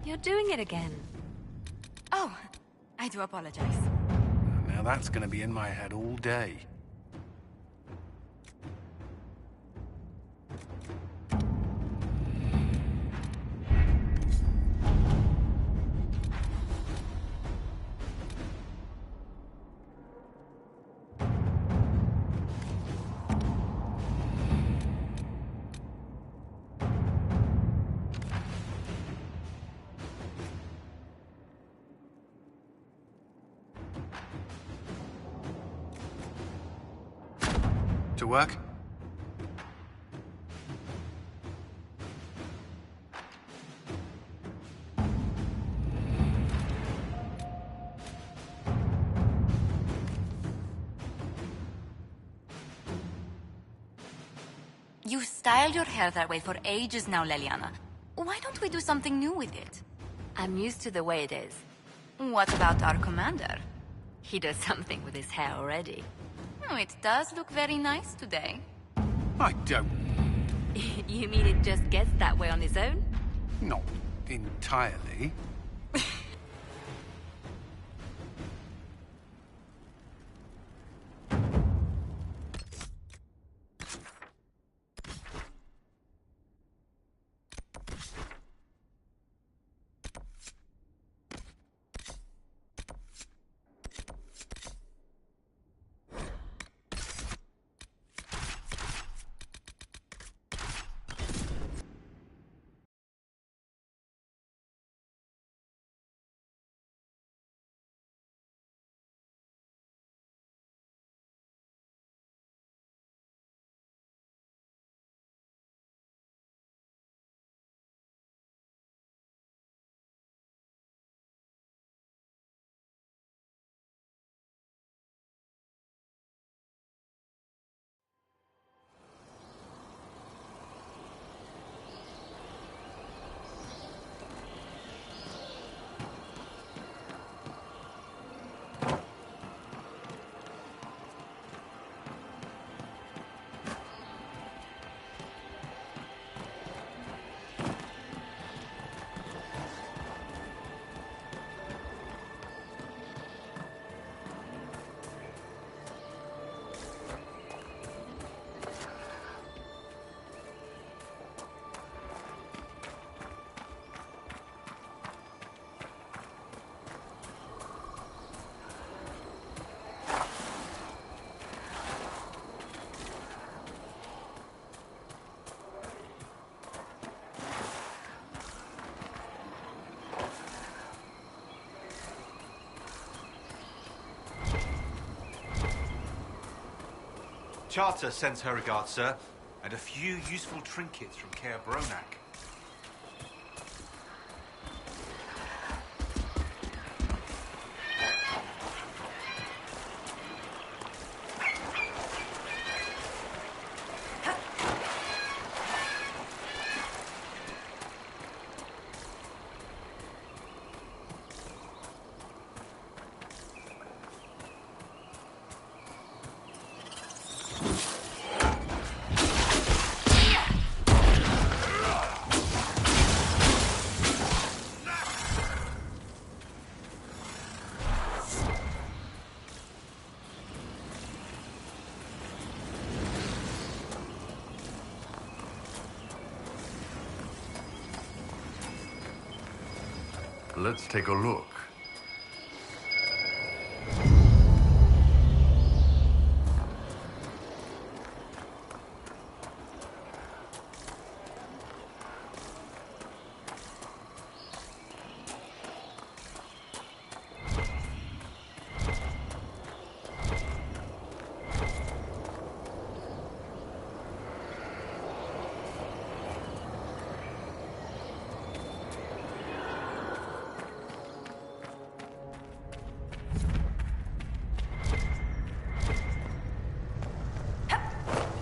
You're doing it again. Oh, I do apologize. Now that's gonna be in my head all day. To work? You've styled your hair that way for ages now, Leliana. Why don't we do something new with it? I'm used to the way it is. What about our commander? He does something with his hair already. Oh, it does look very nice today. I don't. You mean it just gets that way on its own? Not entirely. Charter sends her regards, sir, and a few useful trinkets from Kaer Bronak. Let's take a look.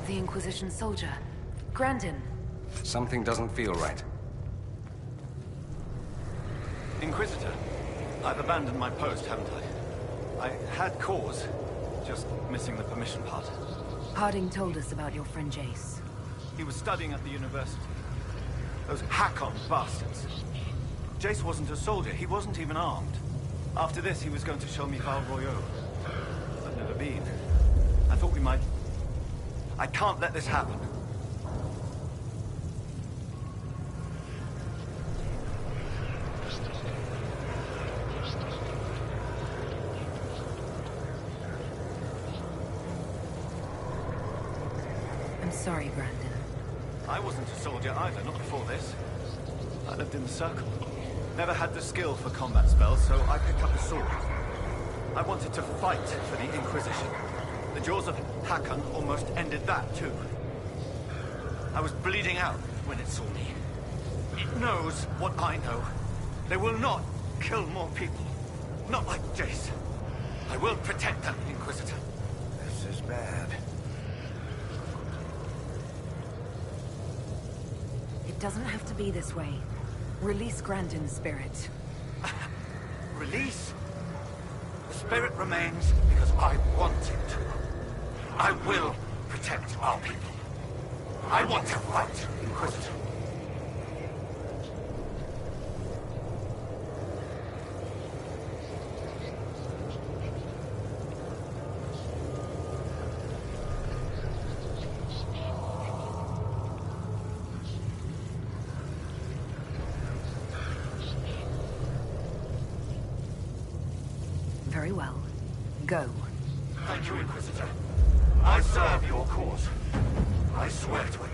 The Inquisition soldier. Grandin. Something doesn't feel right. Inquisitor, I've abandoned my post, haven't I? I had cause, just missing the permission part. Harding told us about your friend Jace. He was studying at the university. Those Hakon bastards. Jace wasn't a soldier. He wasn't even armed. After this, he was going to show me Val Royeaux. I've never been. I thought we might... I can't let this happen. I'm sorry, Brandon. I wasn't a soldier either, not before this. I lived in the Circle. Never had the skill for combat spells, so I picked up a sword. I wanted to fight for the Inquisition. The jaws of Hakon almost ended that, too. I was bleeding out when it saw me. It knows what I know. They will not kill more people. Not like Jace. I will protect them, Inquisitor. This is bad. It doesn't have to be this way. Release Grandin's spirit. Release? The spirit remains because I want it to. I will protect our people. I want to fight, Inquisitor. Very well. Go. Thank you, Inquisitor. I serve your cause. I swear to it.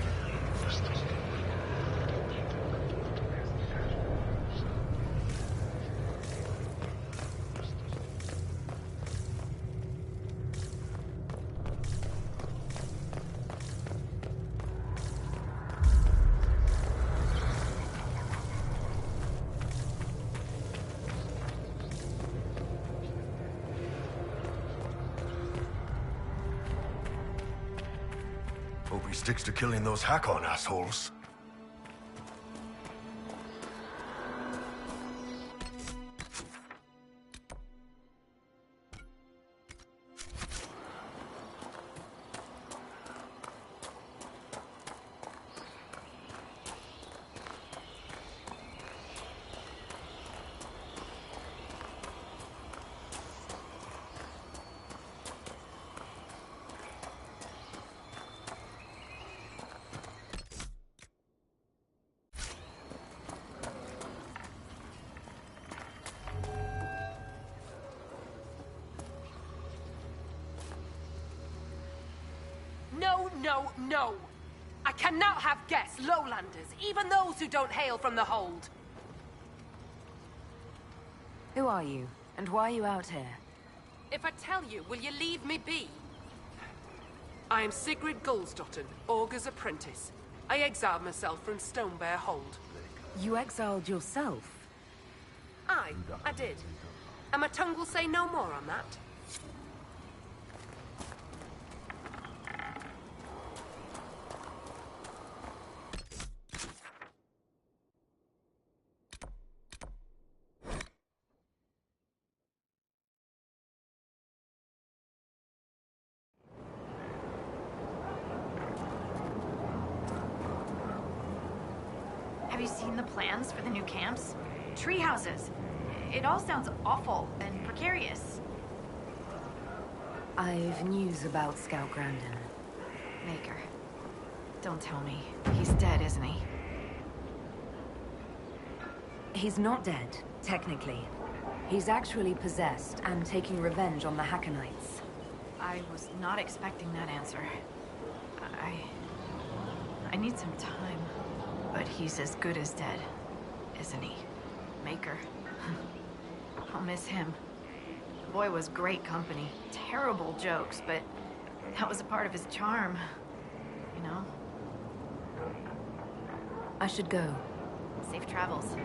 Hope he sticks to killing those Hakon assholes. No, no, no! I cannot have guests, lowlanders, even those who don't hail from the hold. Who are you? And why are you out here? If I tell you, will you leave me be? I am Sigrid Gulsdotten, Augur's apprentice. I exiled myself from Stonebear Hold. You exiled yourself? Aye, I did. And my tongue will say no more on that. Have you seen the plans for the new camps? Tree houses. It all sounds awful and precarious. I've news about Scout Grandin. Maker. Don't tell me. He's dead, isn't he? He's not dead, technically. He's actually possessed and taking revenge on the Hackonites. I was not expecting that answer. I need some time. But he's as good as dead, isn't he? Maker. I'll miss him. The boy was great company. Terrible jokes, but that was a part of his charm. You know? I should go. Safe travels.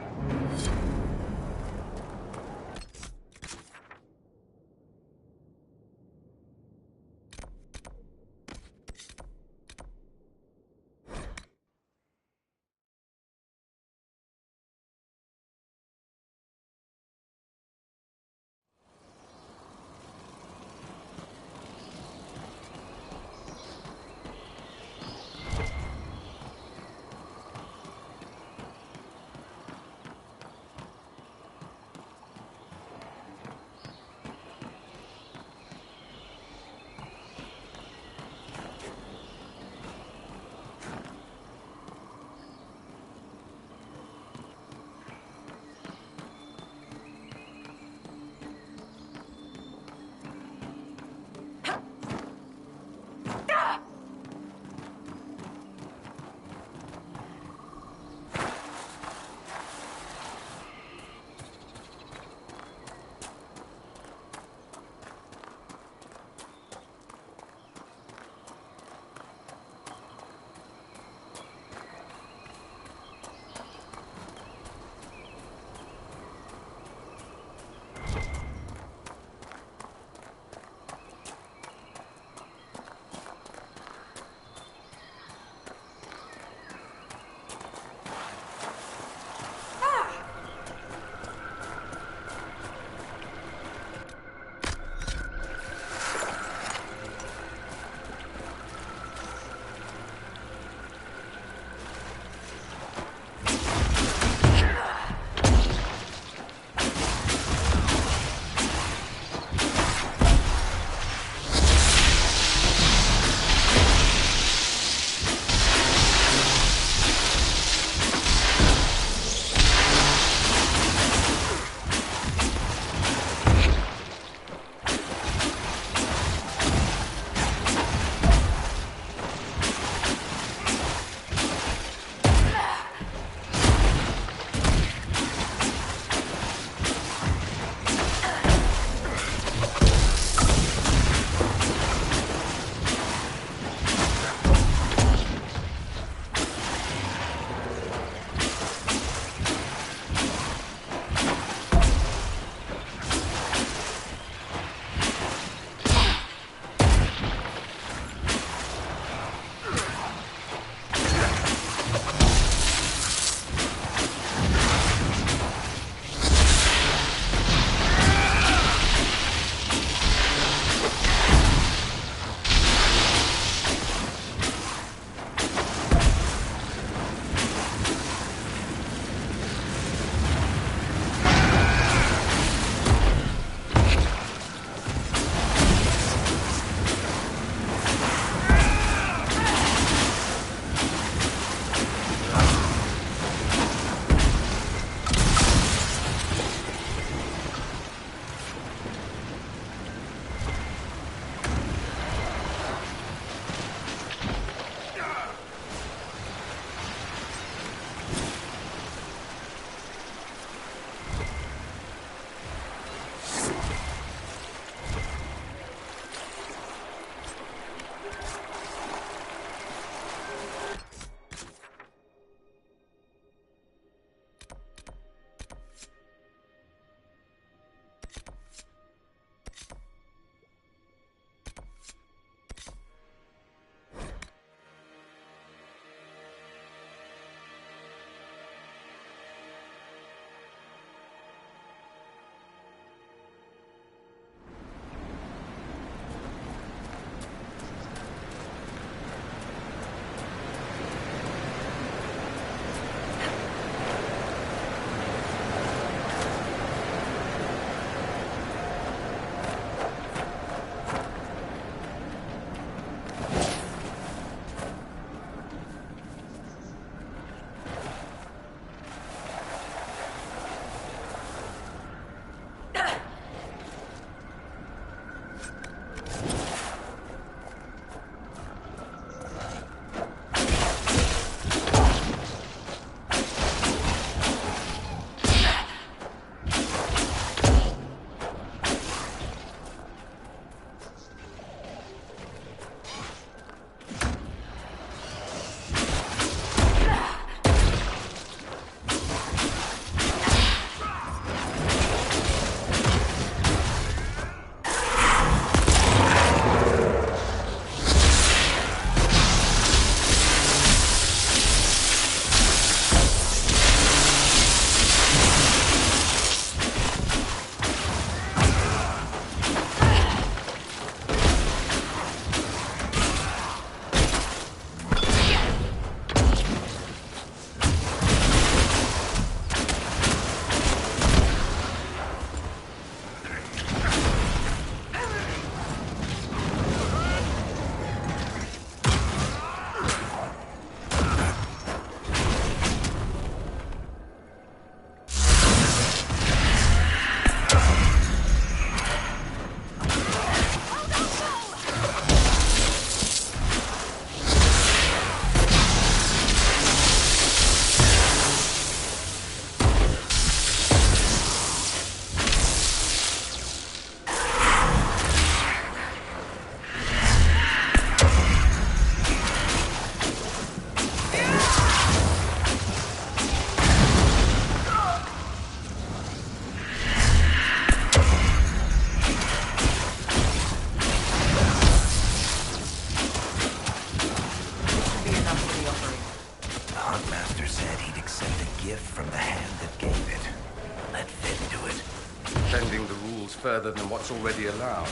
further than what's already allowed.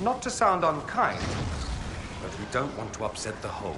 Not to sound unkind, but we don't want to upset the hold.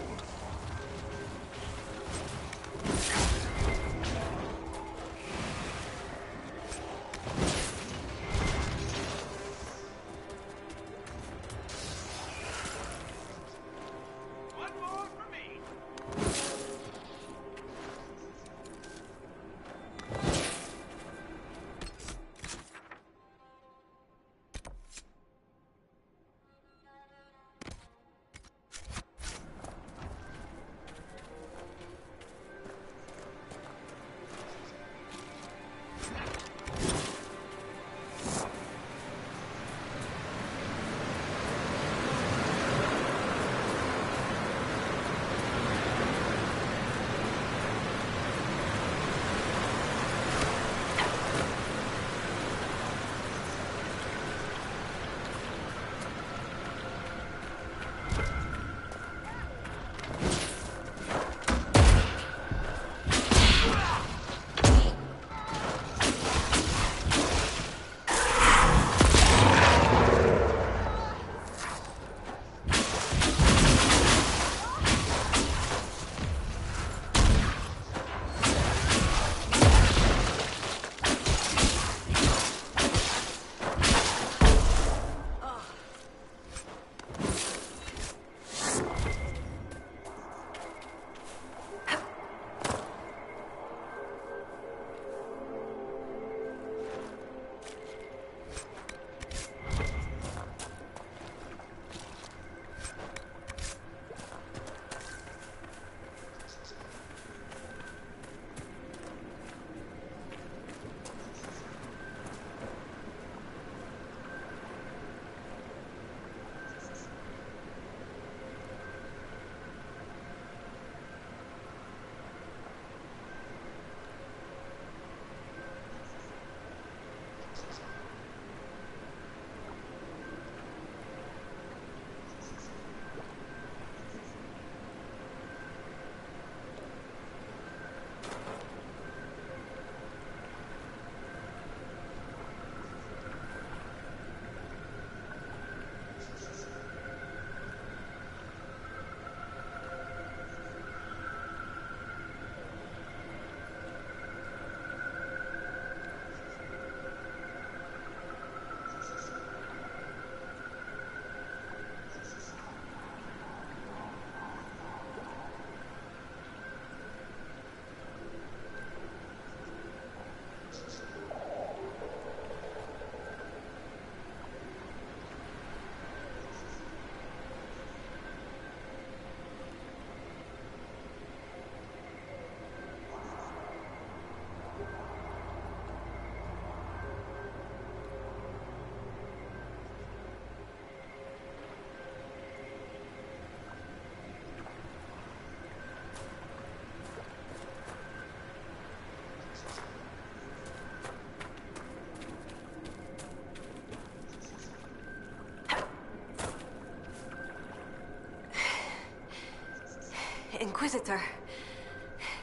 Inquisitor.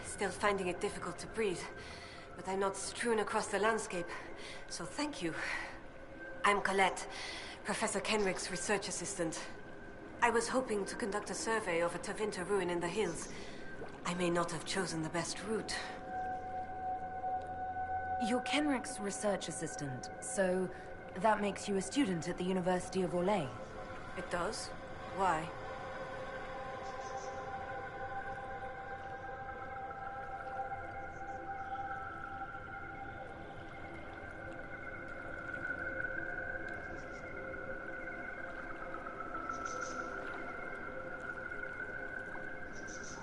Still finding it difficult to breathe, but I'm not strewn across the landscape, so thank you. I'm Colette, Professor Kenrick's research assistant. I was hoping to conduct a survey of a Tevinter ruin in the hills. I may not have chosen the best route. You're Kenrick's research assistant, so that makes you a student at the University of Orlais. It does? Why?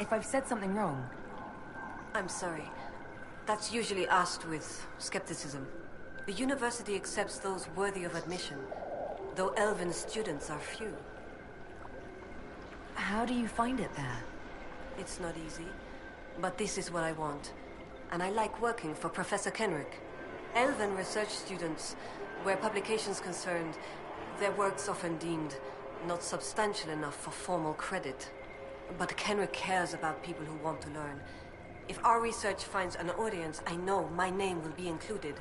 If I've said something wrong... I'm sorry. That's usually asked with skepticism. The university accepts those worthy of admission, though elven students are few. How do you find it there? It's not easy, but this is what I want. And I like working for Professor Kenrick. Elven research students, where publications concerned, their work's often deemed not substantial enough for formal credit. But Kenrick cares about people who want to learn. If our research finds an audience, I know my name will be included.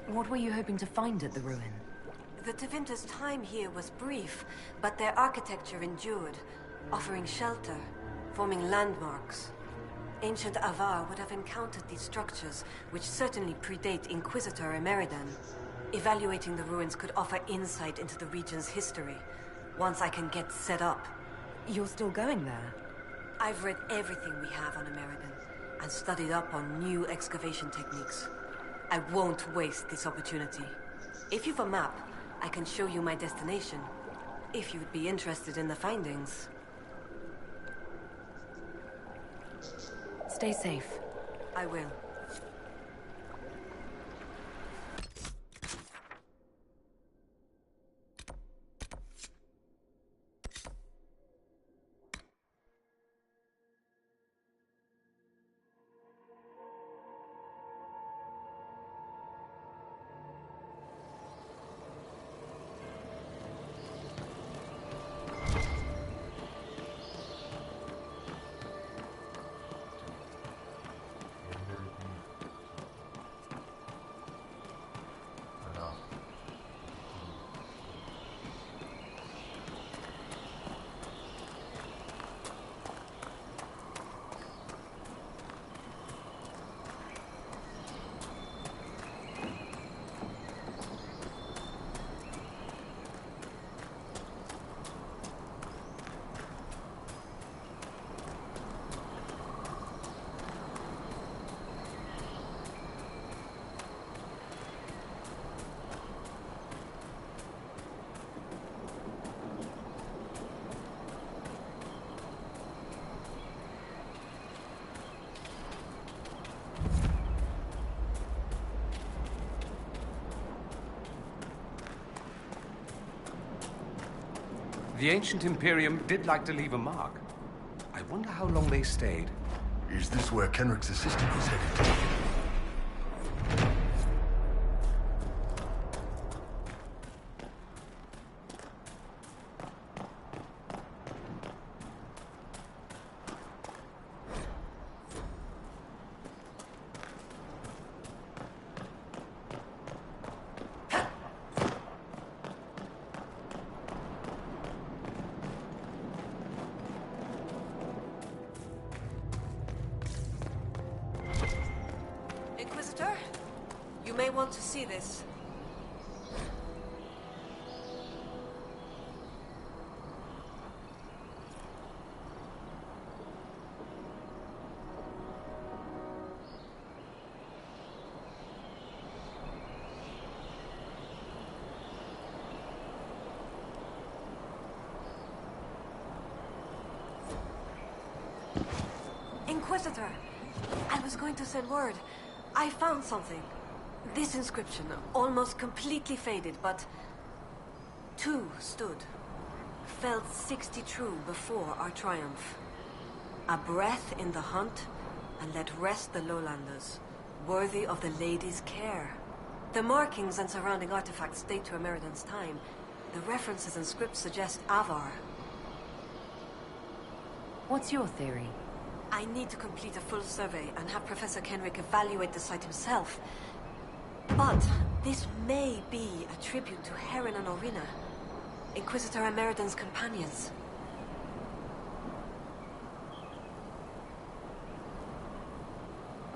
What were you hoping to find at the ruin? The Tevinter's time here was brief, but their architecture endured, offering shelter, forming landmarks. Ancient Avar would have encountered these structures, which certainly predate Inquisitor Emeridan. Evaluating the ruins could offer insight into the region's history, once I can get set up. You're still going there? I've read everything we have on Emeridan, and studied up on new excavation techniques. I won't waste this opportunity. If you've a map, I can show you my destination, if you'd be interested in the findings. Stay safe. I will. The ancient Imperium did like to leave a mark. I wonder how long they stayed. Is this where Kenrick's assistant was headed? Inquisitor, you may want to see this. Inquisitor, I was going to send word. I found something. This inscription, almost completely faded, but... two stood. Felt 60 true before our triumph. A breath in the hunt, and let rest the lowlanders, worthy of the lady's care. The markings and surrounding artifacts date to Emeridan's time. The references and scripts suggest Avar. What's your theory? I need to complete a full survey and have Professor Kenrick evaluate the site himself. But this may be a tribute to Heron and Orina, Inquisitor Emeridan's companions.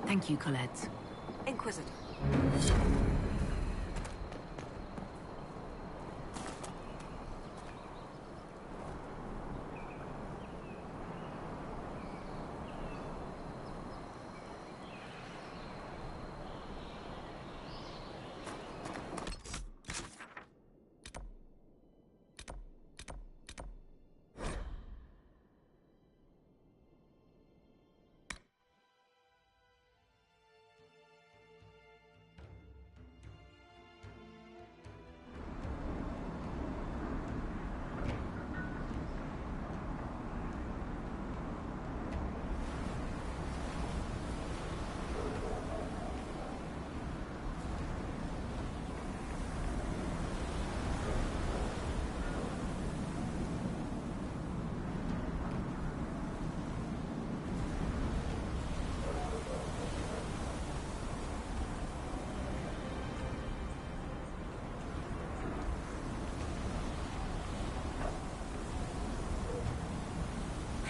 Thank you, Colette. Inquisitor.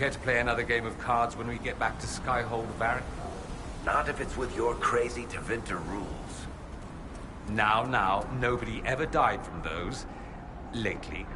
care to play another game of cards when we get back to Skyhold, Baron? Not if it's with your crazy Tevinter rules. Now, nobody ever died from those. Lately.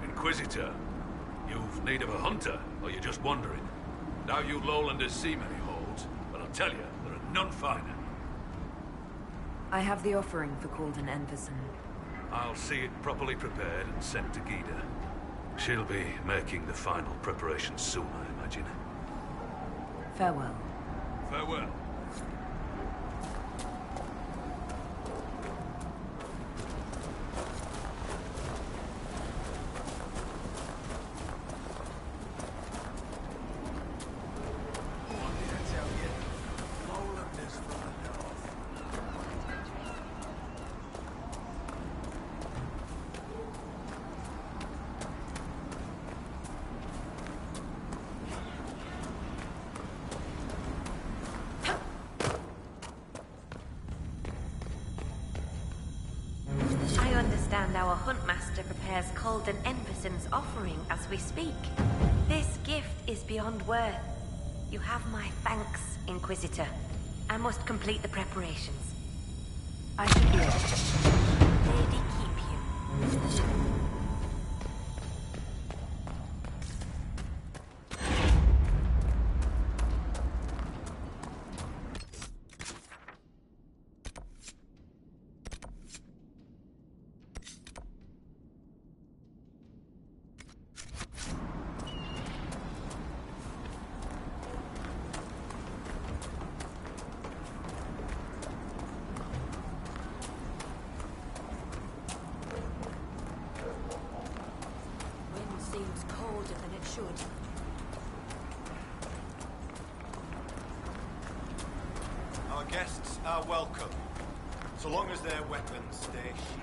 Inquisitor, you've need of a hunter, or you're just wandering? Now you lowlanders see many holds, but I'll tell you, there are none finer. I have the offering for Calden Enverson. I'll see it properly prepared and sent to Gida. She'll be making the final preparations soon, I imagine. Farewell. Farewell. I understand our Huntmaster prepares Calden Enverson's offering as we speak. This gift is beyond worth. You have my thanks, Inquisitor. I must complete the preparations. I should be able. Lady keep you. Seems colder than it should. Our guests are welcome, so long as their weapons stay sheathed.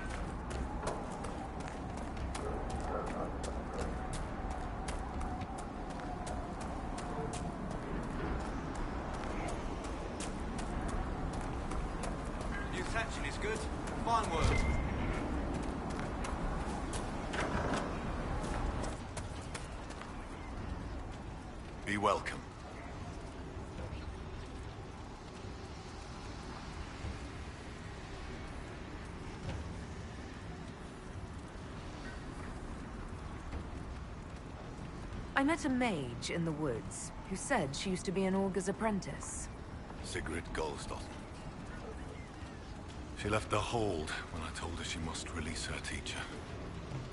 New thatching is good. Fine work. Be welcome. I met a mage in the woods who said she used to be an augur's apprentice. Sigrid Goldsdotten. She left the hold when I told her she must release her teacher.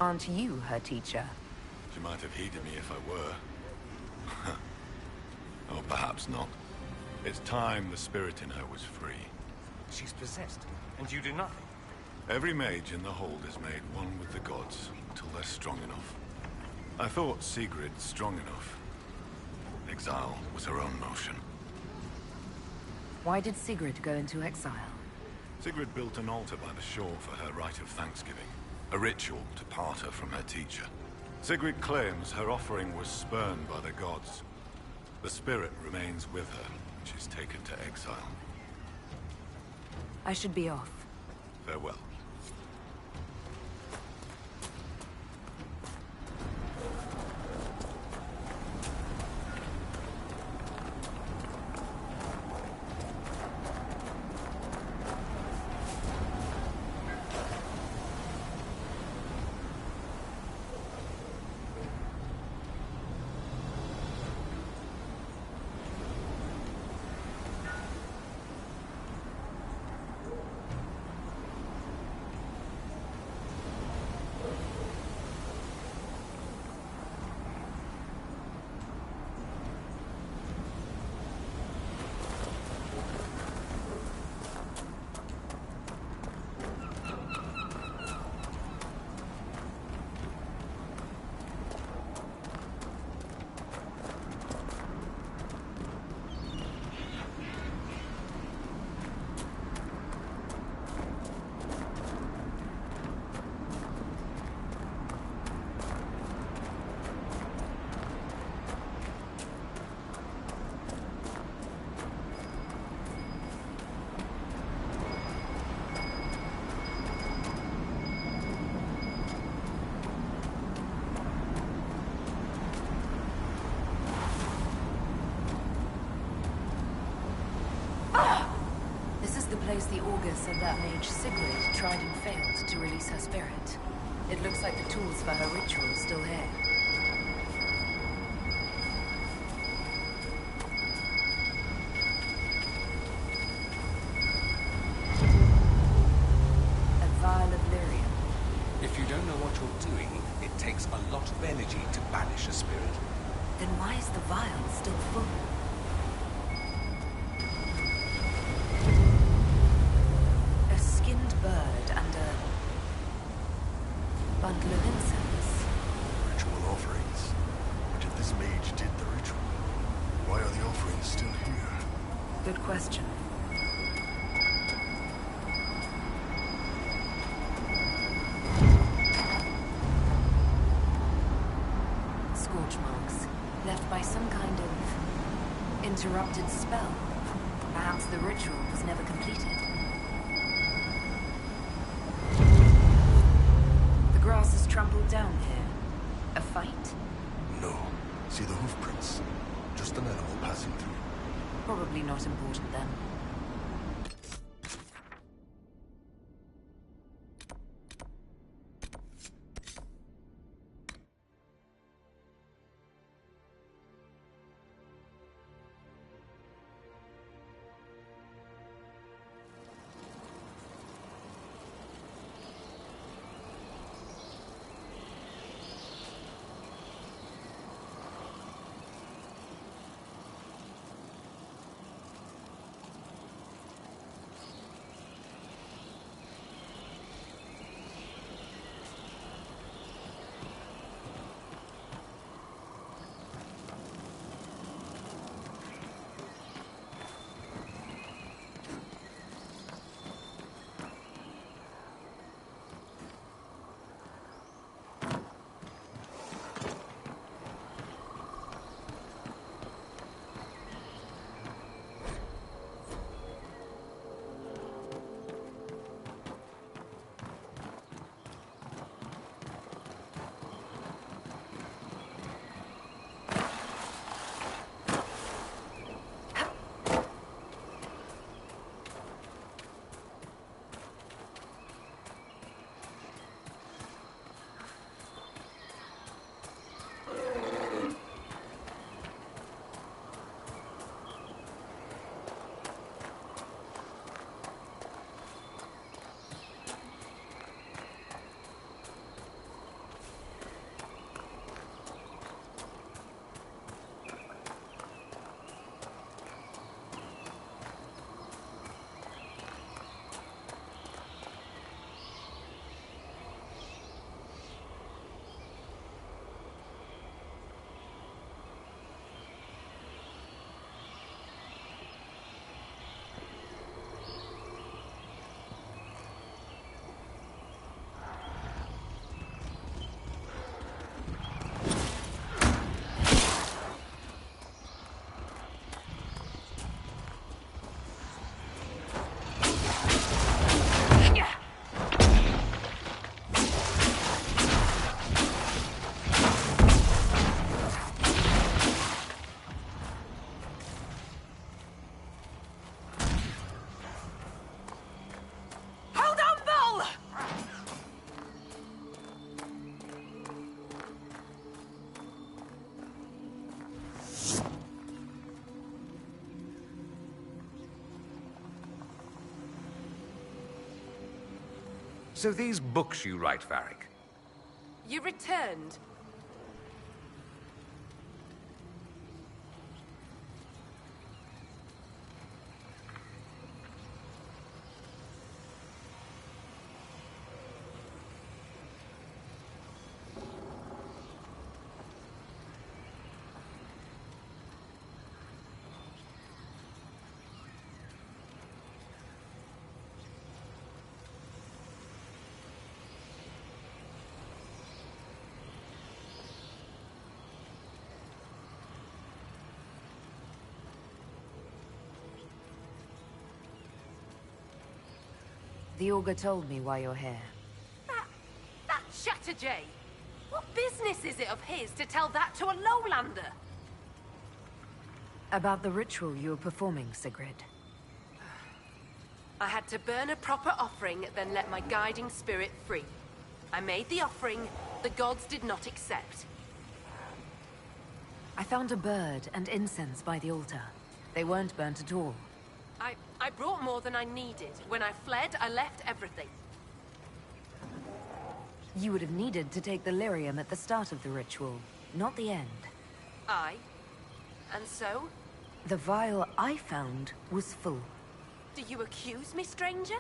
Aren't you her teacher? She might have heeded me if I were. Or perhaps not. It's time the spirit in her was free. She's possessed, and you do nothing. Every mage in the hold is made one with the gods until they're strong enough. I thought Sigrid strong enough. Exile was her own motion. Why did Sigrid go into exile? Sigrid built an altar by the shore for her rite of thanksgiving. A ritual to part her from her teacher. Sigrid claims her offering was spurned by the gods. The spirit remains with her when she's taken to exile. I should be off. Farewell. The Augur said that mage Sigrid tried and failed to release her spirit. It looks like the tools for her ritual are still here. A vial of lyrium. If you don't know what you're doing, it takes a lot of energy to banish a spirit. Then why is the vial still full? A skinned bird and a bundle of incense. Ritual offerings. But if this mage did the ritual, why are the offerings still here? Good question. Scorch marks, left by some kind of interrupted spell. Perhaps the ritual was never completed. The grass is trampled down here. A fight? No. See the hoof prints? Just an animal passing through. Probably not important then. So these books you write, Varric. You returned. The Augur told me why you're here. That Chatterjay! What business is it of his to tell that to a lowlander? About the ritual you were performing, Sigrid. I had to burn a proper offering, then let my guiding spirit free. I made the offering, the gods did not accept. I found a bird and incense by the altar. They weren't burnt at all. I brought more than I needed. When I fled, I left everything. You would have needed to take the lyrium at the start of the ritual, not the end. Aye. And so? The vial I found was full. Do you accuse me, stranger?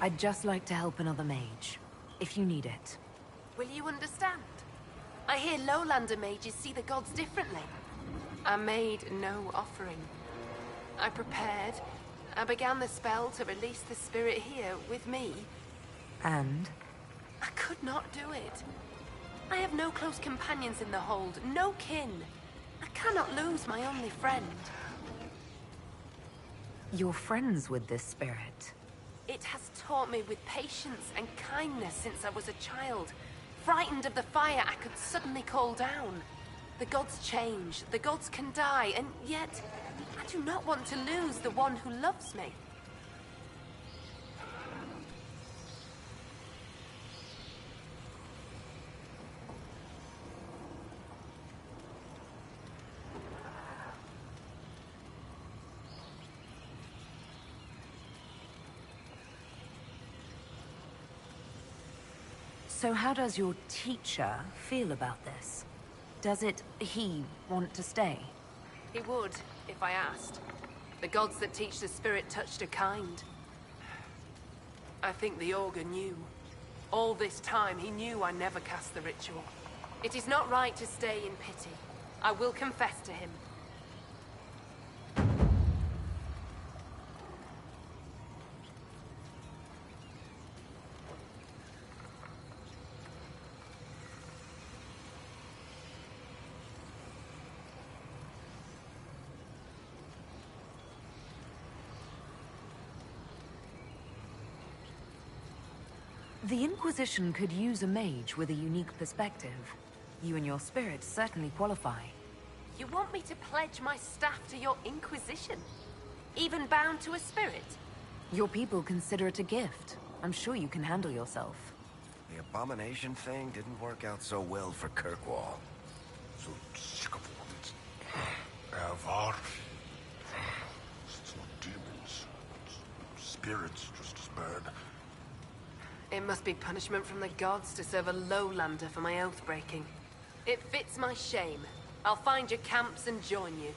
I'd just like to help another mage, if you need it. Will you understand? I hear Lowlander mages see the gods differently. I made no offering. I prepared. I began the spell to release the spirit here with me. And? I could not do it. I have no close companions in the hold, no kin. I cannot lose my only friend. You're friends with this spirit. It has taught me with patience and kindness since I was a child. Frightened of the fire I could suddenly call down. The gods change, the gods can die, and yet I do not want to lose the one who loves me. So how does your teacher feel about this? Does he want to stay? He would, if I asked. The gods that teach the spirit touched are kind. I think the Augur knew. All this time, he knew I never cast the ritual. It is not right to stay in pity. I will confess to him. The Inquisition could use a mage with a unique perspective. You and your spirit certainly qualify. You want me to pledge my staff to your Inquisition? Even bound to a spirit? Your people consider it a gift. I'm sure you can handle yourself. The abomination thing didn't work out so well for Kirkwall. So sick of all this. Avar. It's not demons. It's spirits just as bad. It must be punishment from the gods to serve a lowlander for my oath breaking. It fits my shame. I'll find your camps and join you.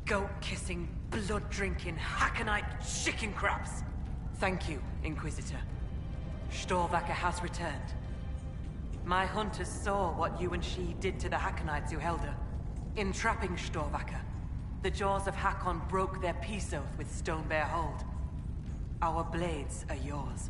Goat-kissing, blood-drinking, Hakanite chicken crabs! Thank you, Inquisitor. Storvacker has returned. My hunters saw what you and she did to the Hakonites who held her. In trapping Storvacker, the jaws of Hakon broke their peace oath with Stonebear Hold. Our blades are yours.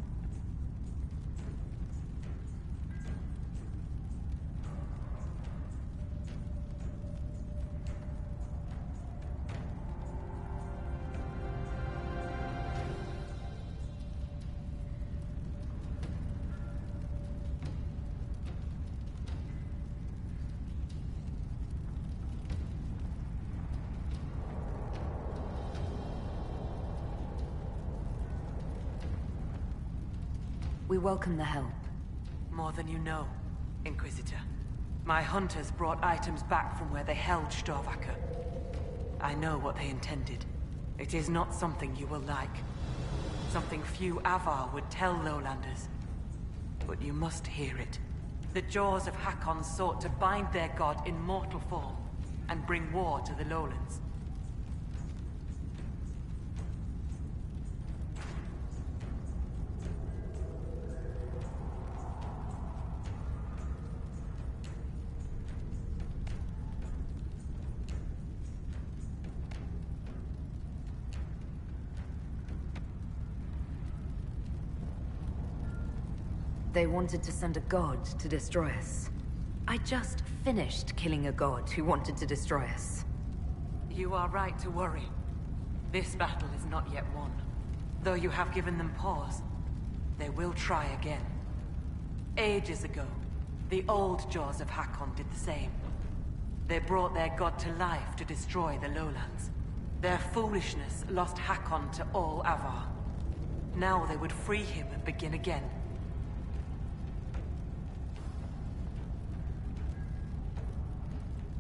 We welcome the help. More than you know. Inquisitor. My hunters brought items back from where they held Storvaker. I know what they intended. It is not something you will like. Something few Avar would tell Lowlanders. But you must hear it. The Jaws of Hakon sought to bind their god in mortal form and bring war to the Lowlands. They wanted to send a god to destroy us. I just finished killing a god who wanted to destroy us. You are right to worry. This battle is not yet won. Though you have given them pause, they will try again. Ages ago, the old Jaws of Hakon did the same. They brought their god to life to destroy the Lowlands. Their foolishness lost Hakon to all Avar. Now they would free him and begin again.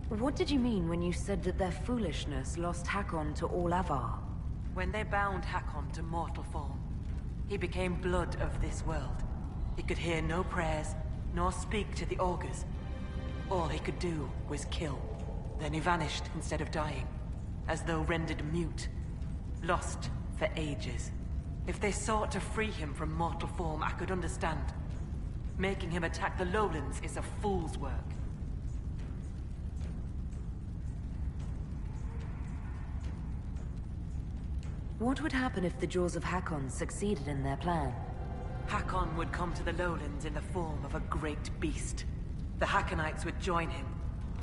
What did you mean when you said that their foolishness lost Hakon to all Avar? When they bound Hakon to mortal form, he became blood of this world. He could hear no prayers, nor speak to the augurs. All he could do was kill. Then he vanished instead of dying, as though rendered mute, lost for ages. If they sought to free him from mortal form, I could understand. Making him attack the Lowlands is a fool's work. What would happen if the Jaws of Hakon succeeded in their plan? Hakon would come to the Lowlands in the form of a great beast. The Hakonites would join him,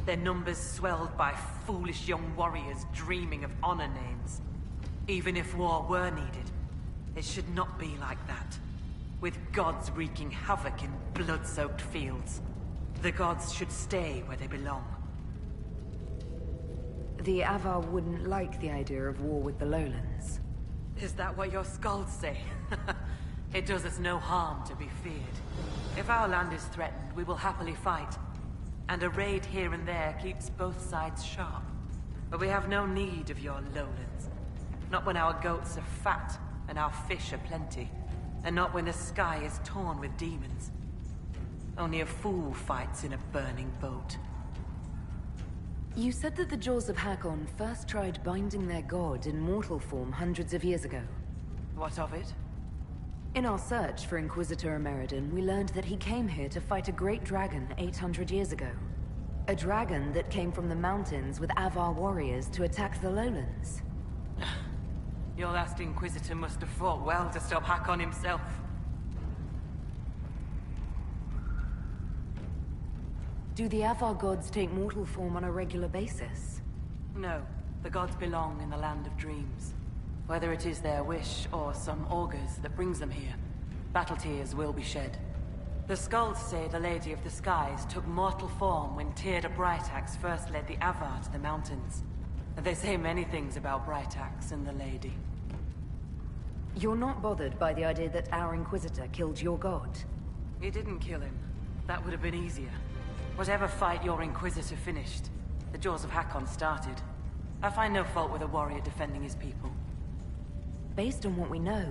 their numbers swelled by foolish young warriors dreaming of honor names. Even if war were needed, it should not be like that. With gods wreaking havoc in blood-soaked fields. The gods should stay where they belong. The Avar wouldn't like the idea of war with the Lowlands. Is that what your skulls say? It does us no harm to be feared. If our land is threatened, we will happily fight. And a raid here and there keeps both sides sharp. But we have no need of your Lowlands. Not when our goats are fat and our fish are plenty. And not when the sky is torn with demons. Only a fool fights in a burning boat. You said that the Jaws of Hakon first tried binding their god in mortal form hundreds of years ago. What of it? In our search for Inquisitor Emeridon, we learned that he came here to fight a great dragon 800 years ago. A dragon that came from the mountains with Avar warriors to attack the Lowlands. Your last Inquisitor must have fought well to stop Hakon himself. Do the Avar gods take mortal form on a regular basis? No. The gods belong in the land of dreams. Whether it is their wish or some augurs that brings them here, battle tears will be shed. The skulls say the Lady of the Skies took mortal form when Tyrda Brightaxe first led the Avar to the mountains. They say many things about Brightaxe and the Lady. You're not bothered by the idea that our Inquisitor killed your god? He didn't kill him. That would have been easier. Whatever fight your Inquisitor finished, the Jaws of Hakon started. I find no fault with a warrior defending his people. Based on what we know,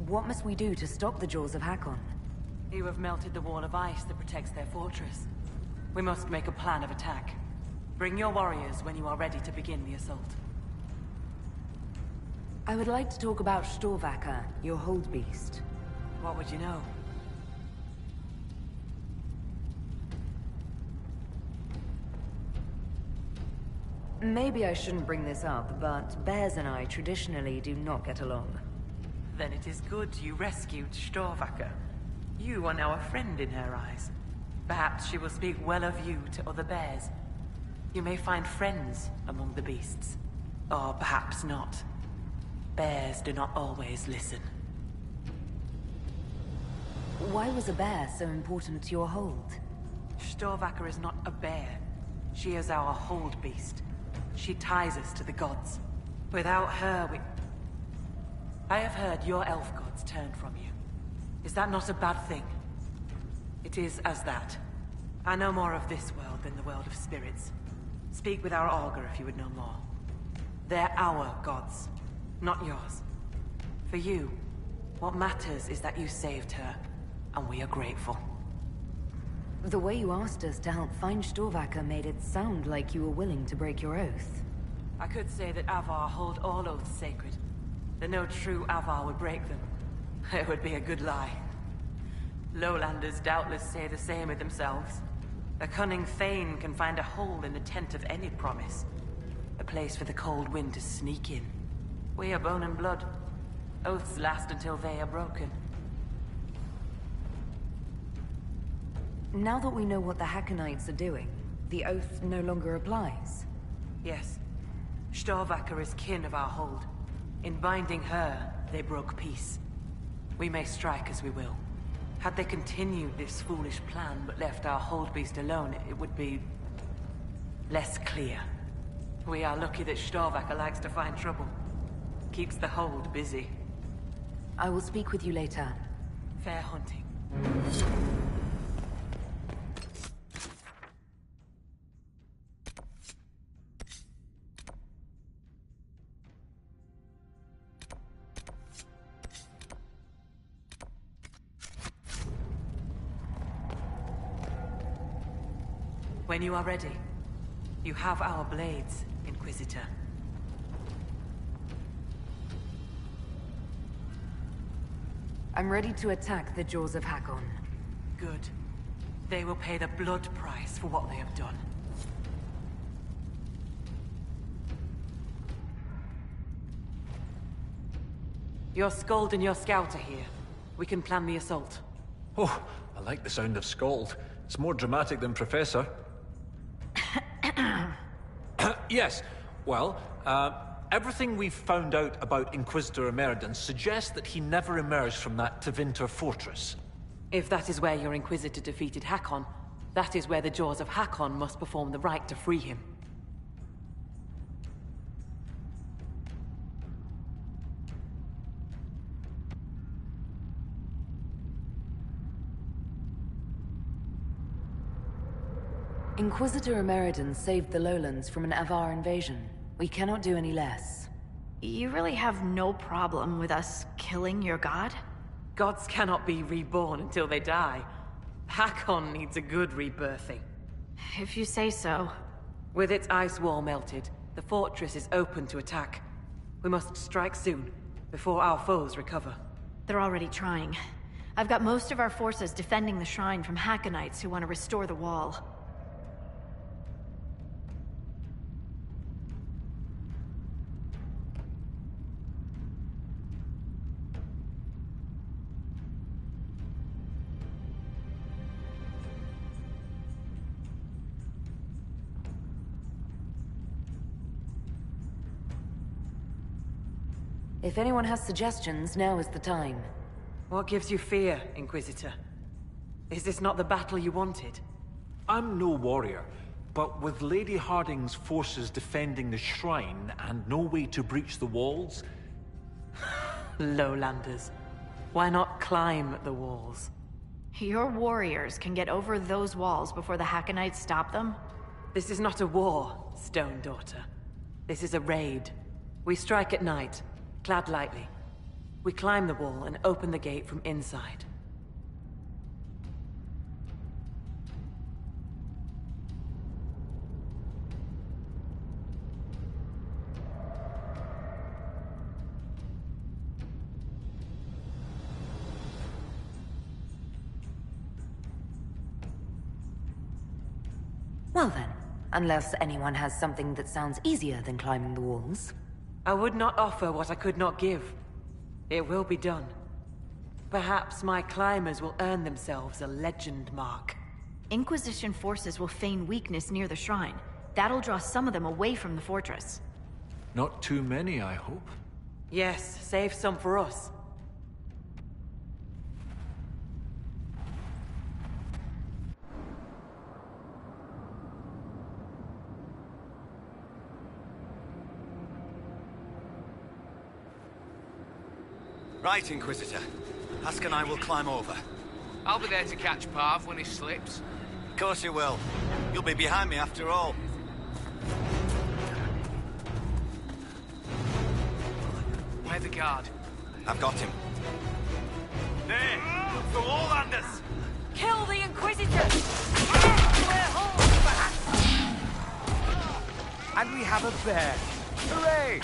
what must we do to stop the Jaws of Hakon? You have melted the wall of ice that protects their fortress. We must make a plan of attack. Bring your warriors when you are ready to begin the assault. I would like to talk about Storvaker, your hold beast. What would you know? Maybe I shouldn't bring this up, but bears and I traditionally do not get along. Then it is good you rescued Storvaker. You are now a friend in her eyes. Perhaps she will speak well of you to other bears. You may find friends among the beasts. Or perhaps not. Bears do not always listen. Why was a bear so important to your hold? Storvaker is not a bear. She is our hold beast. She ties us to the gods. Without her, I have heard your elf gods turned from you. Is that not a bad thing? It is as that. I know more of this world than the world of spirits. Speak with our Augur if you would know more. They're our gods, not yours. For you, what matters is that you saved her, and we are grateful. The way you asked us to help find Storvaker made it sound like you were willing to break your oath. I could say that Avar hold all oaths sacred, that no true Avar would break them. It would be a good lie. Lowlanders doubtless say the same of themselves. A cunning Thane can find a hole in the tent of any promise. A place for the cold wind to sneak in. We are bone and blood. Oaths last until they are broken. Now that we know what the Hakkonites are doing, the oath no longer applies. Yes. Storvaker is kin of our hold. In binding her, they broke peace. We may strike as we will. Had they continued this foolish plan but left our hold beast alone, it would be less clear. We are lucky that Storvaker likes to find trouble. Keeps the hold busy. I will speak with you later. Fair hunting. When you are ready, you have our blades, Inquisitor. I'm ready to attack the Jaws of Hakkon. Good. They will pay the blood price for what they have done. Your Skald and your Scout are here. We can plan the assault. Oh, I like the sound of Skald. It's more dramatic than Professor. Yes. Well, everything we've found out about Inquisitor Emeridon suggests that he never emerged from that Tevinter fortress. If that is where your Inquisitor defeated Hakkon, that is where the Jaws of Hakkon must perform the rite to free him. Inquisitor Emeridon saved the Lowlands from an Avar invasion. We cannot do any less. You really have no problem with us killing your god? Gods cannot be reborn until they die. Hakkon needs a good rebirthing. If you say so. With its ice wall melted, the fortress is open to attack. We must strike soon, before our foes recover. They're already trying. I've got most of our forces defending the shrine from Hakkonites who want to restore the wall. If anyone has suggestions, now is the time. What gives you fear, Inquisitor? Is this not the battle you wanted? I'm no warrior, but with Lady Harding's forces defending the shrine and no way to breach the walls... Lowlanders. Why not climb the walls? Your warriors can get over those walls before the Hakkonites stop them? This is not a war, Stone Daughter. This is a raid. We strike at night, clad lightly. We climb the wall and open the gate from inside. Well then, unless anyone has something that sounds easier than climbing the walls. I would not offer what I could not give. It will be done. Perhaps my climbers will earn themselves a legend mark. Inquisition forces will feign weakness near the shrine. That'll draw some of them away from the fortress. Not too many, I hope. Yes, save some for us. Right, Inquisitor. Husk and I will climb over. I'll be there to catch Parv when he slips. Of course you will. You'll be behind me after all. Where's the guard? I've got him. There! For all Anders! Kill the Inquisitor! And we have a bear. Hooray!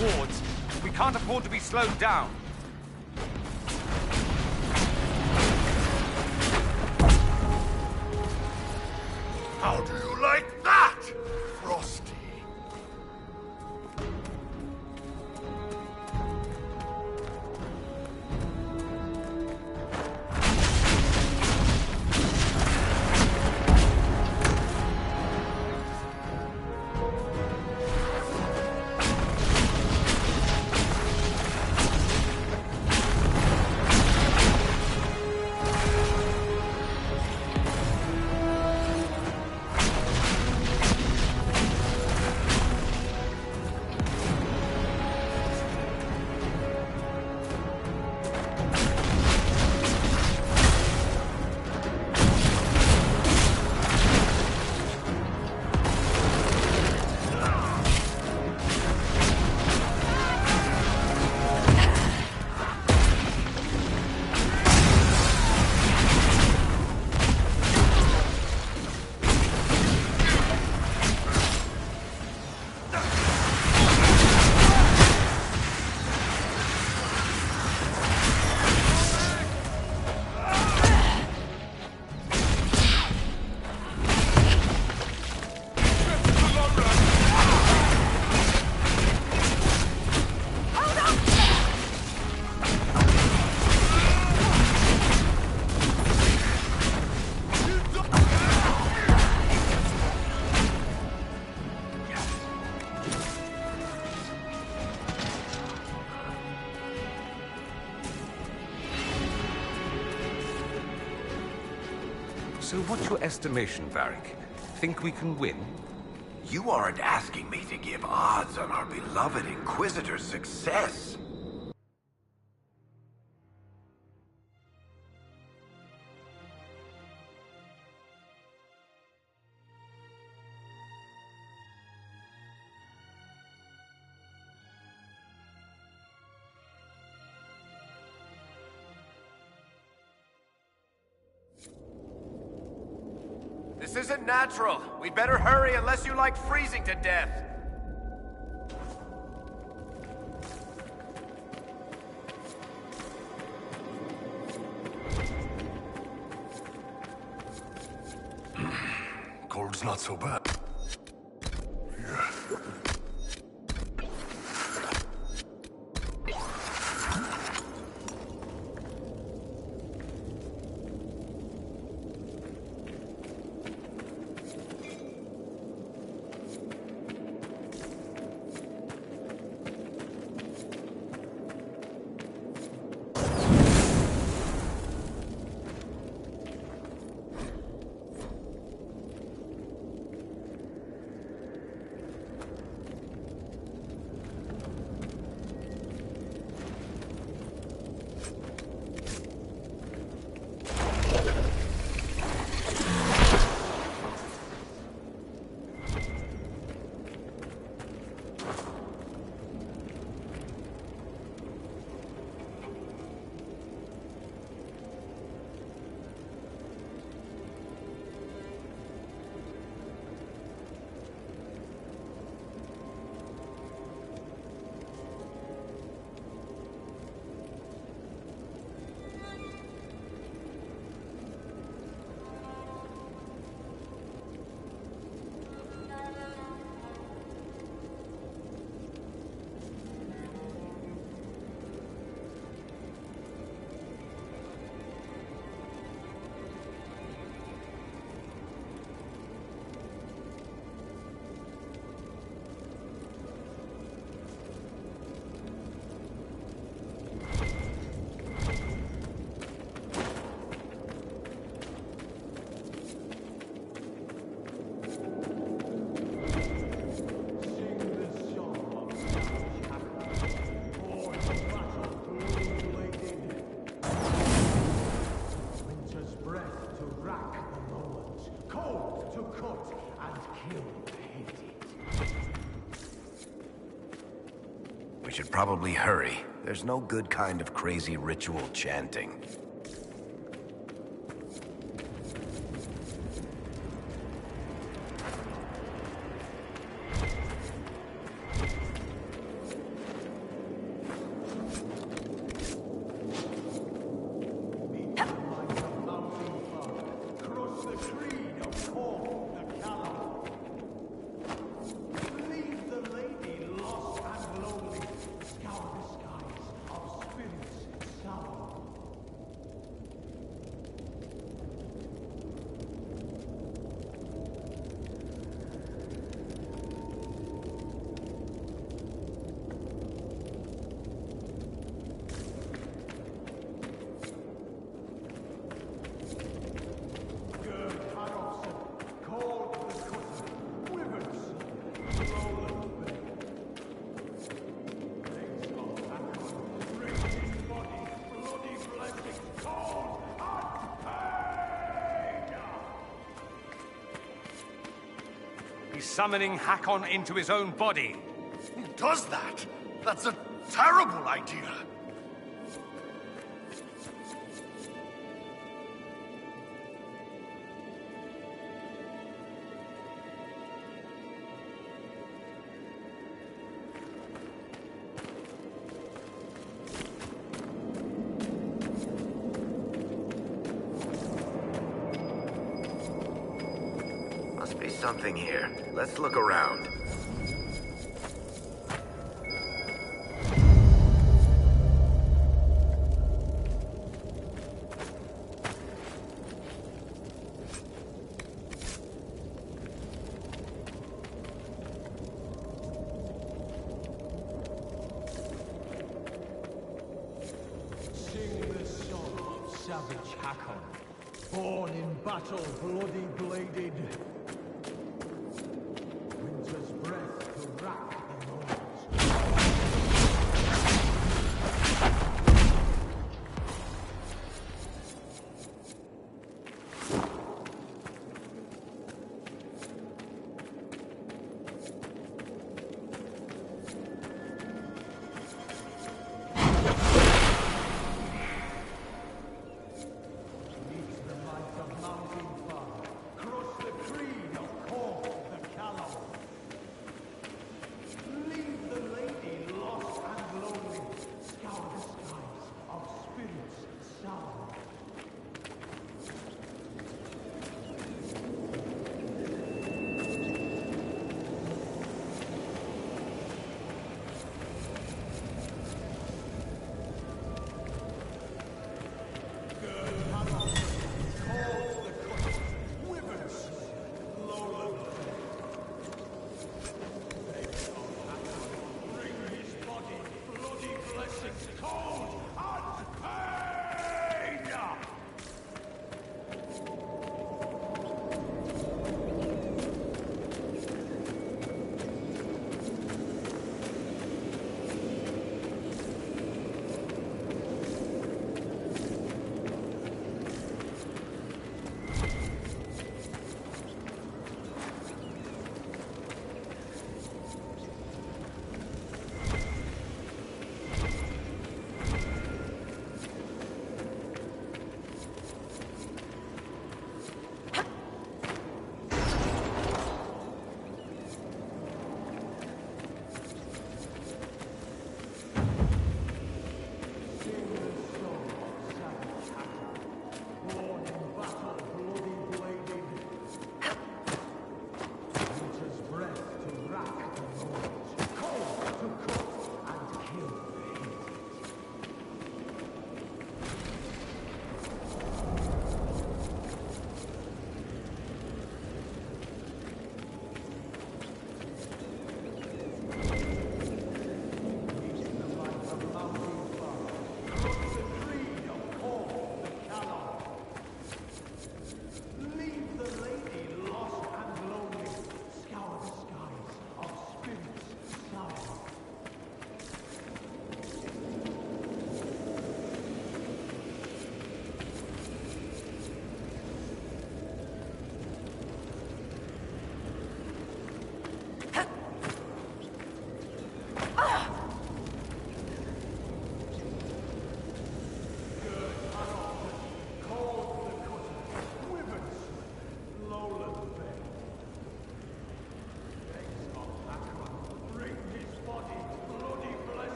wards. We can't afford to be slowed down. How do you like that, Frosty? So what's your estimation, Varric? Think we can win? You aren't asking me to give odds on our beloved Inquisitor's success. This isn't natural. We'd better hurry unless you like freezing to death. Cold's not so bad. We should probably hurry. There's no good kind of crazy ritual chanting. He's summoning Hakon into his own body. Who does that? That's a terrible idea. Must be something here. Let's look around. Sing the song of savage Hakon, born in battle bloody bladed. Winter's breath to rack the lords.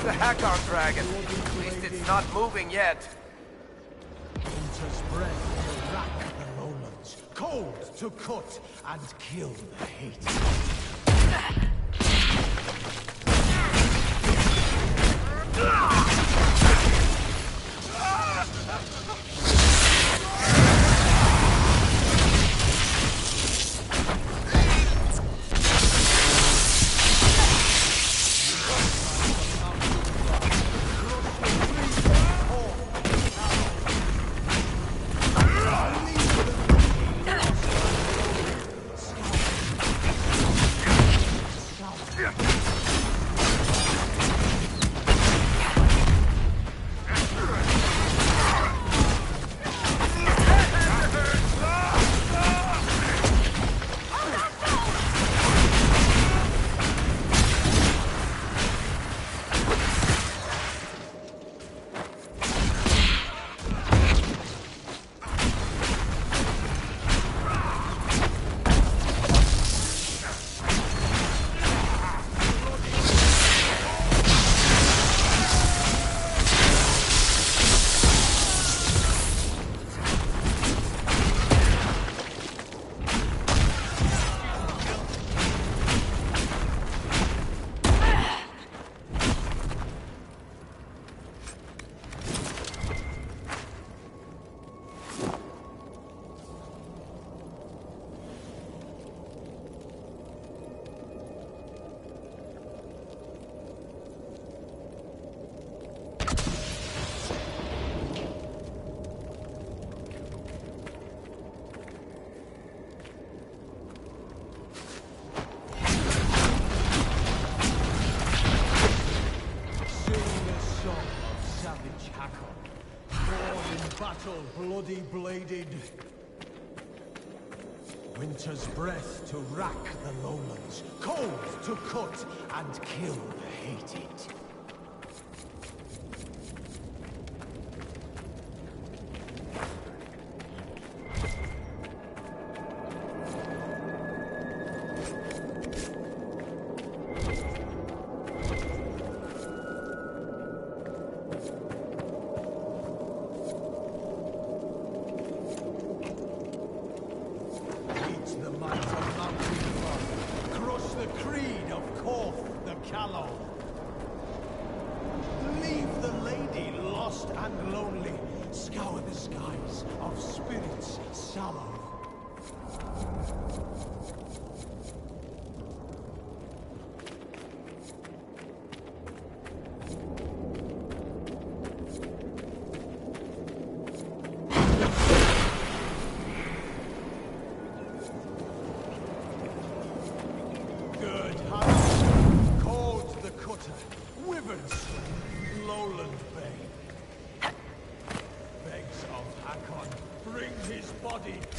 The Hakar dragon. At least it's not moving yet. Winter's breath will rack the lowlands, cold to cut and kill the hate. Hakon, born in battle, bloody bladed. Winter's breath to rack the lowlands, cold to cut and kill the hated.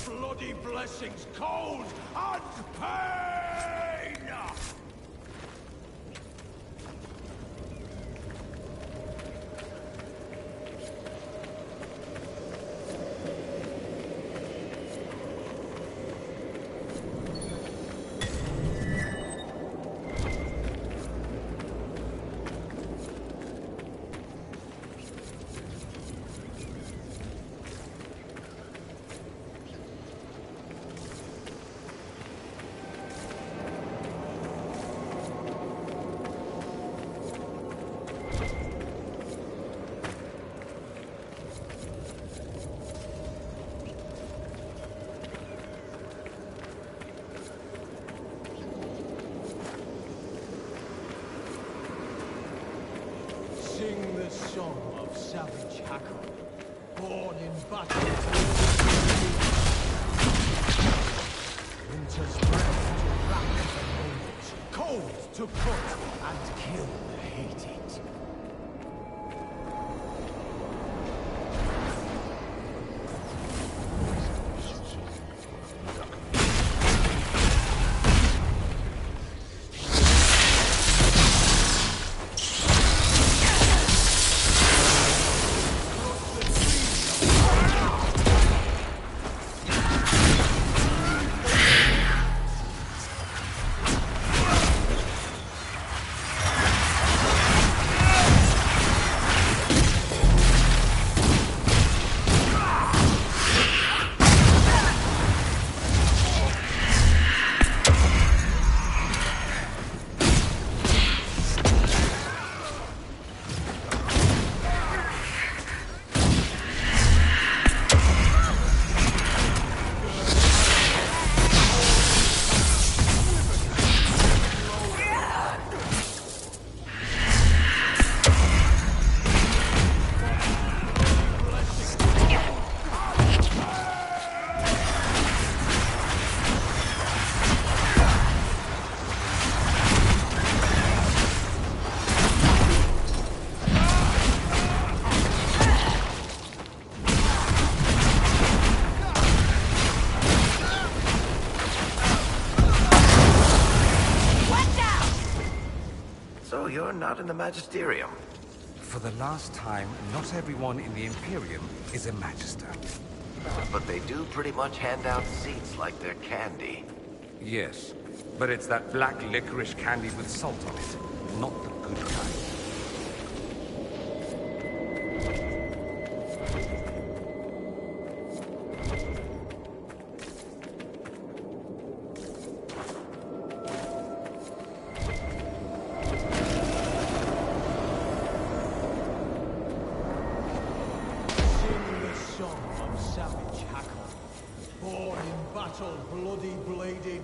Bloody blessings, cold and pain! Sing the song of savage Hakon, born in battle. Winter's breath to rack the lowlands, cold to cut and kill the hated. You're not in the Magisterium. For the last time, not everyone in the Imperium is a Magister. But they do pretty much hand out seats like they're candy. Yes, but it's that black licorice candy with salt on it, not the good kind. Bloody bladed.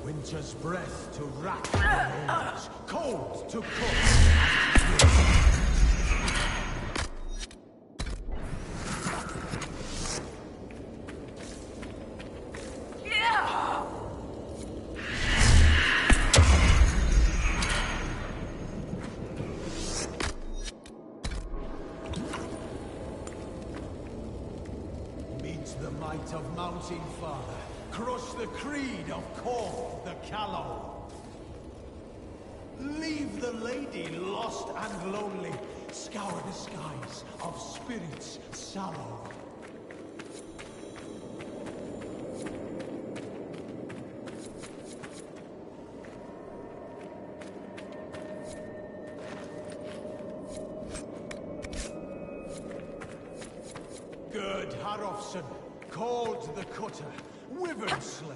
Winter's breath to rack the lowlands, cold to cut. Mountain Father, crush the creed of Kor the Callow. Leave the lady lost and lonely. Scour the skies of spirits sallow. Gerd Harofsson, called the Cutter, Wyvern Slayer,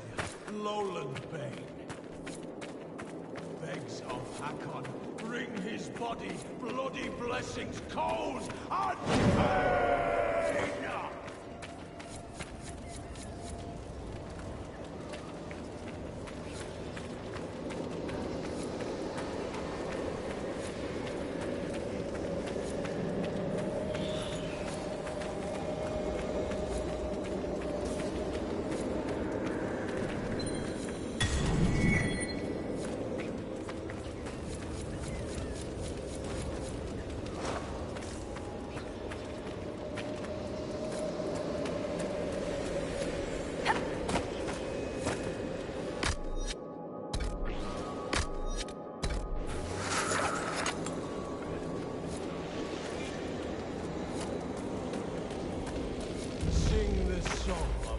Lowland Bane. Begs of Hakon, bring his body, bloody blessings, cold and pain!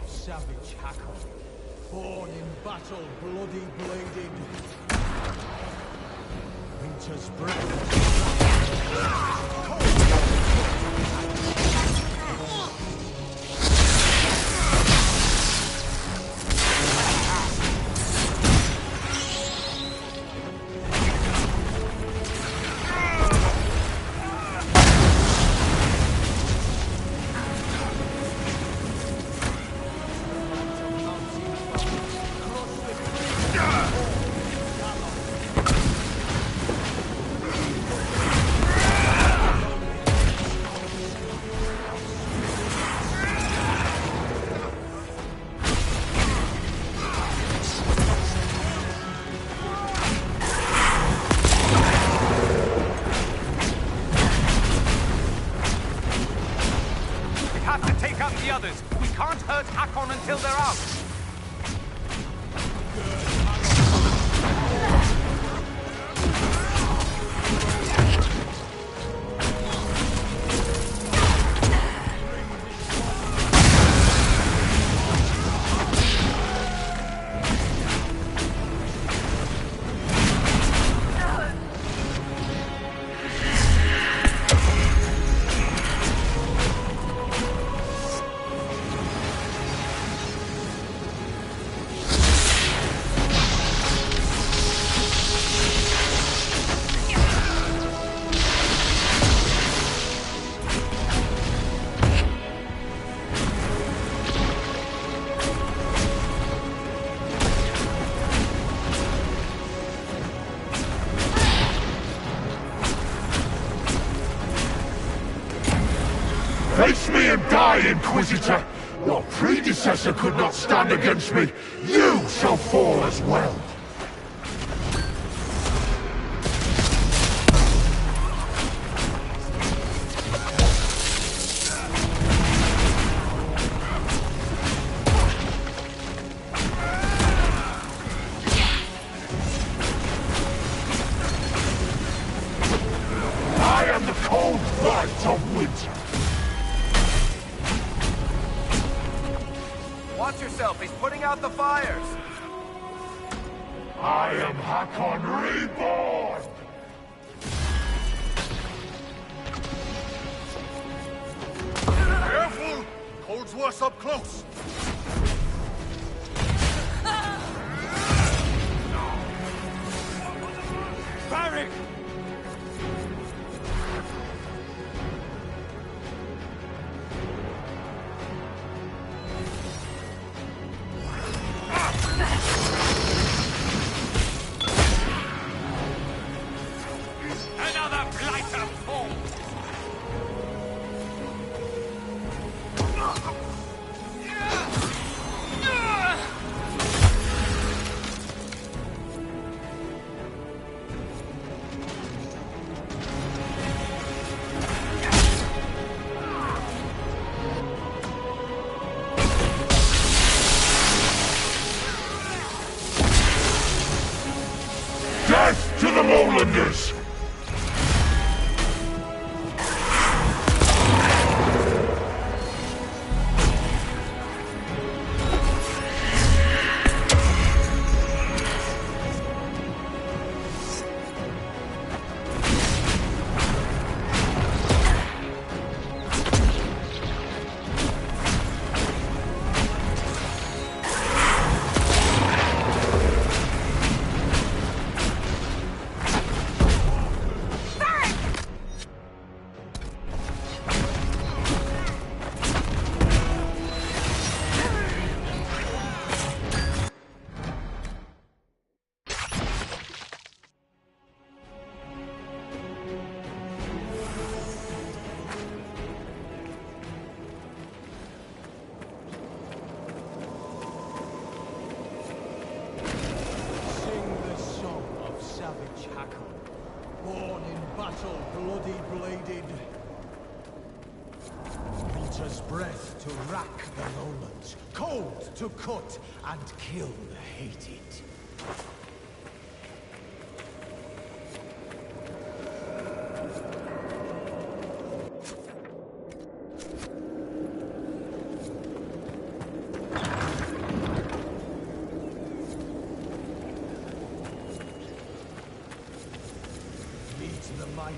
Savage Hakon, born in battle, bloody bladed. Winter's breath. Until they're out. Face me and die, Inquisitor! Your predecessor could not stand against me. You shall fall as well. I am the cold light of winter. Watch yourself, he's putting out the fires! I am Hakon Reborn! Careful! Cold's worse up close! Varric! Another blighter falls! the Lowlanders! Born in battle, bloody bladed. Winter's breath to rack the lowlands, cold to cut and kill the hated.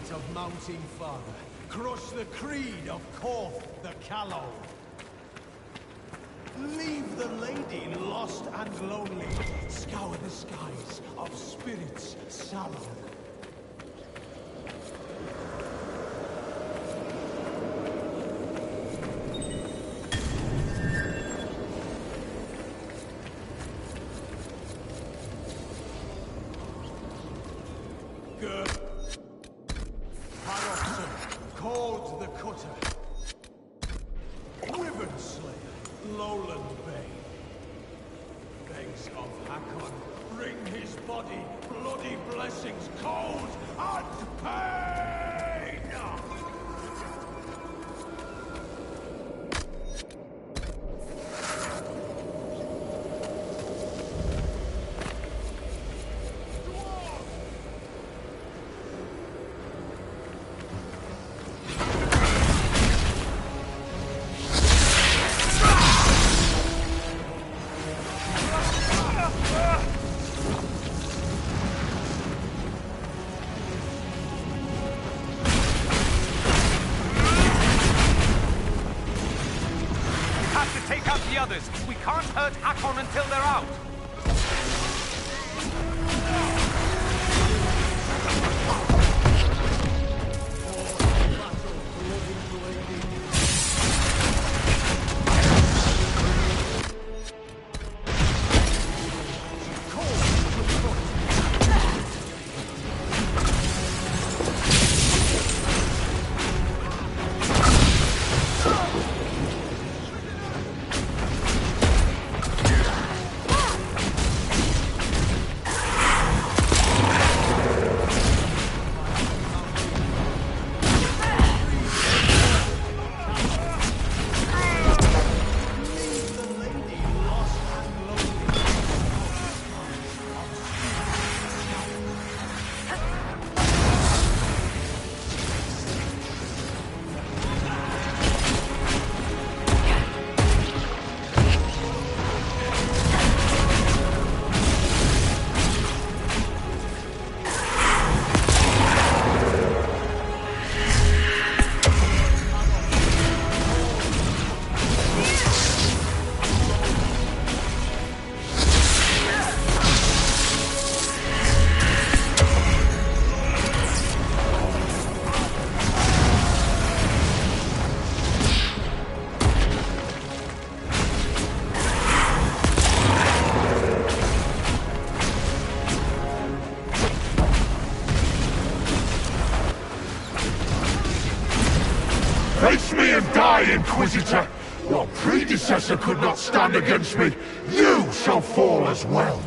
Of Mounting Father, crush the creed of Korth the Callow. Leave the lady lost and lonely, scour the skies of spirits sallow. Called the Cutter, Wyvern Slayer, Lowland Bane. Begs of Hakon, bring his body, bloody blessings, cold and pain! We can't hurt Hakon until they're out. Face me and die, Inquisitor! Your predecessor could not stand against me. You shall fall as well.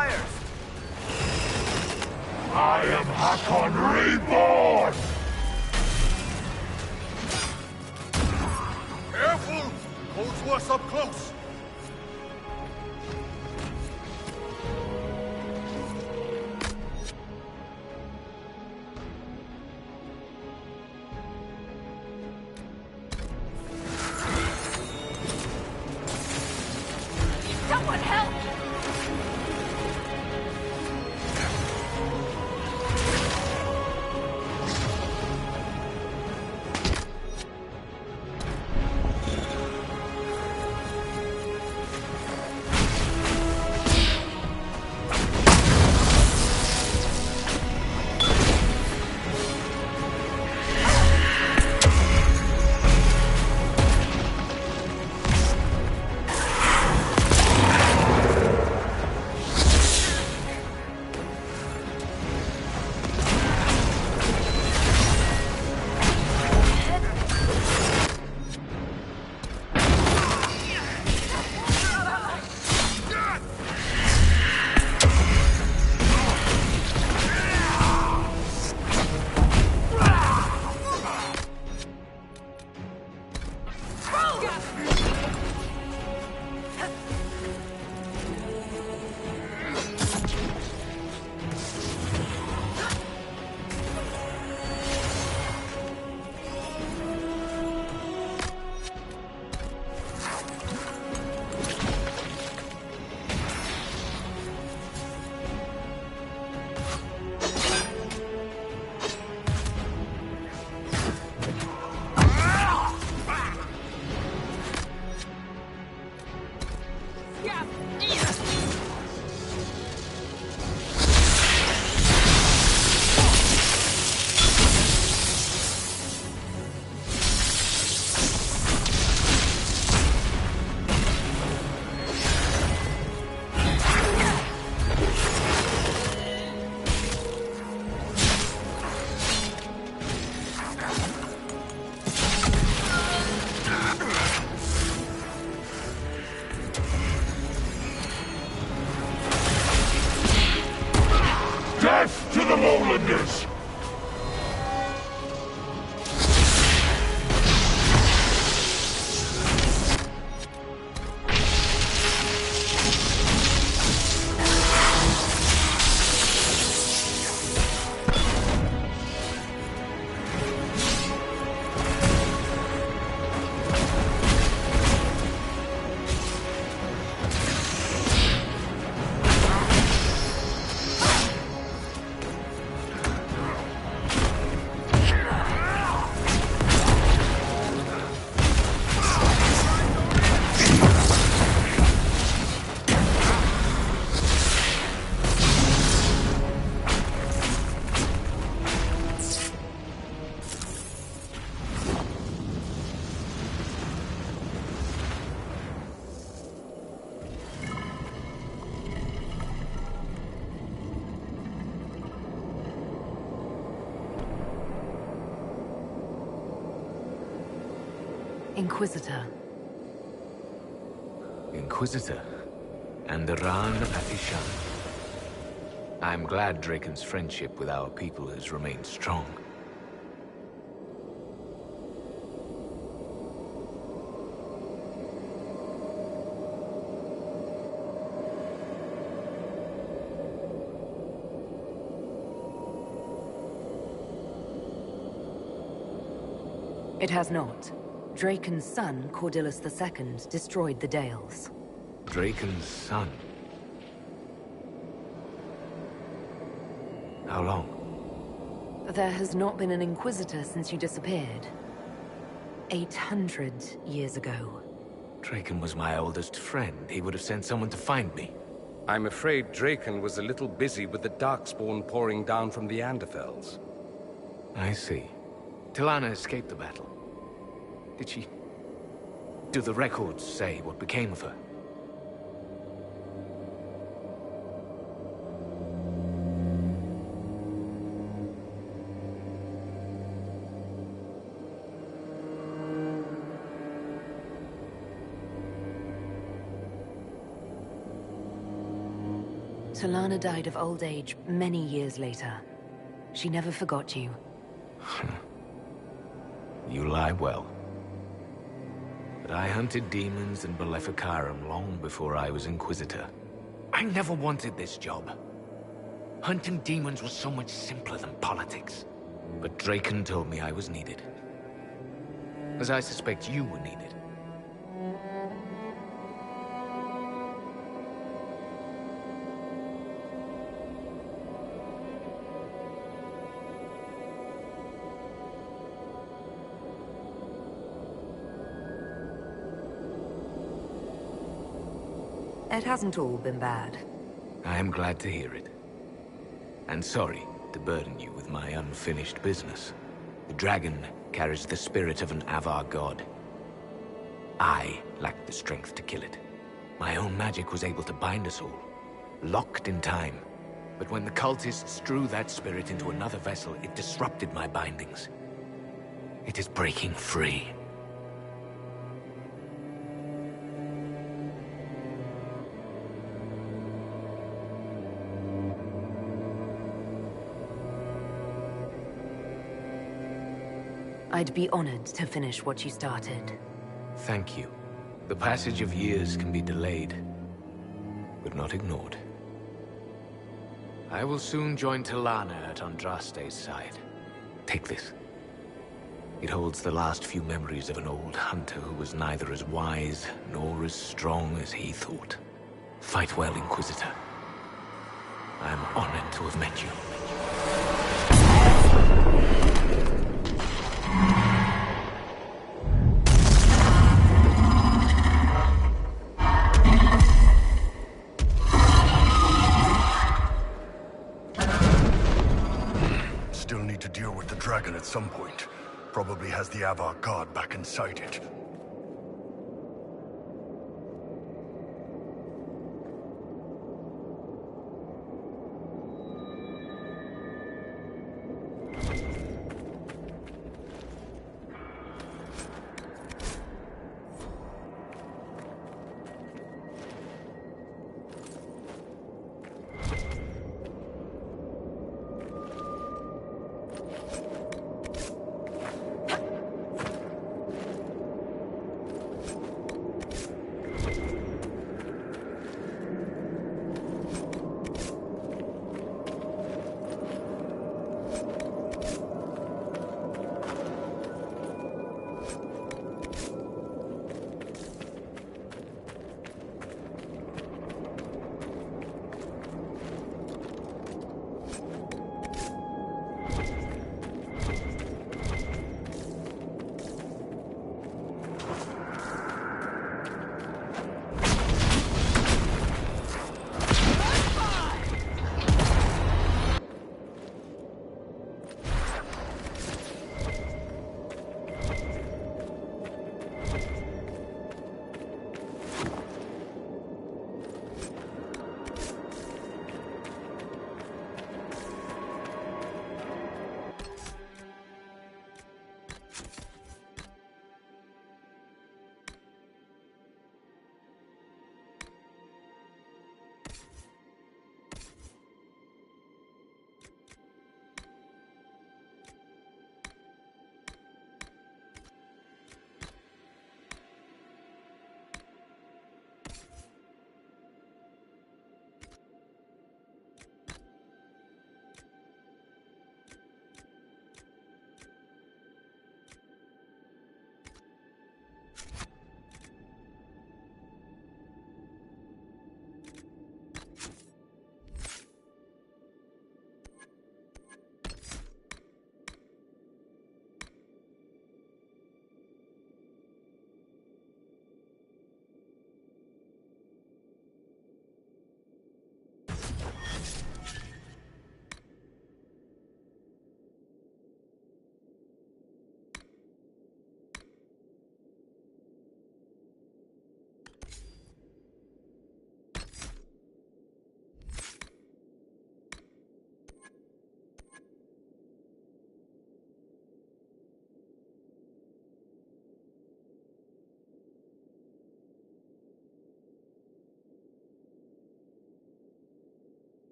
fires! I am Hakon Reborn! Careful! Cold's worse up close. Someone help! Death to the Lowlanders! Inquisitor. Inquisitor. And the Ran Atishan. I'm glad Draken's friendship with our people has remained strong. It has not. Draken's son, Cordillus II, destroyed the Dales. Draken's son? How long? There has not been an Inquisitor since you disappeared. 800 years ago. Draken was my oldest friend. He would have sent someone to find me. I'm afraid Draken was a little busy with the Darkspawn pouring down from the Anderfels. I see. Tilana escaped the battle. Did she... Do the records say what became of her? Talana died of old age many years later. She never forgot you. You lie well. But I hunted demons in Maleficarum long before I was Inquisitor. I never wanted this job. Hunting demons was so much simpler than politics. But Draken told me I was needed. As I suspect you were needed. It hasn't all been bad. I am glad to hear it. And sorry to burden you with my unfinished business. The dragon carries the spirit of an Avar god. I lacked the strength to kill it. My own magic was able to bind us all, locked in time. But when the cultists drew that spirit into another vessel, it disrupted my bindings. It is breaking free. I'd be honored to finish what you started. Thank you. The passage of years can be delayed, but not ignored. I will soon join Talana at Andraste's side. Take this. It holds the last few memories of an old hunter who was neither as wise nor as strong as he thought. Fight well, Inquisitor. I am honored to have met you. Still need to deal with the dragon at some point. Probably has the Avar god back inside it.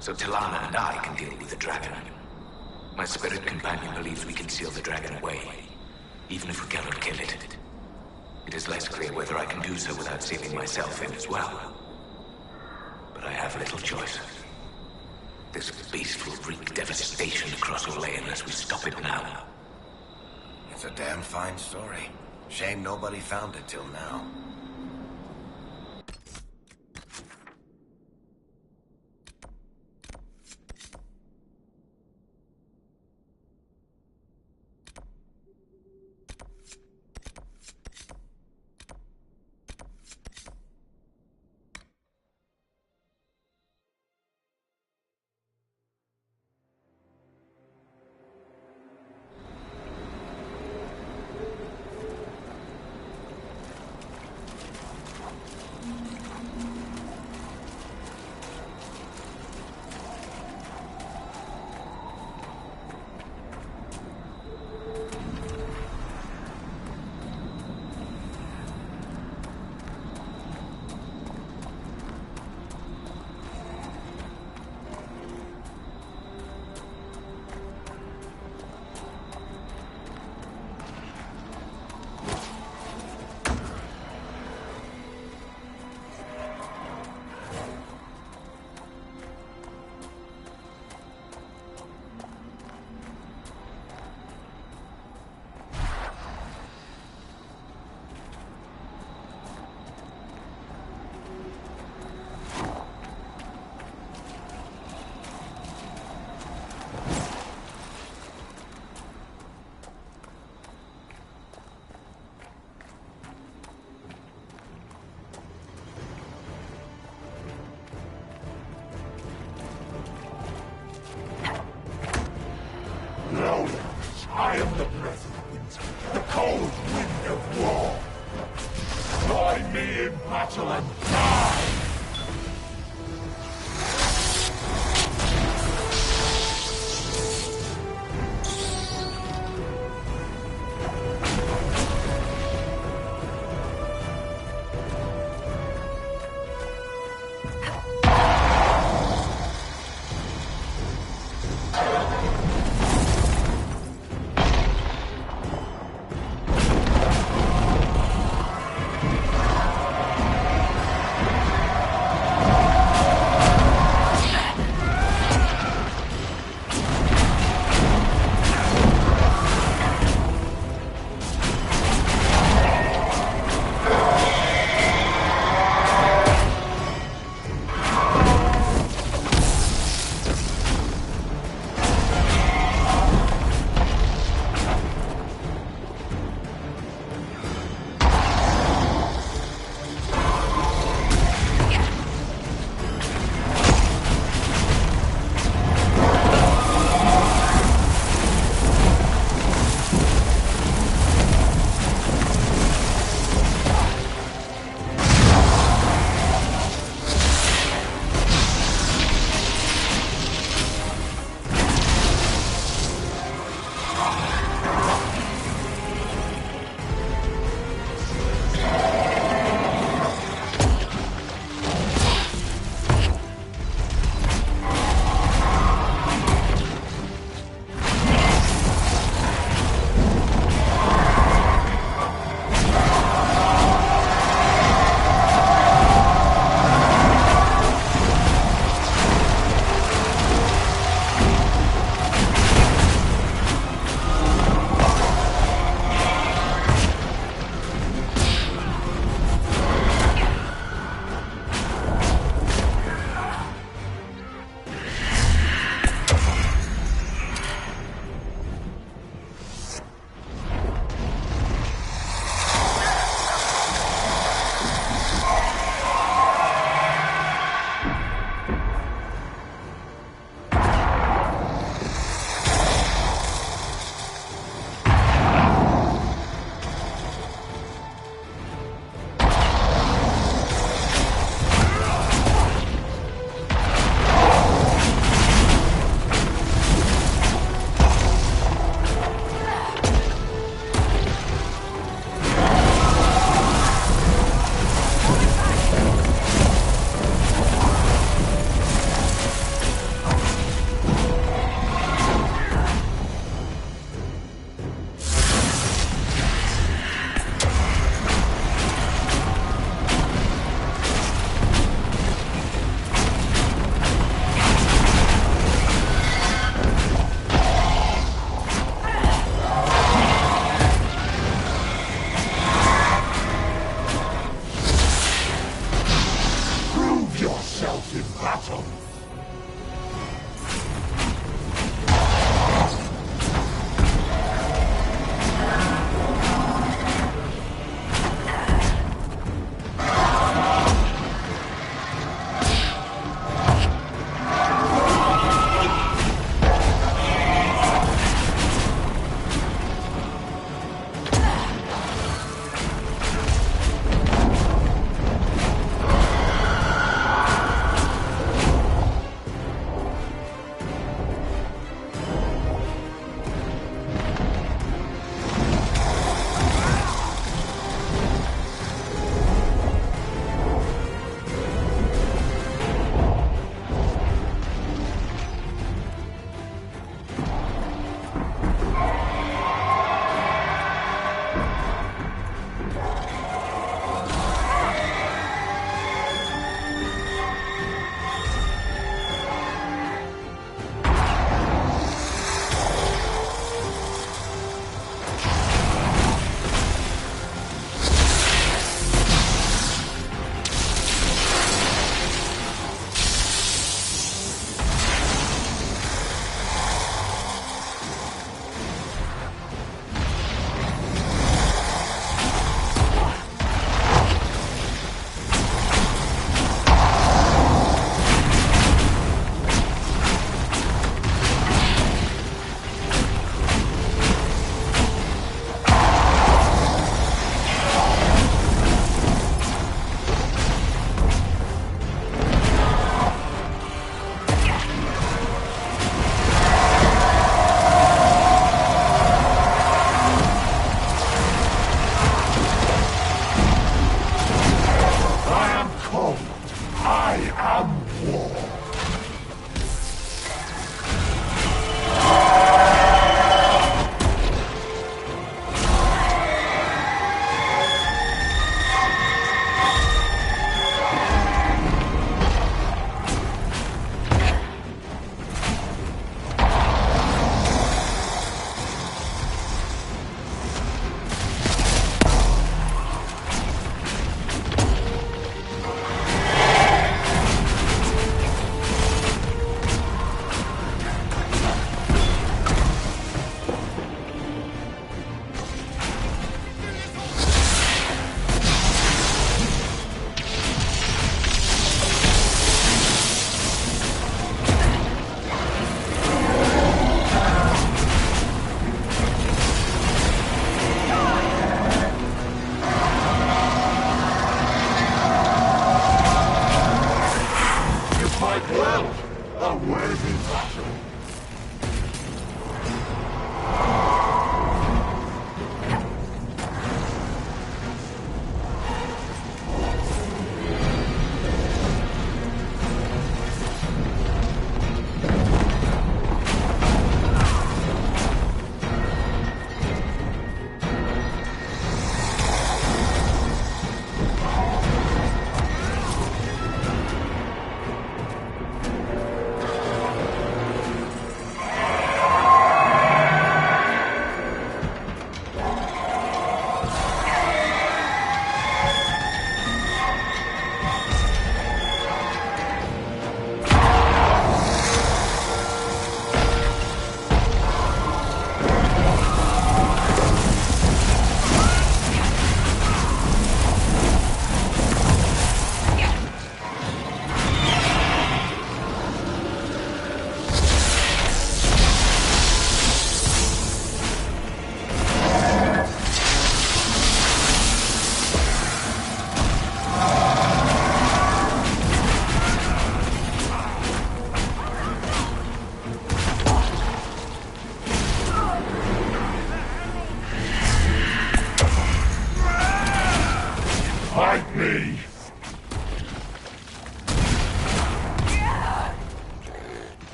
so Talana and I can deal with the dragon. My spirit companion believes we can seal the dragon away, even if we cannot kill it. It is less clear whether I can do so without sealing myself in as well. But I have little choice. This beast will wreak devastation across Orlais unless we stop it now. It's a damn fine story. Shame nobody found it till now. I am the breath of winter, the cold wind of war. Join me in battle and die! battle.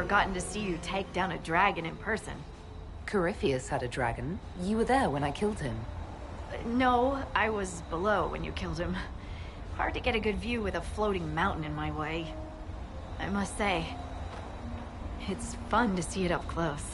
gotten to see you take down a dragon in person. Corypheus had a dragon. You were there when I killed him. No, I was below when you killed him. Hard to get a good view with a floating mountain in my way. I must say, it's fun to see it up close.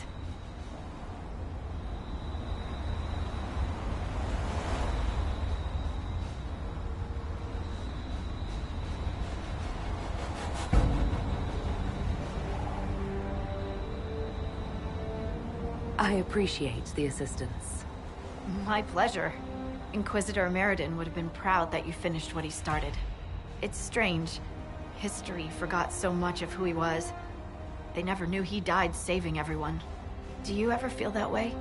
I appreciate the assistance. My pleasure. Inquisitor Meriden would have been proud that you finished what he started. It's strange. History forgot so much of who he was. They never knew he died saving everyone. Do you ever feel that way?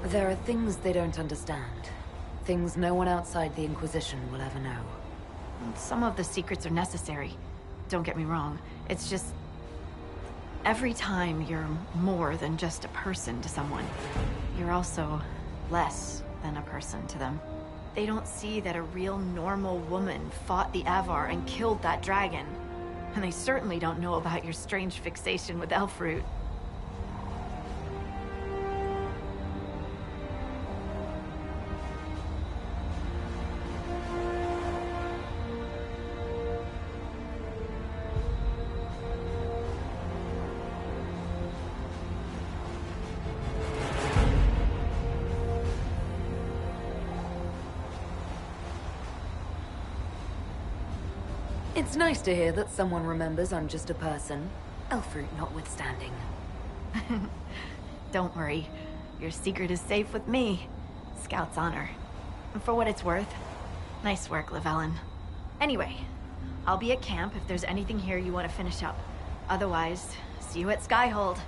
There are things they don't understand. Things no one outside the Inquisition will ever know. Some of the secrets are necessary. Don't get me wrong. It's just... every time you're more than just a person to someone, you're also less than a person to them. They don't see that a real normal woman fought the Avar and killed that dragon. And they certainly don't know about your strange fixation with Elfroot. It's nice to hear that someone remembers I'm just a person, Elfroot notwithstanding. Don't worry. Your secret is safe with me. Scout's honor. And for what it's worth, nice work, Llewellyn. Anyway, I'll be at camp if there's anything here you want to finish up. Otherwise, see you at Skyhold.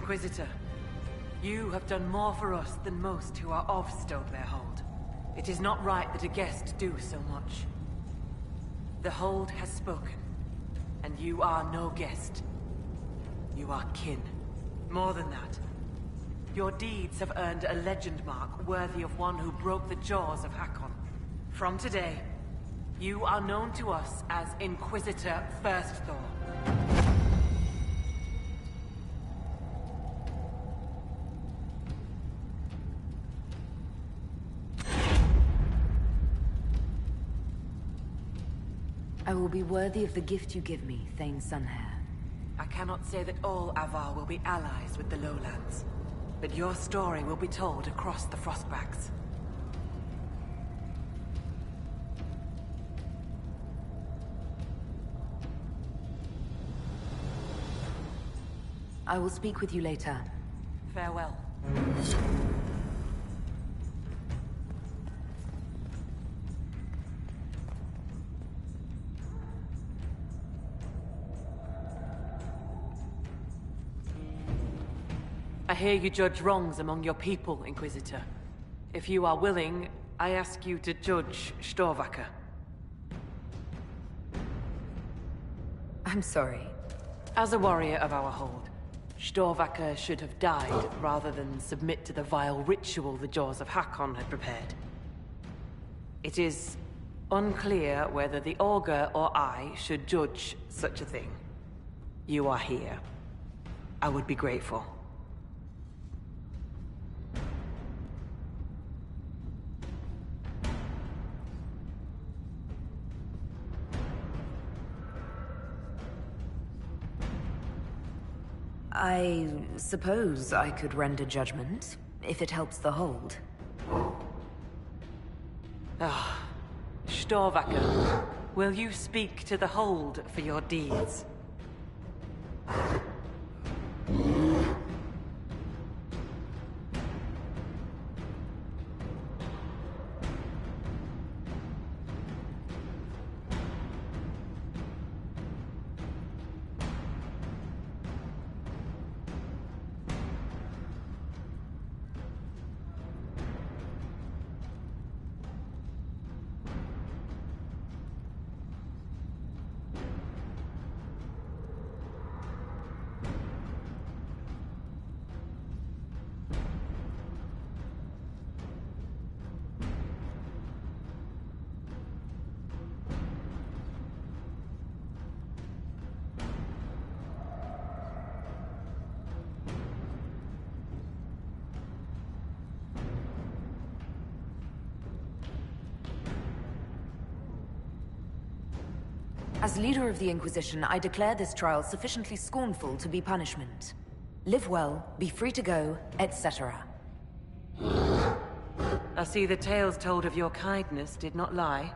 Inquisitor, you have done more for us than most who are of Stonebearhold. It is not right that a guest do so much. The Hold has spoken, and you are no guest. You are kin. More than that, your deeds have earned a legend mark worthy of one who broke the jaws of Hakon. From today, you are known to us as Inquisitor Firstthor. I will be worthy of the gift you give me, Thane Sunhair. I cannot say that all Avar will be allies with the Lowlands, but your story will be told across the Frostbacks. I will speak with you later. Farewell. I hear you judge wrongs among your people, Inquisitor. If you are willing, I ask you to judge Storvaker. I'm sorry. As a warrior of our Hold, Storvaker should have died rather than submit to the vile ritual the Jaws of Hakon had prepared. It is unclear whether the Augur or I should judge such a thing. You are here. I would be grateful. I suppose I could render judgment, if it helps the Hold. Ah, Storvaker, will you speak to the Hold for your deeds? As leader of the Inquisition, I declare this trial sufficiently scornful to be punishment. Live well, be free to go, etc. I see the tales told of your kindness did not lie.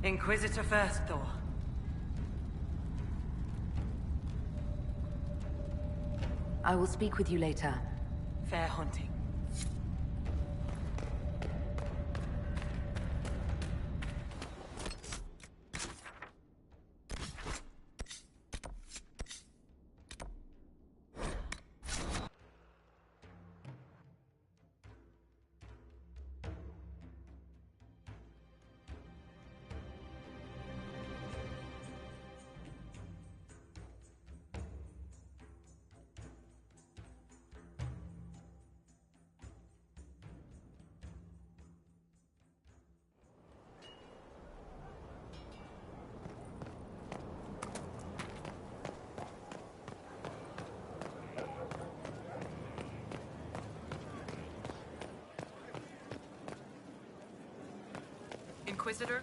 Inquisitor Firstthor. I will speak with you later. Fair hunting. Inquisitor?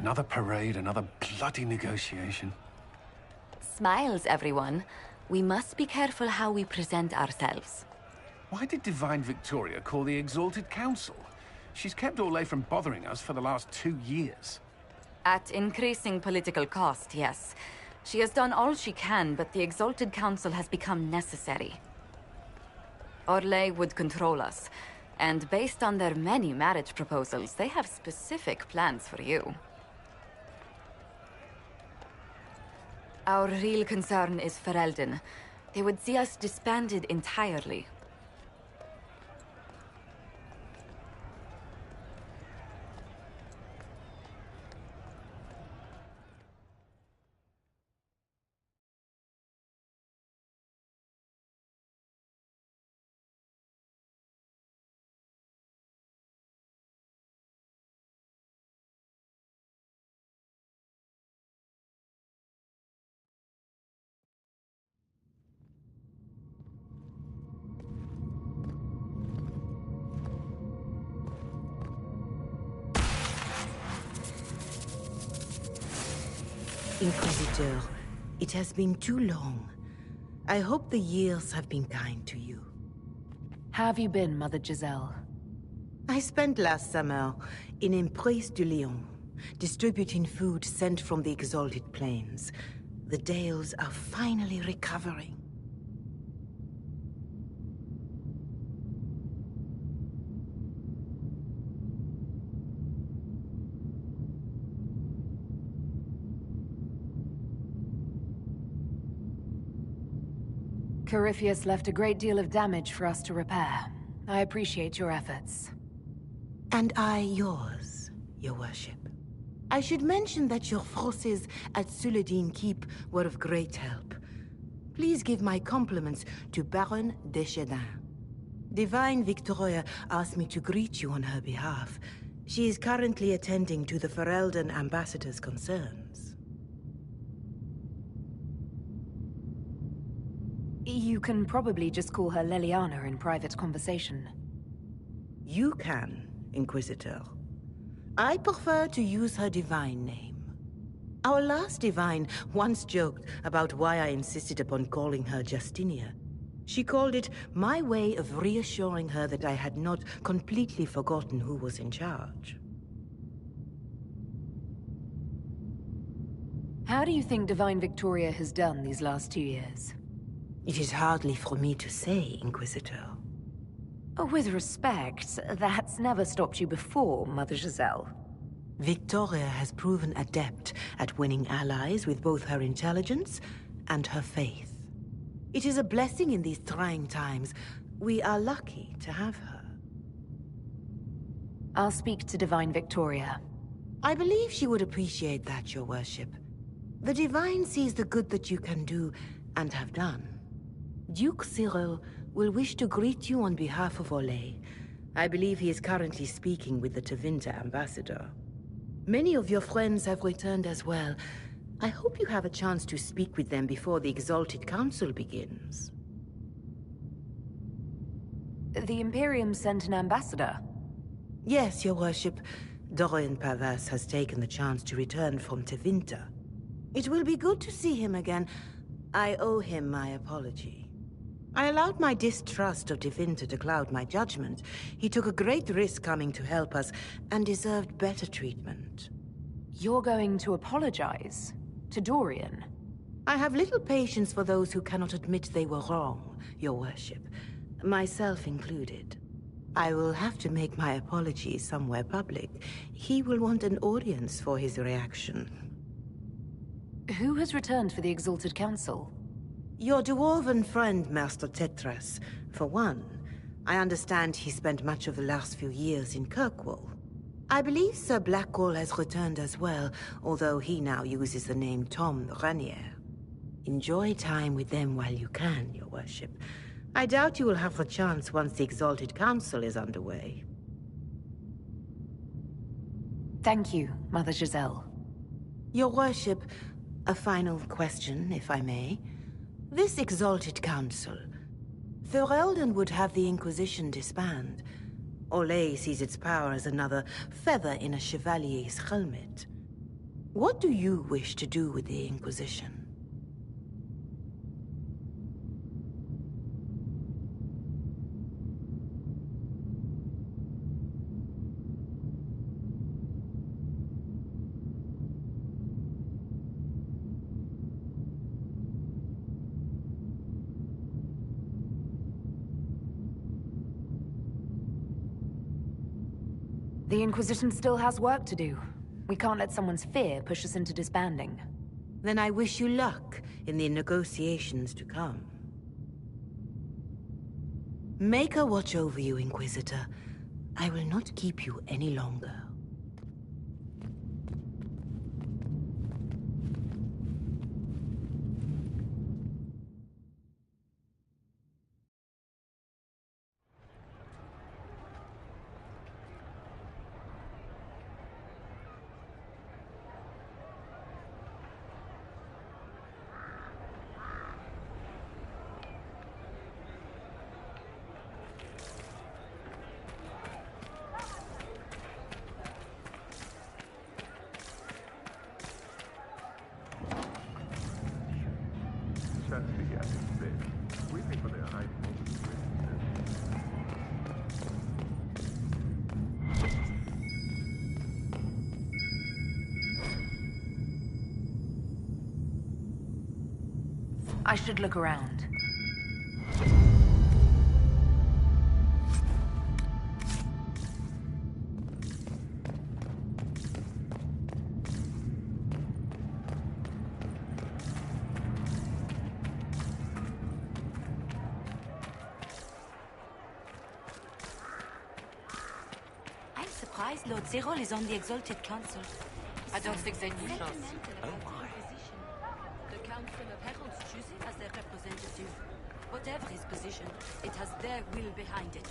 Another parade, another bloody negotiation. Smiles, everyone. We must be careful how we present ourselves. Why did Divine Victoria call the Exalted Council? She's kept Orlais from bothering us for the last 2 years. At increasing political cost, yes. She has done all she can, but the Exalted Council has become necessary. Orlais would control us, and based on their many marriage proposals, they have specific plans for you. Our real concern is Ferelden. They would see us disbanded entirely. Inquisitor, it has been too long. I hope the years have been kind to you. How have you been, Mother Giselle? I spent last summer in Emprise du Lion, distributing food sent from the Exalted Plains. The Dales are finally recovering. Corypheus left a great deal of damage for us to repair. I appreciate your efforts. And I yours, Your Worship. I should mention that your forces at Suladin Keep were of great help. Please give my compliments to Baron Deschedin. Divine Victoria asked me to greet you on her behalf. She is currently attending to the Ferelden ambassador's concerns. You can probably just call her Leliana in private conversation. You can, Inquisitor. I prefer to use her divine name. Our last divine once joked about why I insisted upon calling her Justinia. She called it my way of reassuring her that I had not completely forgotten who was in charge. How do you think Divine Victoria has done these last 2 years? It is hardly for me to say, Inquisitor. With respect, that's never stopped you before, Mother Giselle. Victoria has proven adept at winning allies with both her intelligence and her faith. It is a blessing in these trying times. We are lucky to have her. I'll speak to Divine Victoria. I believe she would appreciate that, Your Worship. The Divine sees the good that you can do and have done. Duke Cyril will wish to greet you on behalf of Orlais. I believe he is currently speaking with the Tevinter ambassador. Many of your friends have returned as well. I hope you have a chance to speak with them before the Exalted Council begins. The Imperium sent an ambassador? Yes, Your Worship. Dorian Pavas has taken the chance to return from Tevinter. It will be good to see him again. I owe him my apology. I allowed my distrust of Tevinter to cloud my judgment. He took a great risk coming to help us, and deserved better treatment. You're going to apologize? To Dorian? I have little patience for those who cannot admit they were wrong, Your Worship. Myself included. I will have to make my apologies somewhere public. He will want an audience for his reaction. Who has returned for the Exalted Council? Your dwarven friend, Master Tetras. For one, I understand he spent much of the last few years in Kirkwall. I believe Sir Blackwall has returned as well, although he now uses the name Tom Ranier. Enjoy time with them while you can, Your Worship. I doubt you will have a chance once the Exalted Council is underway. Thank you, Mother Giselle. Your Worship, a final question, if I may. This Exalted Council, Ferelden would have the Inquisition disband. Orlais sees its power as another feather in a chevalier's helmet. What do you wish to do with the Inquisition? The Inquisition still has work to do. We can't let someone's fear push us into disbanding. Then I wish you luck in the negotiations to come. Maker watch over you, Inquisitor. I will not keep you any longer. I should look around. I'm surprised Lord Zerol is on the Exalted Council. I don't think they need us. Oh my. The Council of Heralds choose him as their representative. Whatever his position, it has their will behind it.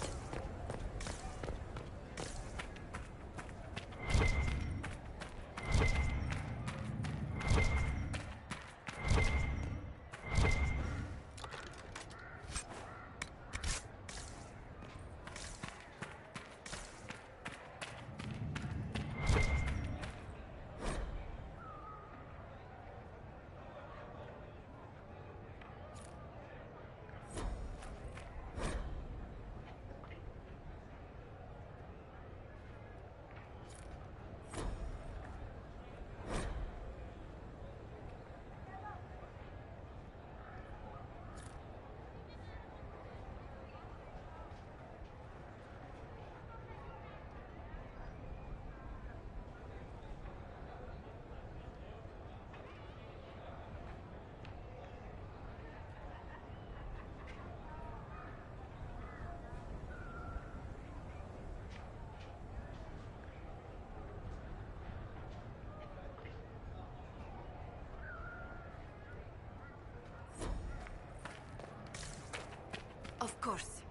Of course.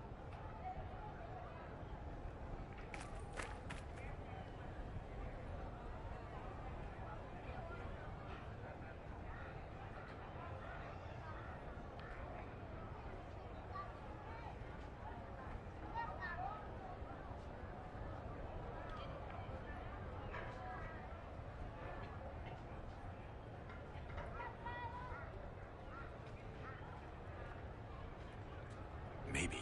Maybe.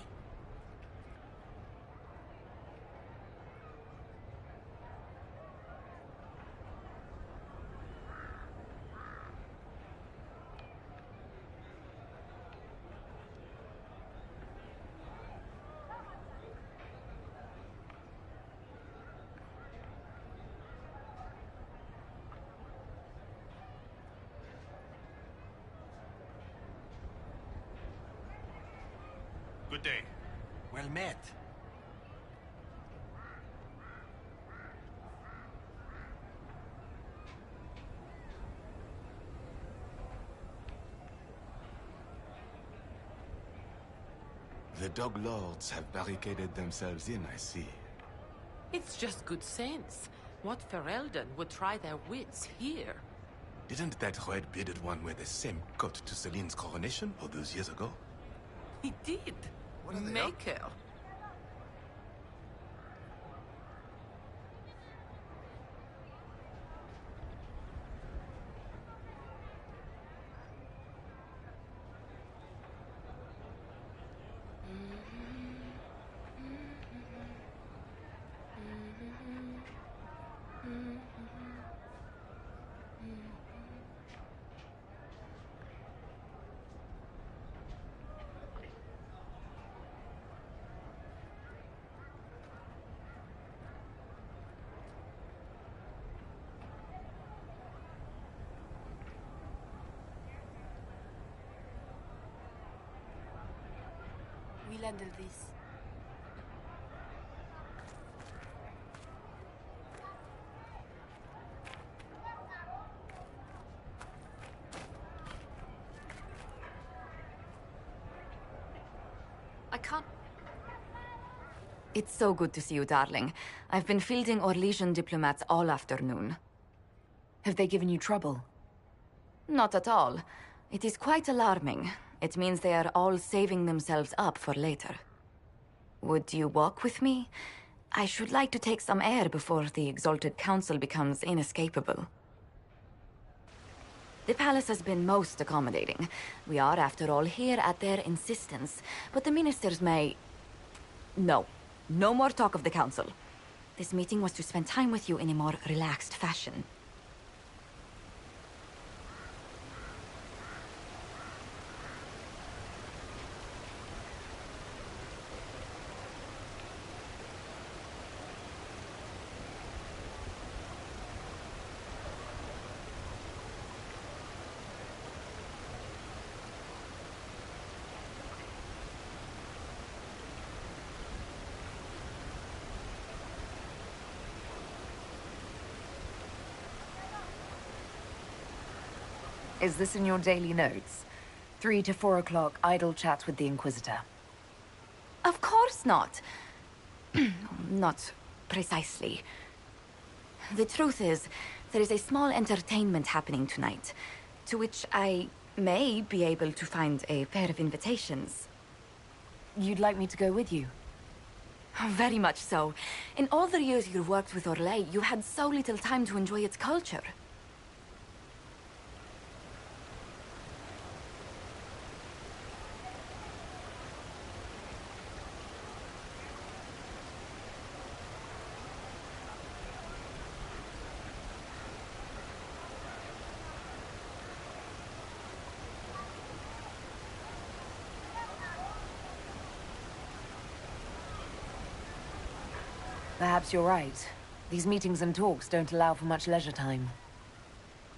Good day. Well met. The Dog Lords have barricaded themselves in, I see. It's just good sense. What Ferelden would try their wits here? Didn't that red-bearded one wear the same coat to Celine's coronation all those years ago? He did. Maker. will handle this. I can't... It's so good to see you, darling. I've been fielding Orlesian diplomats all afternoon. Have they given you trouble? Not at all. It is quite alarming. It means they are all saving themselves up for later. Would you walk with me? I should like to take some air before the Exalted Council becomes inescapable. The palace has been most accommodating. We are, after all, here at their insistence. But the ministers may... No. No more talk of the council. This meeting was to spend time with you in a more relaxed fashion. Is this in your daily notes? 3 to 4 o'clock, idle chats with the Inquisitor. Of course not. Not precisely. The truth is, there is a small entertainment happening tonight, to which I may be able to find a pair of invitations. You'd like me to go with you? Very much so. In all the years you've worked with Orlais, you had so little time to enjoy its culture. Perhaps you're right. These meetings and talks don't allow for much leisure time.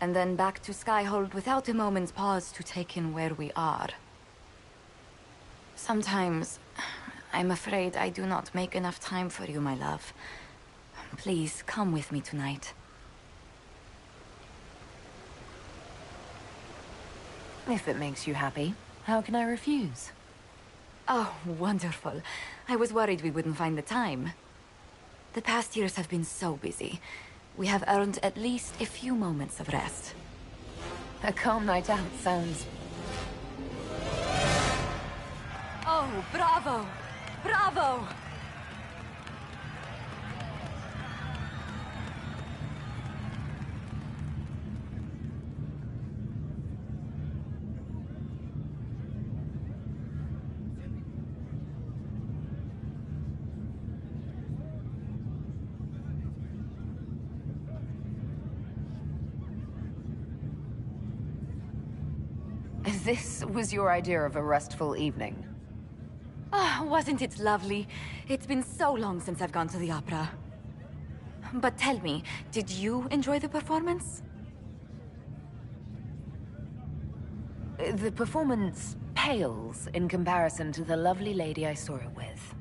And then back to Skyhold without a moment's pause to take in where we are. Sometimes, I'm afraid I do not make enough time for you, my love. Please, come with me tonight. If it makes you happy, how can I refuse? Oh, wonderful. I was worried we wouldn't find the time. The past years have been so busy. We have earned at least a few moments of rest. A calm night out sounds... Oh, bravo! Bravo! This was your idea of a restful evening? Ah, wasn't it lovely? It's been so long since I've gone to the opera. But tell me, did you enjoy the performance? The performance pales in comparison to the lovely lady I saw it with.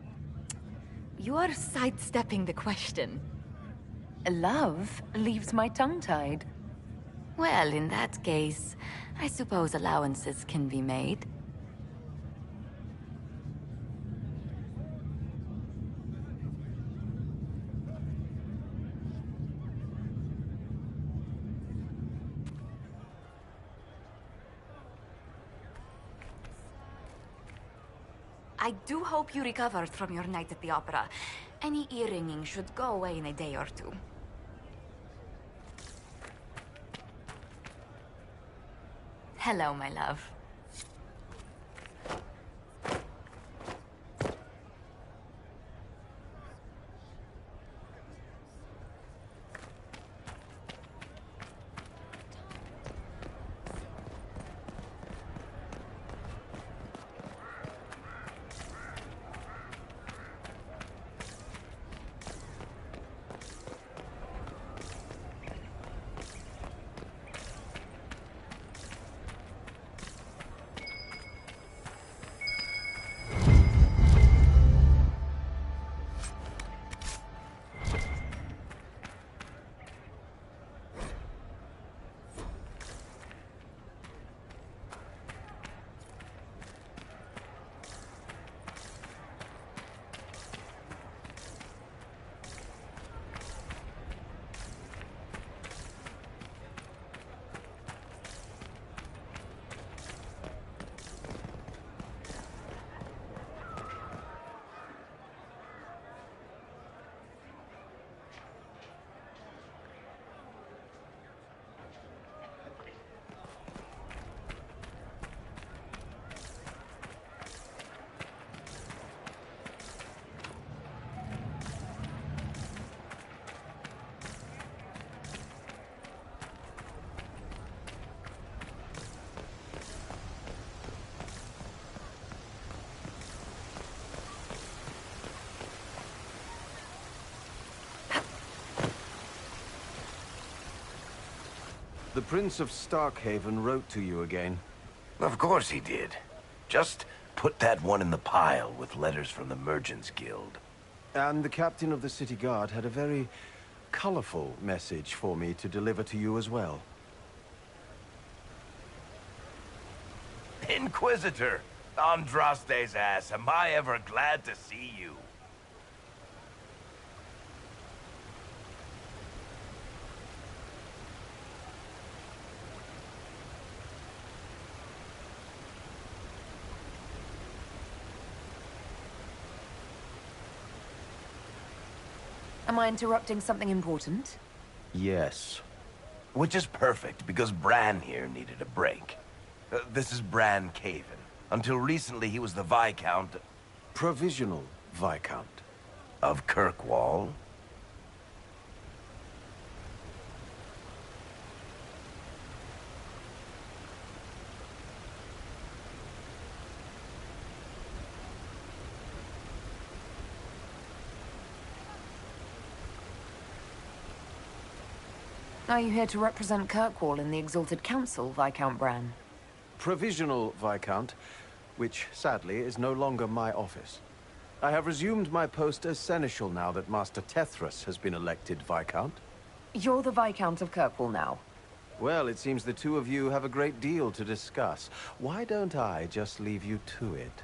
You are sidestepping the question. Love leaves my tongue tied. Well, in that case, I suppose allowances can be made. I do hope you recovered from your night at the opera. Any ear-ringing should go away in a day or two. Hello, my love. The Prince of Starkhaven wrote to you again. Of course he did. Just put that one in the pile with letters from the Merchants Guild. And the captain of the city guard had a very colorful message for me to deliver to you as well. Inquisitor! Andraste's ass, am I ever glad to see you. Am I interrupting something important? Yes. Which is perfect, because Bran here needed a break. This is Bran Caven. Until recently, he was the Viscount... Provisional Viscount. Of Kirkwall. Are you here to represent Kirkwall in the Exalted Council, Viscount Bran? Provisional Viscount, which sadly is no longer my office. I have resumed my post as Seneschal now that Master Tethras has been elected Viscount. You're the Viscount of Kirkwall now. Well, it seems the two of you have a great deal to discuss. Why don't I just leave you to it?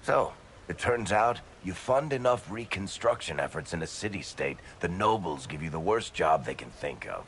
So, it turns out, you fund enough reconstruction efforts in a city-state, the nobles give you the worst job they can think of.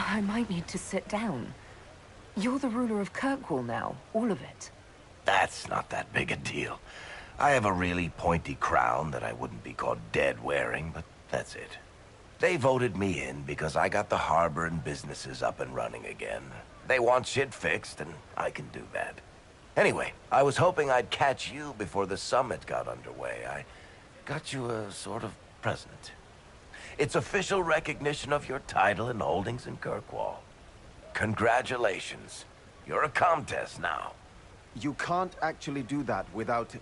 I might need to sit down. You're the ruler of Kirkwall now, all of it. That's not that big a deal. I have a really pointy crown that I wouldn't be caught dead wearing, but that's it. They voted me in because I got the harbor and businesses up and running again. They want shit fixed, and I can do that. Anyway, I was hoping I'd catch you before the summit got underway. I got you a sort of present. It's official recognition of your title and holdings in Kirkwall. Congratulations. You're a Comtesse now. You can't actually do that without...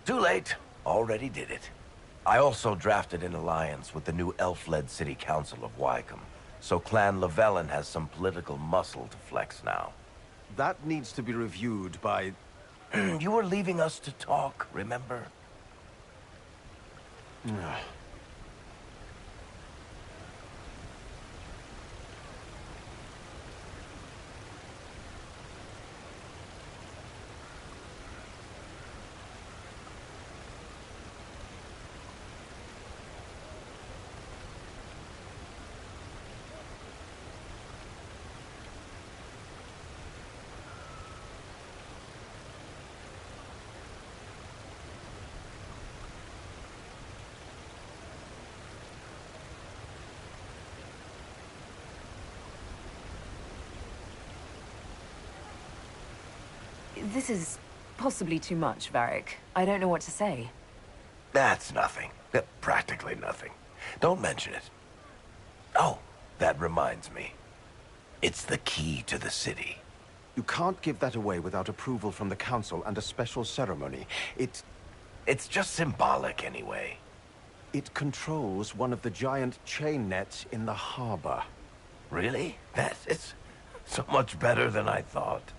Too late. Already did it. I also drafted an alliance with the new elf-led city council of Wycombe, so Clan Llewellyn has some political muscle to flex now. That needs to be reviewed by... You were leaving us to talk, remember? This is possibly too much, Varric. I don't know what to say. That's nothing. Practically nothing. Don't mention it. Oh, that reminds me. It's the key to the city. You can't give that away without approval from the council and a special ceremony. It's just symbolic anyway. It controls one of the giant chain nets in the harbor. Really? It's so much better than I thought.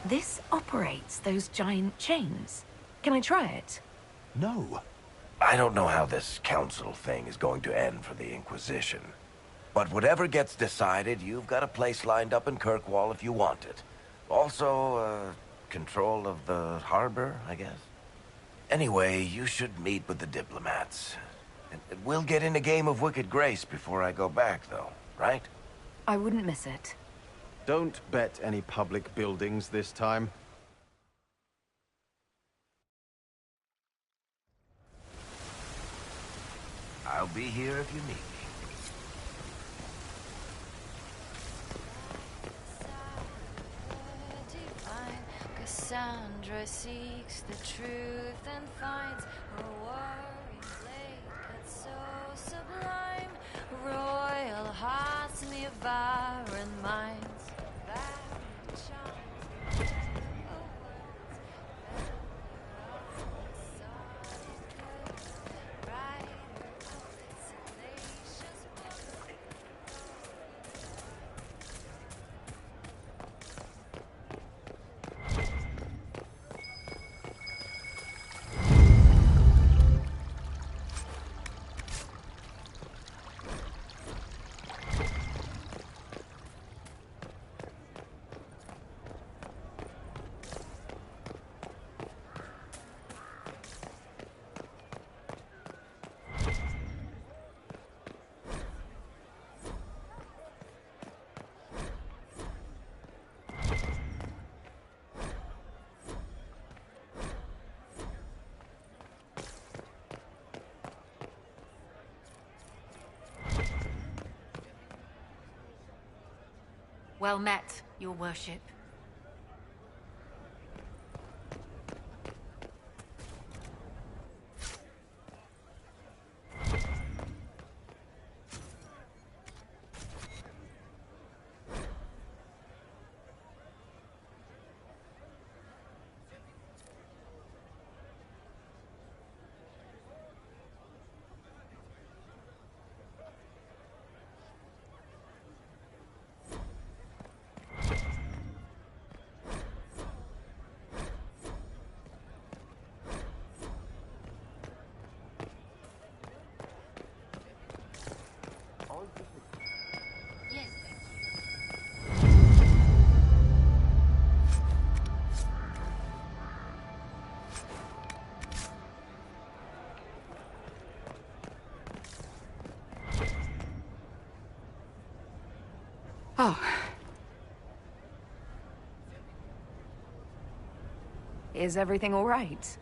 This operates those giant chains. Can I try it? No. I don't know how this council thing is going to end for the Inquisition. But whatever gets decided, you've got a place lined up in Kirkwall if you want it. Also, control of the harbor, I guess. Anyway, you should meet with the diplomats. And we'll get in a game of Wicked Grace before I go back, though, right? I wouldn't miss it. Don't bet any public buildings this time. I'll be here if you need me. Cassandra seeks the truth and finds her warring blade cut so sublime. Royal hearts, Mivaran minds. Well met, your worship. Oh. Is everything all right?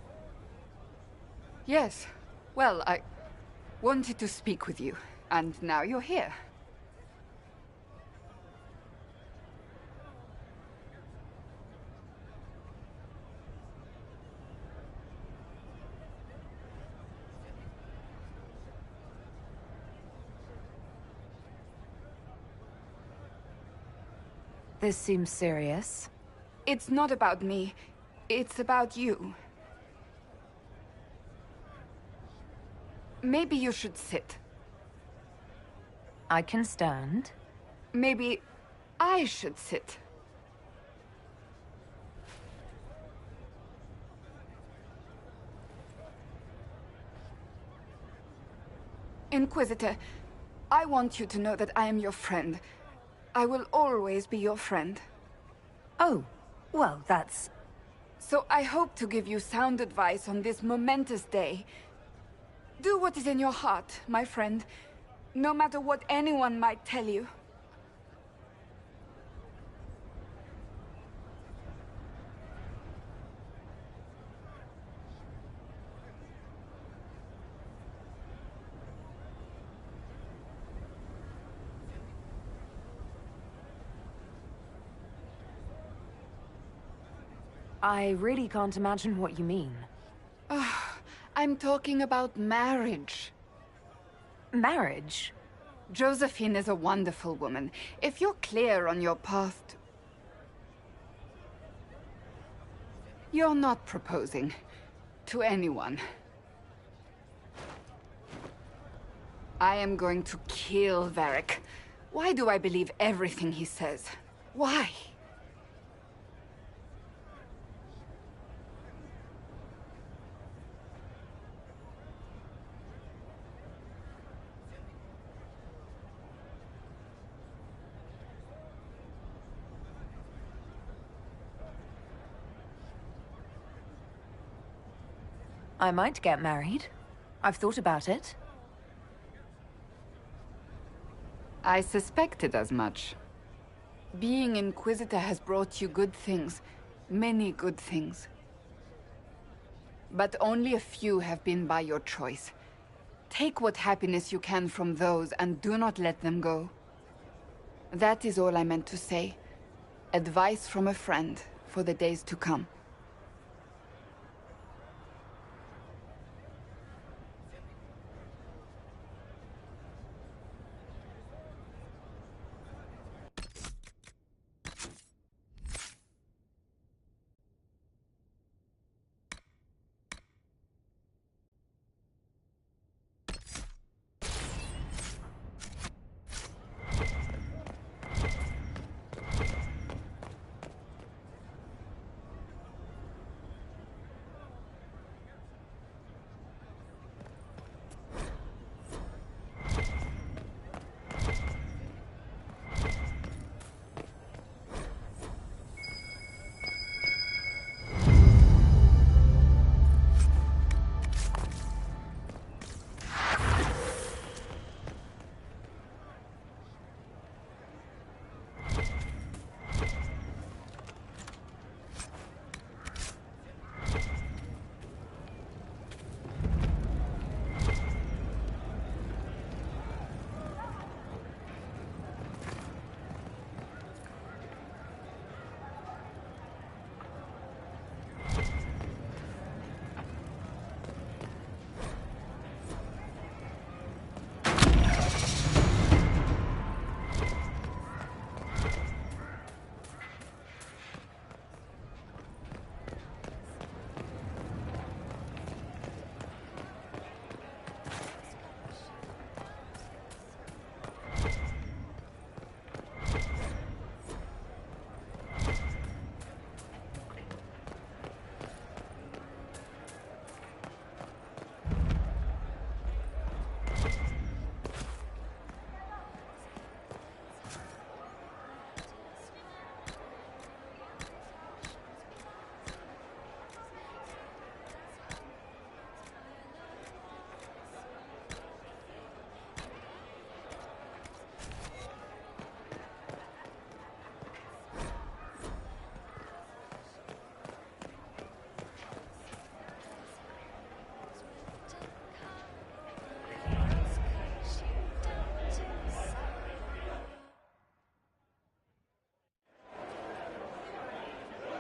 Yes. Well, I wanted to speak with you, and now you're here. This seems serious. It's not about me. It's about you. Maybe you should sit. I can stand. Maybe I should sit. Inquisitor, I want you to know that I am your friend. I will always be your friend. Oh, well, that's... So I hope to give you sound advice on this momentous day. Do what is in your heart, my friend. no matter what anyone might tell you. I really can't imagine what you mean. I'm talking about marriage. Marriage? Josephine is a wonderful woman. If you're clear on your path, you're not proposing to anyone. I am going to kill Varric. Why do I believe everything he says? Why? I might get married. I've thought about it. I suspected as much. Being Inquisitor has brought you good things. Many good things. But only a few have been by your choice. Take what happiness you can from those and do not let them go. That is all I meant to say. Advice from a friend for the days to come.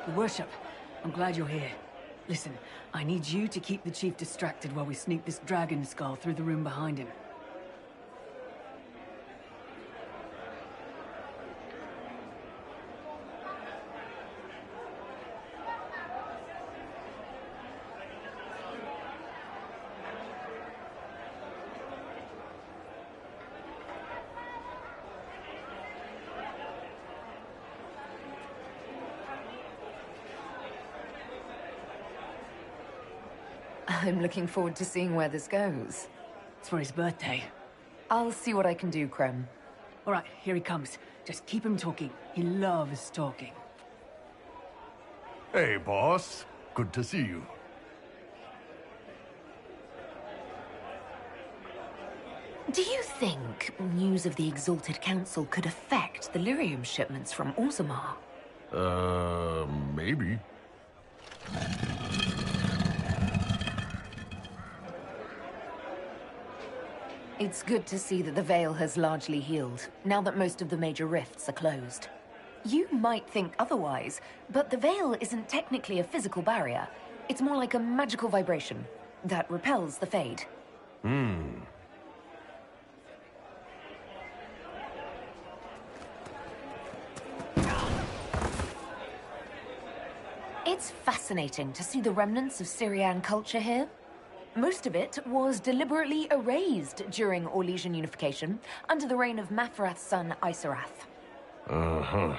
Your Worship, I'm glad you're here. Listen, I need you to keep the Chief distracted while we sneak this dragon skull through the room behind him. I'm looking forward to seeing where this goes. It's for his birthday. I'll see what I can do, Krem. All right, here he comes. Just keep him talking. He loves talking. Hey, boss. Good to see you. Do you think news of the Exalted Council could affect the lyrium shipments from Orzammar? Maybe. It's good to see that the Veil has largely healed, now that most of the major rifts are closed. You might think otherwise, but the Veil isn't technically a physical barrier. It's more like a magical vibration that repels the Fade. It's fascinating to see the remnants of Syrian culture here. Most of it was deliberately erased during Orlesian unification, under the reign of Mafarath's son, Isarath. Uh-huh.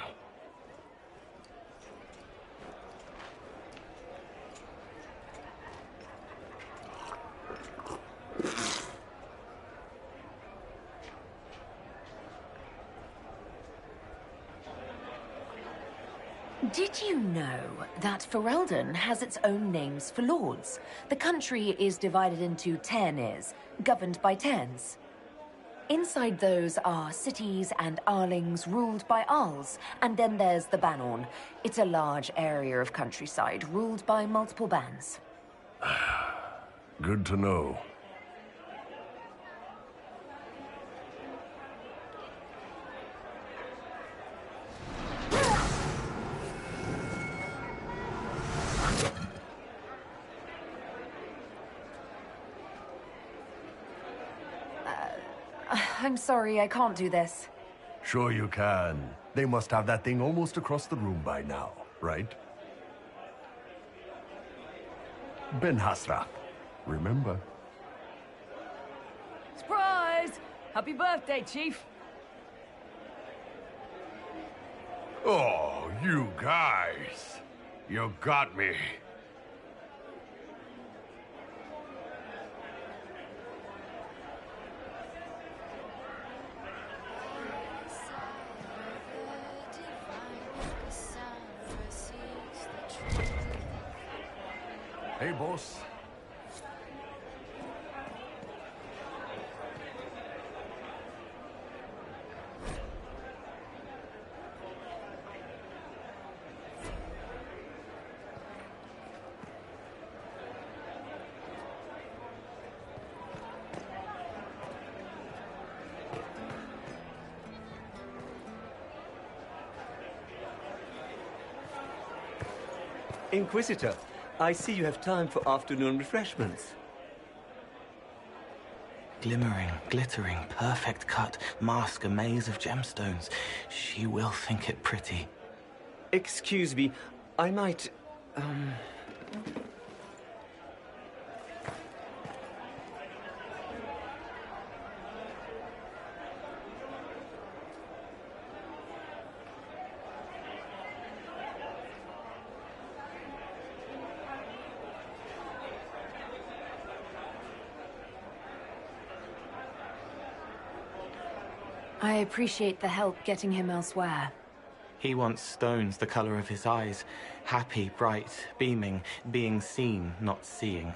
Did you know that Ferelden has its own names for lords? The country is divided into Tairnirs, governed by Tairns. Inside those are cities and Arlings ruled by Arls, and then there's the Banorn. It's a large area of countryside ruled by multiple bands. Good to know. I'm sorry, I can't do this. Sure you can. They must have that thing almost across the room by now, right? Ben Hasra, remember? Surprise! Happy birthday, Chief! Oh, you guys! You got me. Hey, boss. Inquisitor, I see you have time for afternoon refreshments. Glimmering, glittering, perfect cut, mask a maze of gemstones. She will think it pretty. Excuse me, I might, I appreciate the help getting him elsewhere. He wants stones the color of his eyes. Happy, bright, beaming, being seen, not seeing.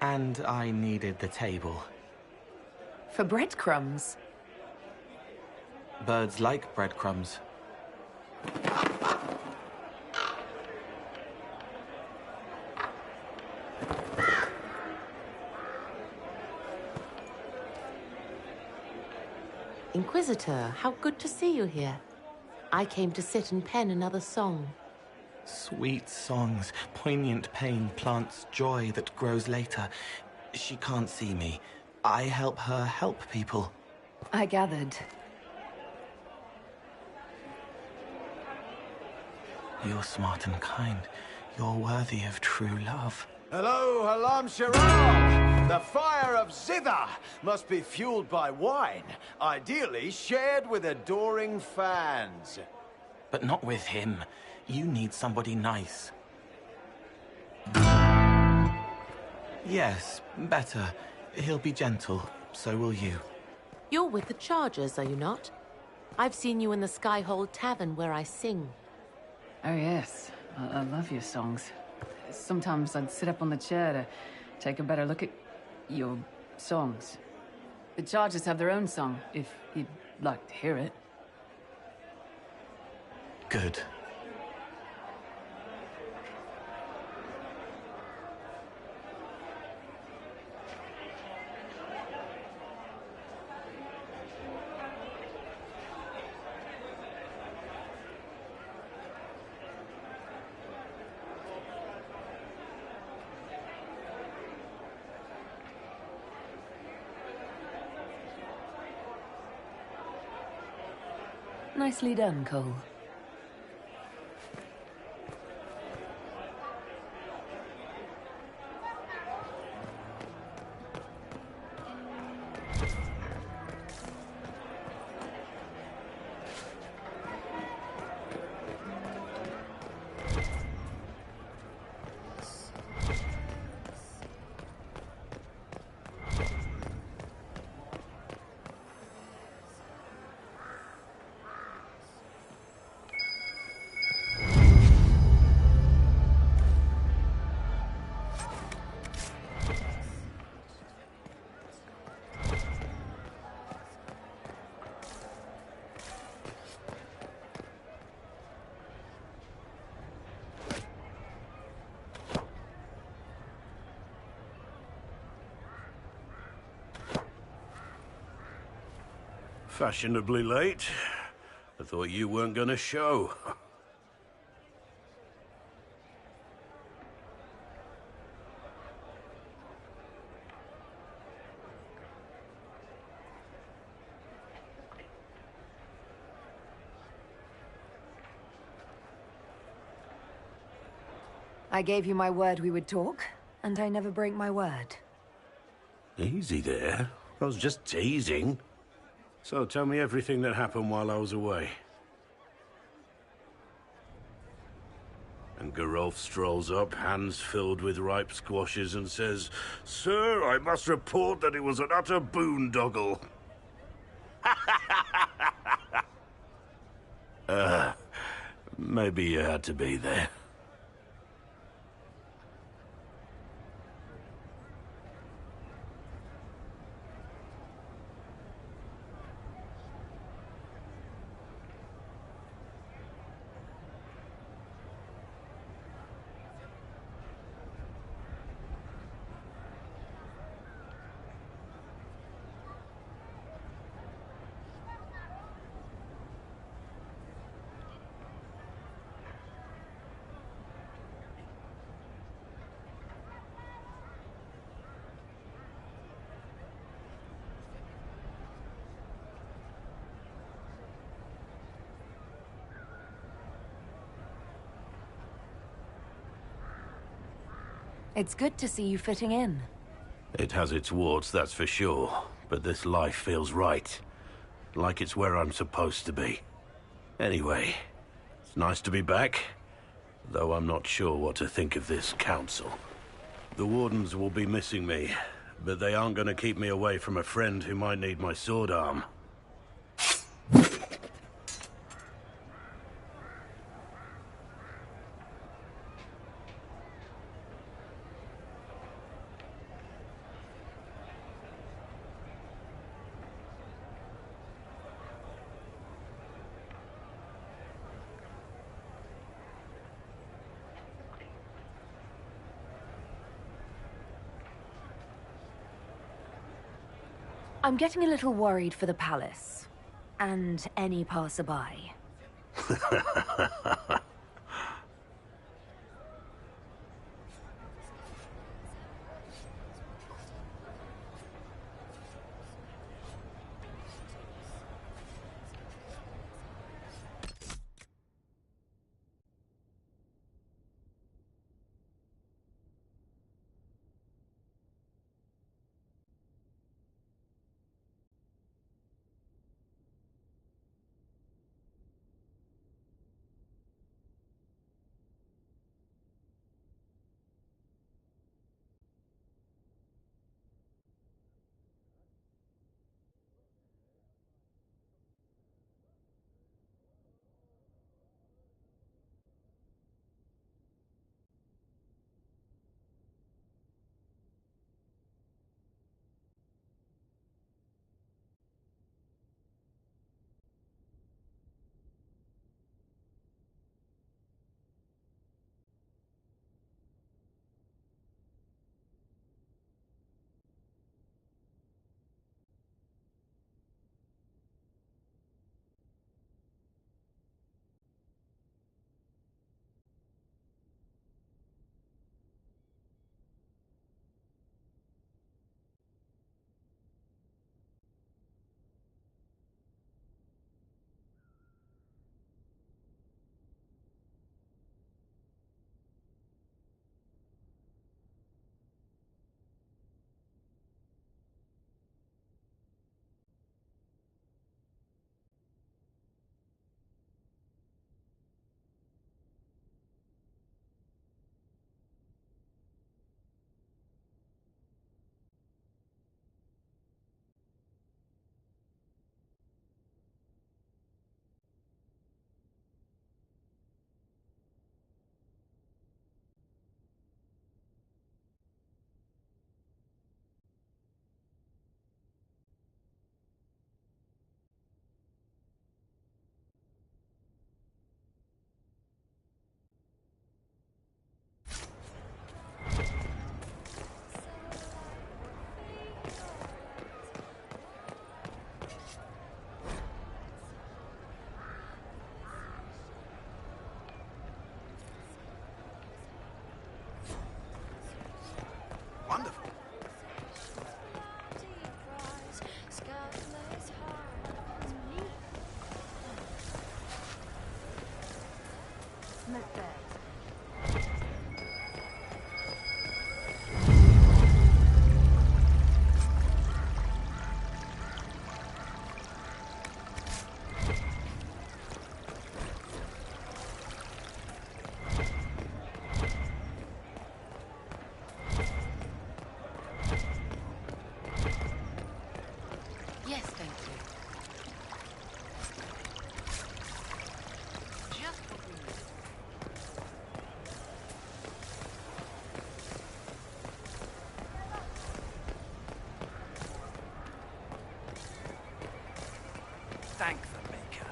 And I needed the table. For breadcrumbs? Birds like breadcrumbs. Inquisitor, how good to see you here. I came to sit and pen another song. Sweet songs, poignant pain plants joy that grows later. She can't see me. I help her help people. I gathered. You're smart and kind. You're worthy of true love. Hello, Halam Sharam! The fire of Zither must be fueled by wine, ideally shared with adoring fans. But not with him. You need somebody nice. Yes, better. He'll be gentle, so will you. You're with the Chargers, are you not? I've seen you in the Skyhold Tavern where I sing. Oh yes, I love your songs. Sometimes I'd sit up on the chair to take a better look at your songs. The Chargers have their own song, if you'd like to hear it. Good. Nicely done, Cole. Fashionably late. I thought you weren't gonna show. I gave you my word we would talk, and I never break my word. Easy there. I was just teasing. So tell me everything that happened while I was away. And Geralf strolls up, hands filled with ripe squashes, and says, "Sir, I must report that it was an utter boondoggle." Maybe you had to be there. It's good to see you fitting in. It has its warts, that's for sure. But this life feels right. Like it's where I'm supposed to be. Anyway, it's nice to be back. Though I'm not sure what to think of this council. The Wardens will be missing me, but they aren't going to keep me away from a friend who might need my sword arm. I'm getting a little worried for the palace. And any passerby. thank the Maker.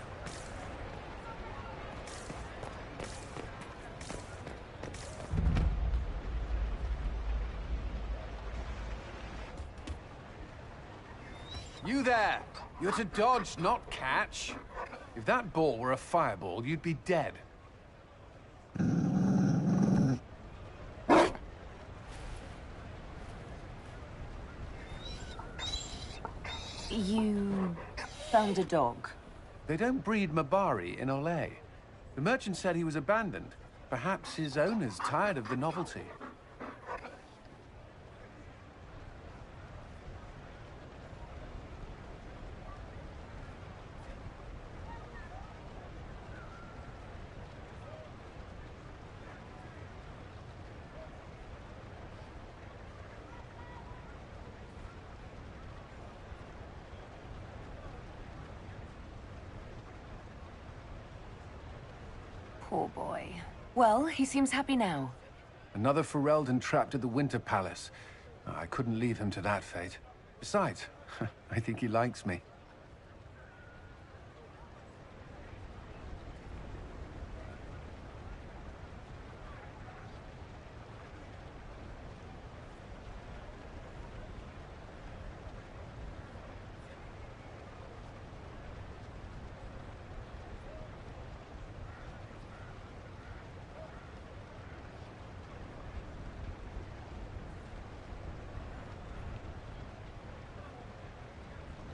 You there! You're to dodge, not catch. If that ball were a fireball, you'd be dead. You found a dog? They don't breed Mabari in Olay. The merchant said he was abandoned. Perhaps his owner's tired of the novelty. Poor boy. Well, he seems happy now. Another Ferelden trapped at the Winter Palace. I couldn't leave him to that fate. Besides, I think he likes me.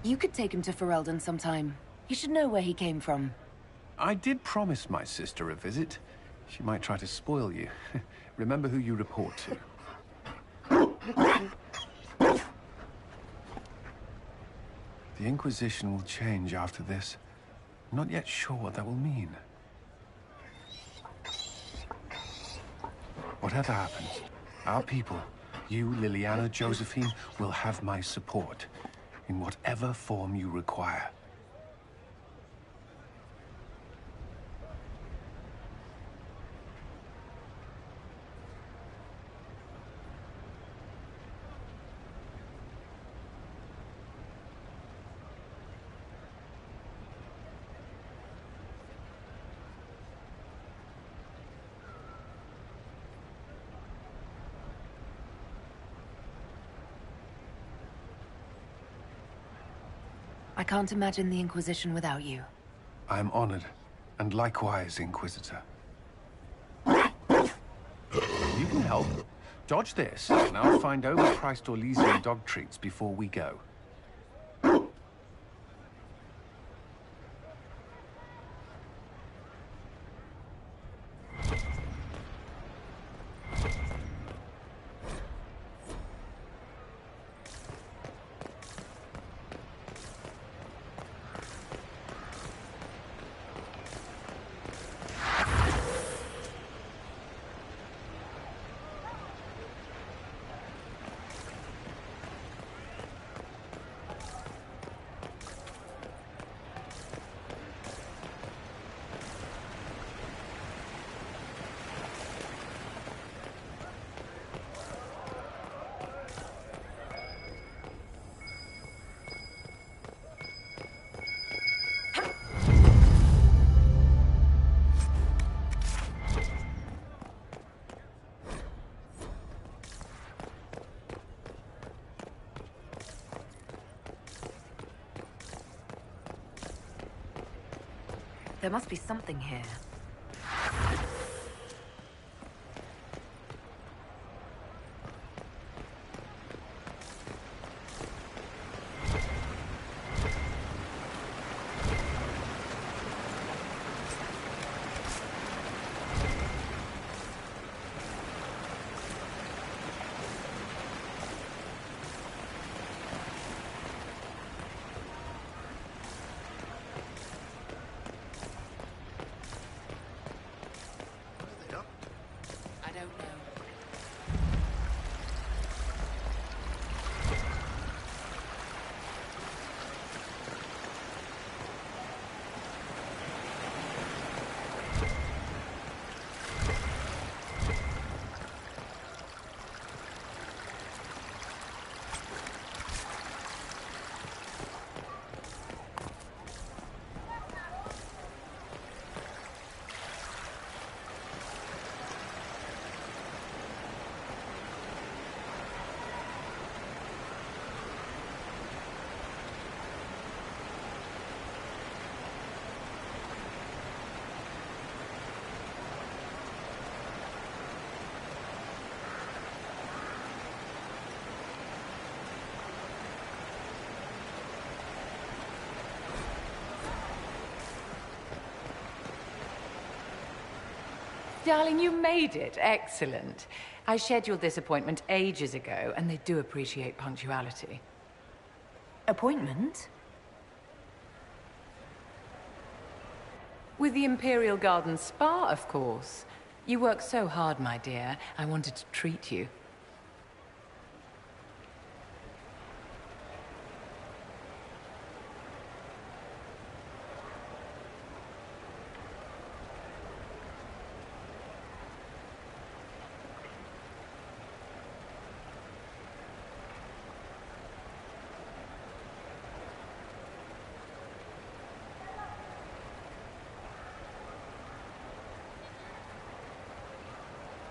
You could take him to Ferelden sometime. You should know where he came from. I did promise my sister a visit. She might try to spoil you. Remember who you report to. The Inquisition will change after this. I'm not yet sure what that will mean. Whatever happens, our people, you, Liliana, Josephine, will have my support. In whatever form you require. I can't imagine the Inquisition without you. I am honored, and likewise, Inquisitor. You can help. Dodge this, and I'll find overpriced Orlesian dog treats before we go. There must be something here. Darling, you made it. Excellent. I scheduled this appointment ages ago, and they do appreciate punctuality. Appointment? With the Imperial Garden Spa, of course. You work so hard, my dear. I wanted to treat you.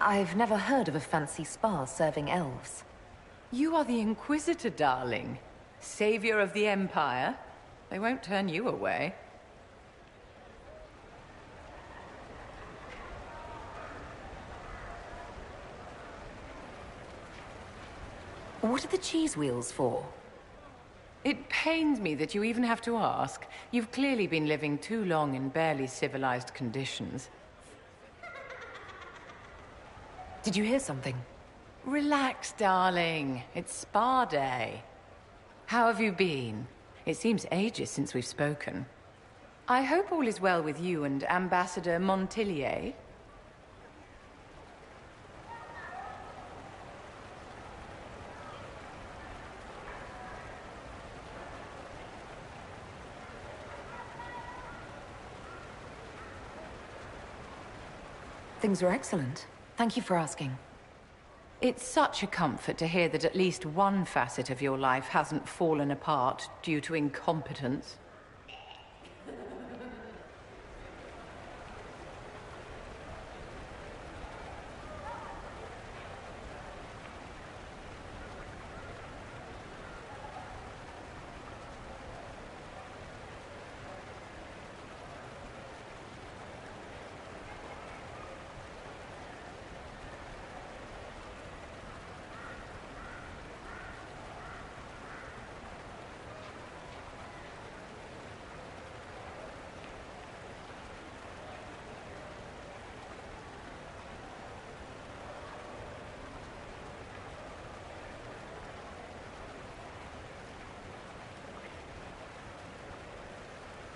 I've never heard of a fancy spa serving elves. You are the Inquisitor, darling. Savior of the Empire. They won't turn you away. What are the cheese wheels for? It pains me that you even have to ask. You've clearly been living too long in barely civilized conditions. Did you hear something? Relax, darling. It's spa day. How have you been? It seems ages since we've spoken. I hope all is well with you and Ambassador Montillier. Things are excellent. Thank you for asking. It's such a comfort to hear that at least one facet of your life hasn't fallen apart due to incompetence.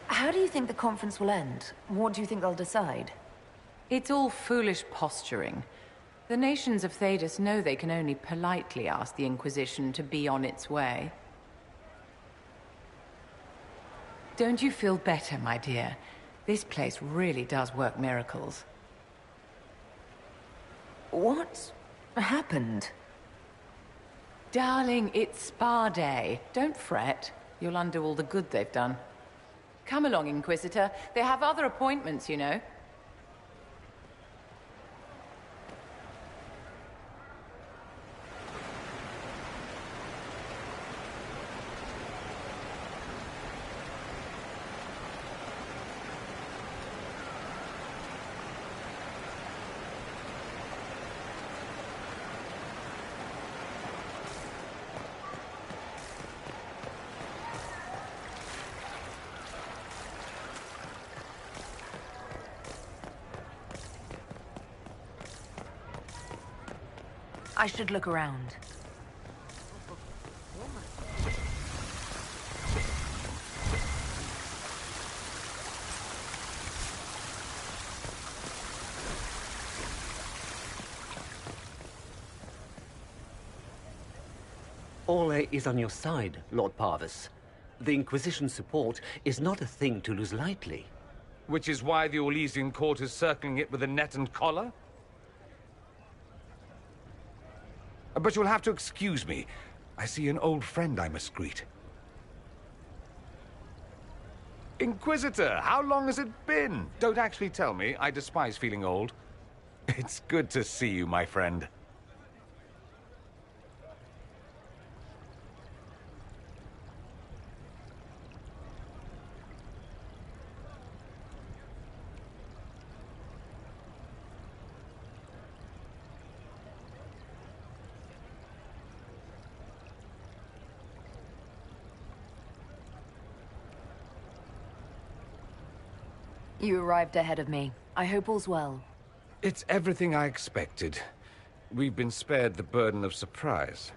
How do you think the conference will end? What do you think they'll decide? It's all foolish posturing. The nations of Thedas know they can only politely ask the Inquisition to be on its way. Don't you feel better, my dear? This place really does work miracles. What happened? Darling, it's spa day. Don't fret. You'll undo all the good they've done. Come along, Inquisitor. They have other appointments, you know. I should look around. Orlais is on your side, Lord Parvis. The Inquisition's support is not a thing to lose lightly. Which is why the Orlesian court is circling it with a net and collar? But you'll have to excuse me. I see an old friend I must greet. Inquisitor, how long has it been? Don't actually tell me. I despise feeling old. It's good to see you, my friend. You arrived ahead of me. I hope all's well. It's everything I expected. We've been spared the burden of surprise.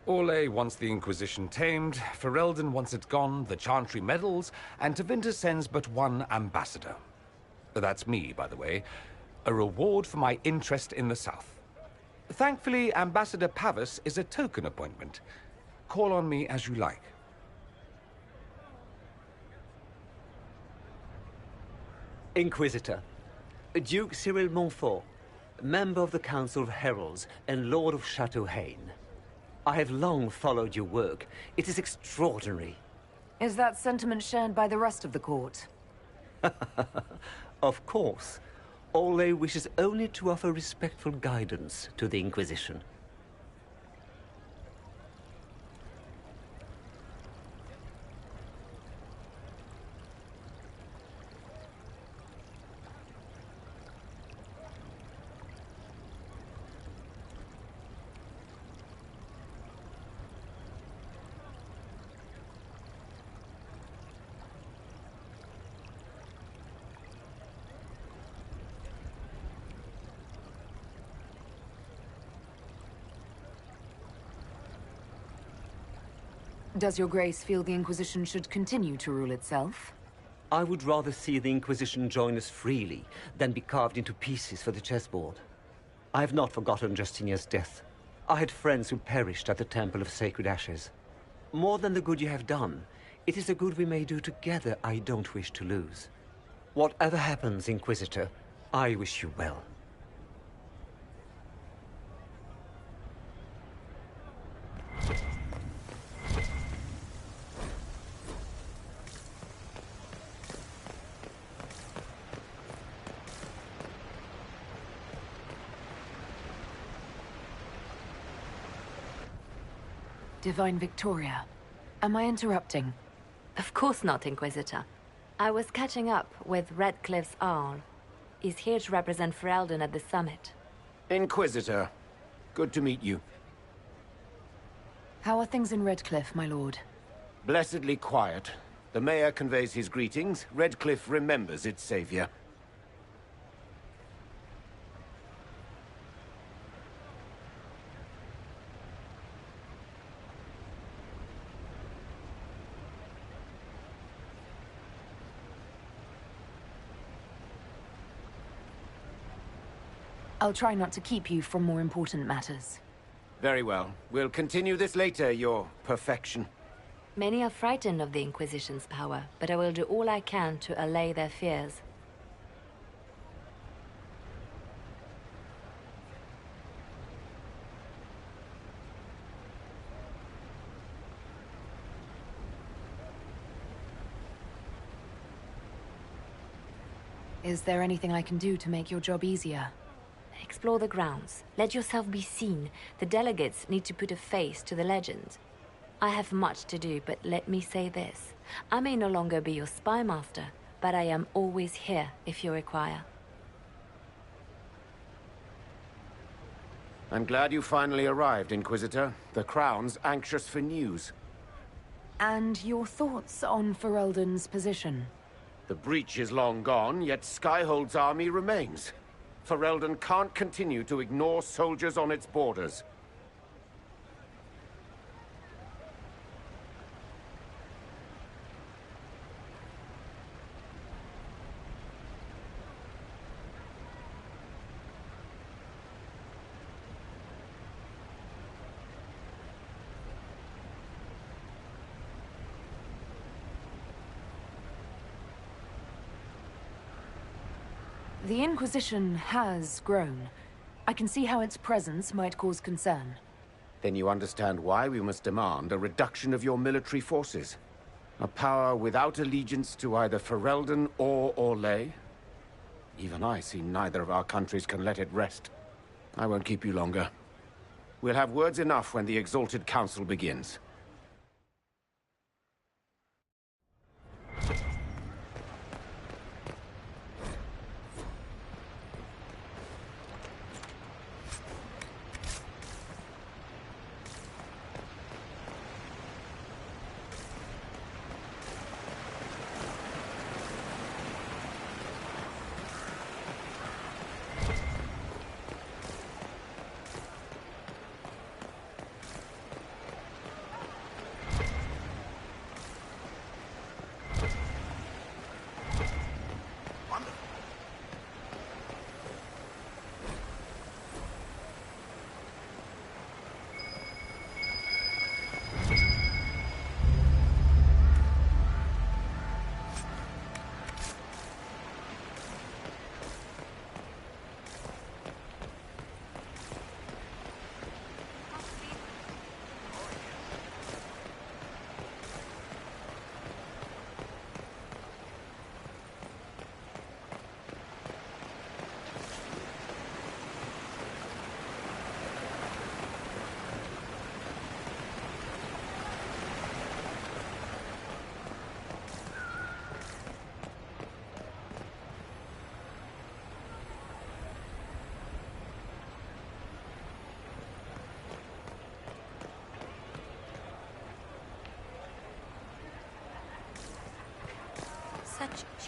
Orlais wants the Inquisition tamed, Ferelden wants it gone, the Chantry meddles, and Tevinter sends but one ambassador. That's me, by the way. A reward for my interest in the South. Thankfully, Ambassador Pavus is a token appointment. Call on me as you like. Inquisitor, Duke Cyril Montfort, member of the Council of Heralds and Lord of Chateau Haine. I have long followed your work. It is extraordinary. Is that sentiment shared by the rest of the court? Of course. Orlais wishes only to offer respectful guidance to the Inquisition. Does your grace feel the Inquisition should continue to rule itself? I would rather see the Inquisition join us freely than be carved into pieces for the chessboard. I have not forgotten Justinia's death. I had friends who perished at the Temple of Sacred Ashes. More than the good you have done, it is a good we may do together I don't wish to lose. Whatever happens, Inquisitor, I wish you well. Divine Victoria, am I interrupting? Of course not, Inquisitor. I was catching up with Redcliffe's Arl. He's here to represent Ferelden at the summit. Inquisitor, good to meet you. How are things in Redcliffe, my lord? Blessedly quiet. The mayor conveys his greetings. Redcliffe remembers its savior. I'll try not to keep you from more important matters. Very well. We'll continue this later, your perfection. Many are frightened of the Inquisition's power, but I will do all I can to allay their fears. Is there anything I can do to make your job easier? Explore the grounds. Let yourself be seen. The delegates need to put a face to the legend. I have much to do, but let me say this. I may no longer be your spy master, but I am always here if you require. I'm glad you finally arrived, Inquisitor. The Crown's anxious for news. And your thoughts on Ferelden's position? The breach is long gone, yet Skyhold's army remains. Ferelden can't continue to ignore soldiers on its borders. The Inquisition has grown. I can see how its presence might cause concern. Then you understand why we must demand a reduction of your military forces. A power without allegiance to either Ferelden or Orlais? Even I see neither of our countries can let it rest. I won't keep you longer. We'll have words enough when the Exalted Council begins.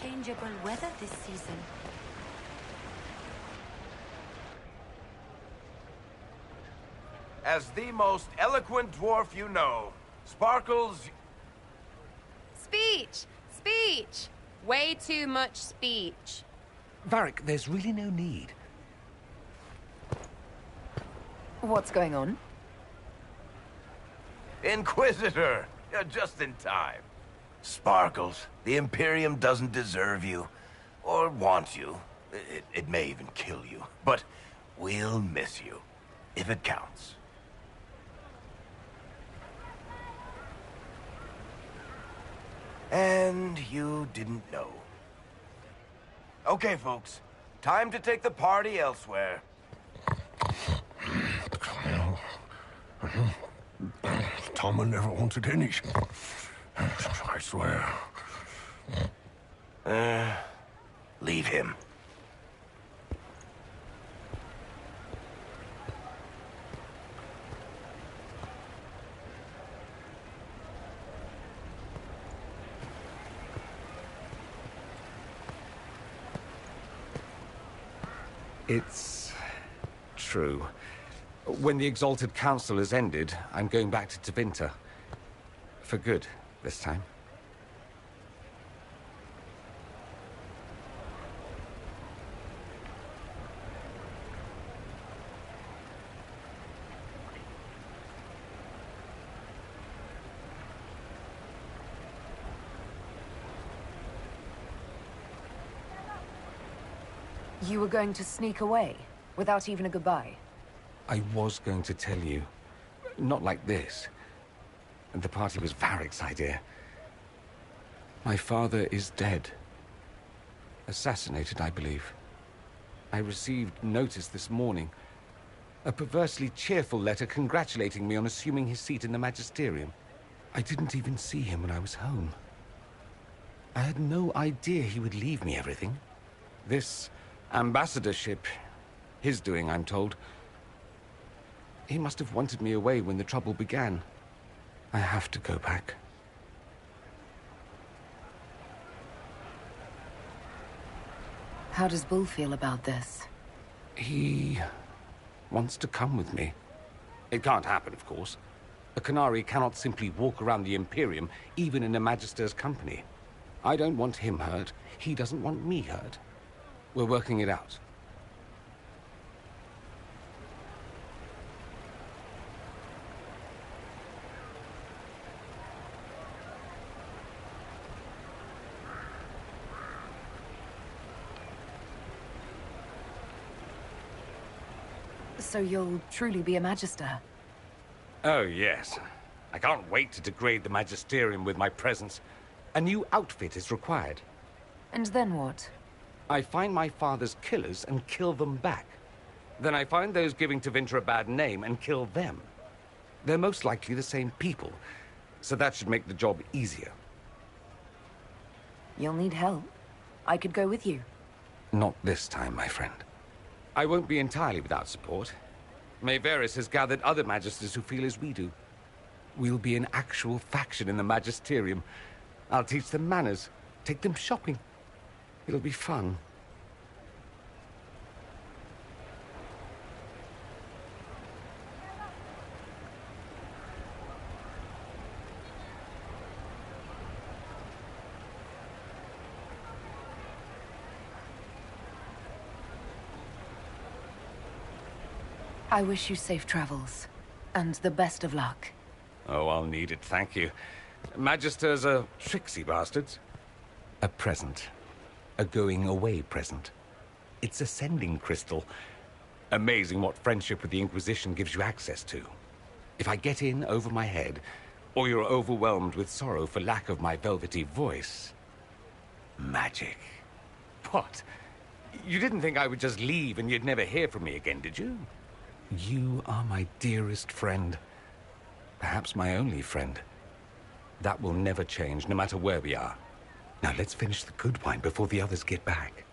changeable weather this season. As the most eloquent dwarf you know, Sparkles... Speech! Speech! Way too much speech. Varric, there's really no need. What's going on? Inquisitor! You're just in time. Sparkles, the Imperium doesn't deserve you. Or want you. It may even kill you. But we'll miss you. If it counts. And you didn't know. Okay, folks. Time to take the party elsewhere. Tama never wanted any. I swear. Leave him. It's true. When the Exalted Council has ended, I'm going back to Tevinter. For good, this time. You were going to sneak away, without even a goodbye? I was going to tell you. Not like this. The party was Varric's idea. My father is dead. Assassinated, I believe. I received notice this morning. A perversely cheerful letter congratulating me on assuming his seat in the Magisterium. I didn't even see him when I was home. I had no idea he would leave me everything. This ambassadorship, his doing, I'm told. He must have wanted me away when the trouble began. I have to go back. How does Bull feel about this? He wants to come with me. It can't happen, of course. A Qunari cannot simply walk around the Imperium, even in a Magister's company. I don't want him hurt. He doesn't want me hurt. We're working it out. So you'll truly be a Magister? Oh, yes. I can't wait to degrade the Magisterium with my presence. A new outfit is required. And then what? I find my father's killers and kill them back. Then I find those giving Tevinter a bad name and kill them. They're most likely the same people, so that should make the job easier. You'll need help. I could go with you. Not this time, my friend. I won't be entirely without support. Mayveris has gathered other Magisters who feel as we do. We'll be an actual faction in the Magisterium. I'll teach them manners, take them shopping. It'll be fun. I wish you safe travels, and the best of luck. Oh, I'll need it, thank you. Magisters are tricksy bastards. A present. A going-away present. It's a sending crystal. Amazing what friendship with the Inquisition gives you access to. If I get in over my head, or you're overwhelmed with sorrow for lack of my velvety voice... magic. What? You didn't think I would just leave and you'd never hear from me again, did you? You are my dearest friend. Perhaps my only friend. That will never change, no matter where we are. Now let's finish the good wine before the others get back.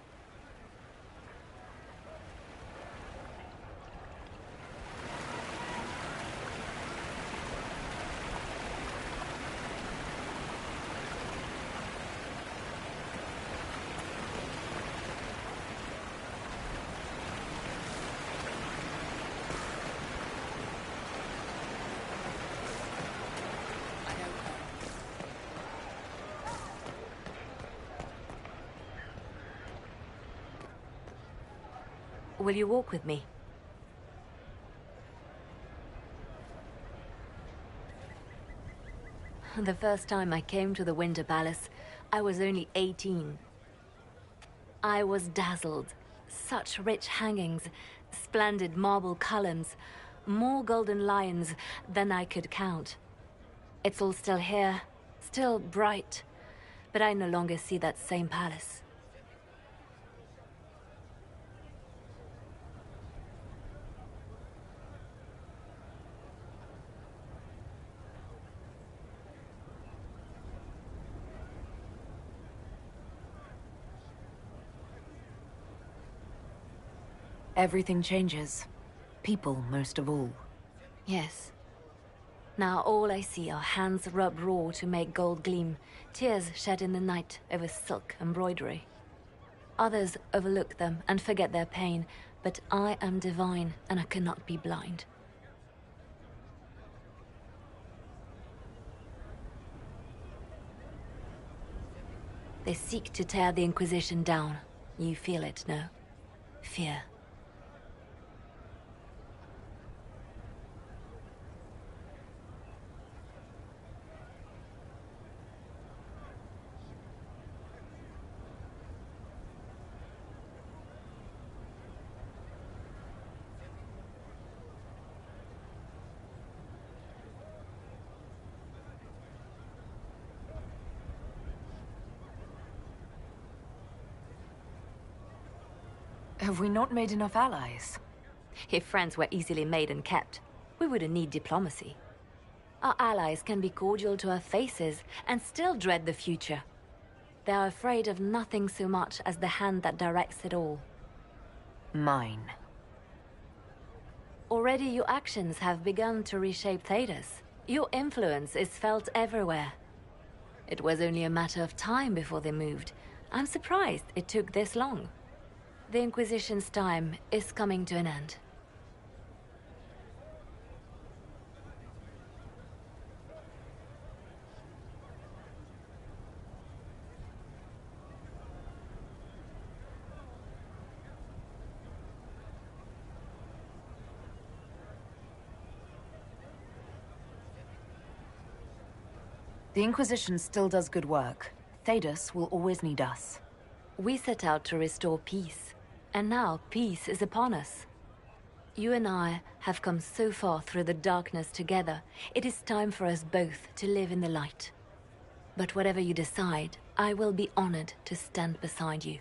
Will you walk with me? The first time I came to the Winter Palace, I was only 18. I was dazzled. Such rich hangings, splendid marble columns, more golden lions than I could count. It's all still here, still bright, but I no longer see that same palace. Everything changes. People, most of all. Yes. Now all I see are hands rubbed raw to make gold gleam, tears shed in the night over silk embroidery. Others overlook them and forget their pain, but I am divine and I cannot be blind. They seek to tear the Inquisition down. You feel it, no? Fear. Have we not made enough allies? If friends were easily made and kept, we wouldn't need diplomacy. Our allies can be cordial to our faces and still dread the future. They are afraid of nothing so much as the hand that directs it all. Mine. Already your actions have begun to reshape Thedas. Your influence is felt everywhere. It was only a matter of time before they moved. I'm surprised it took this long. The Inquisition's time is coming to an end. The Inquisition still does good work. Thedas will always need us. We set out to restore peace, and now peace is upon us. You and I have come so far through the darkness together. It is time for us both to live in the light. But whatever you decide, I will be honored to stand beside you.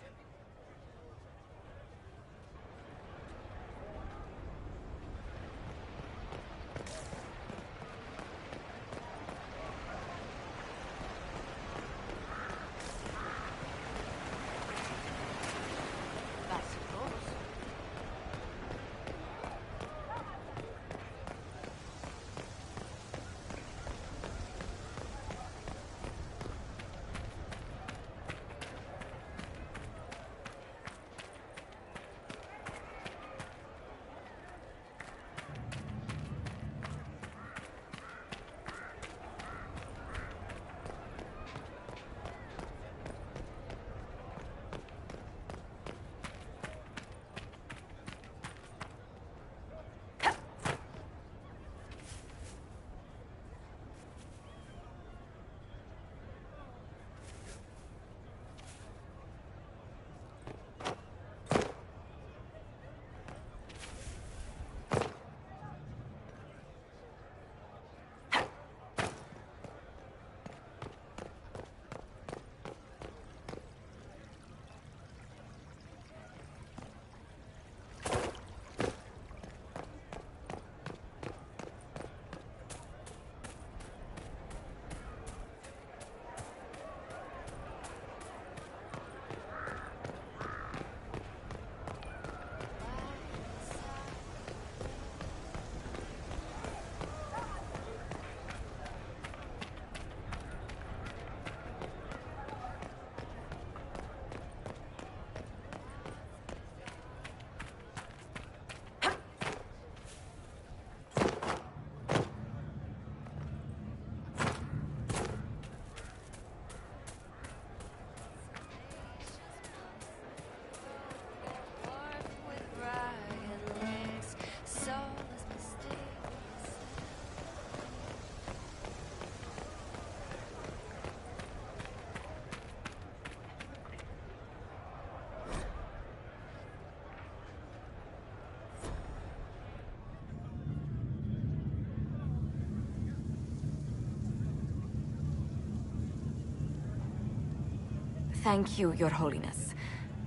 Thank you, Your Holiness.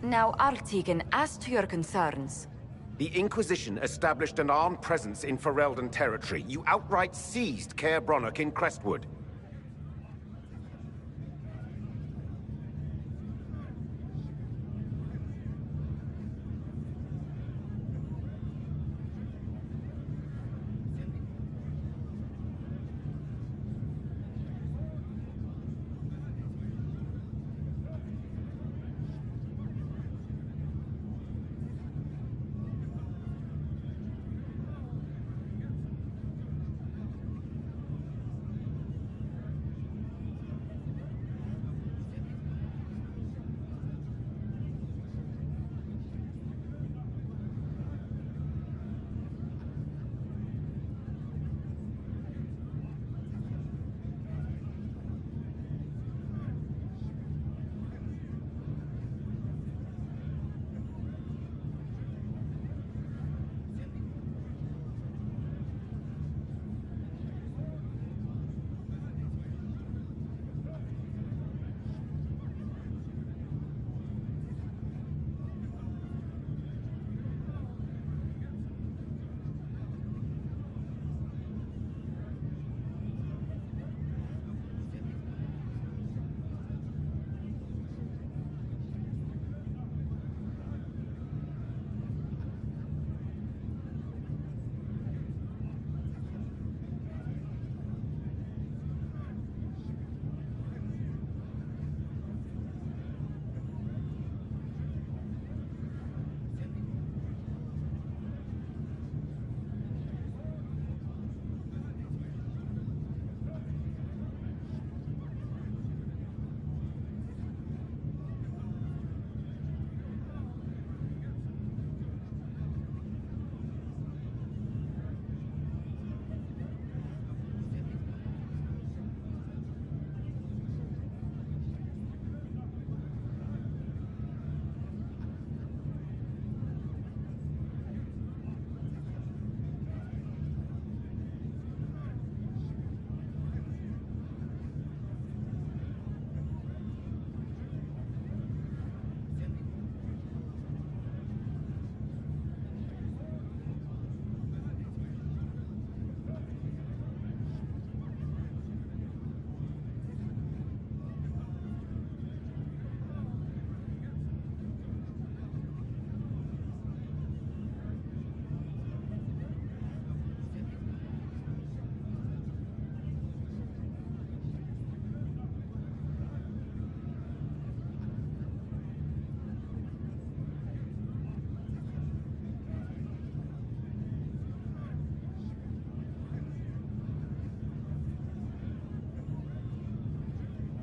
Now, Artigan, as to your concerns... The Inquisition established an armed presence in Ferelden territory. You outright seized Caer Bronach in Crestwood.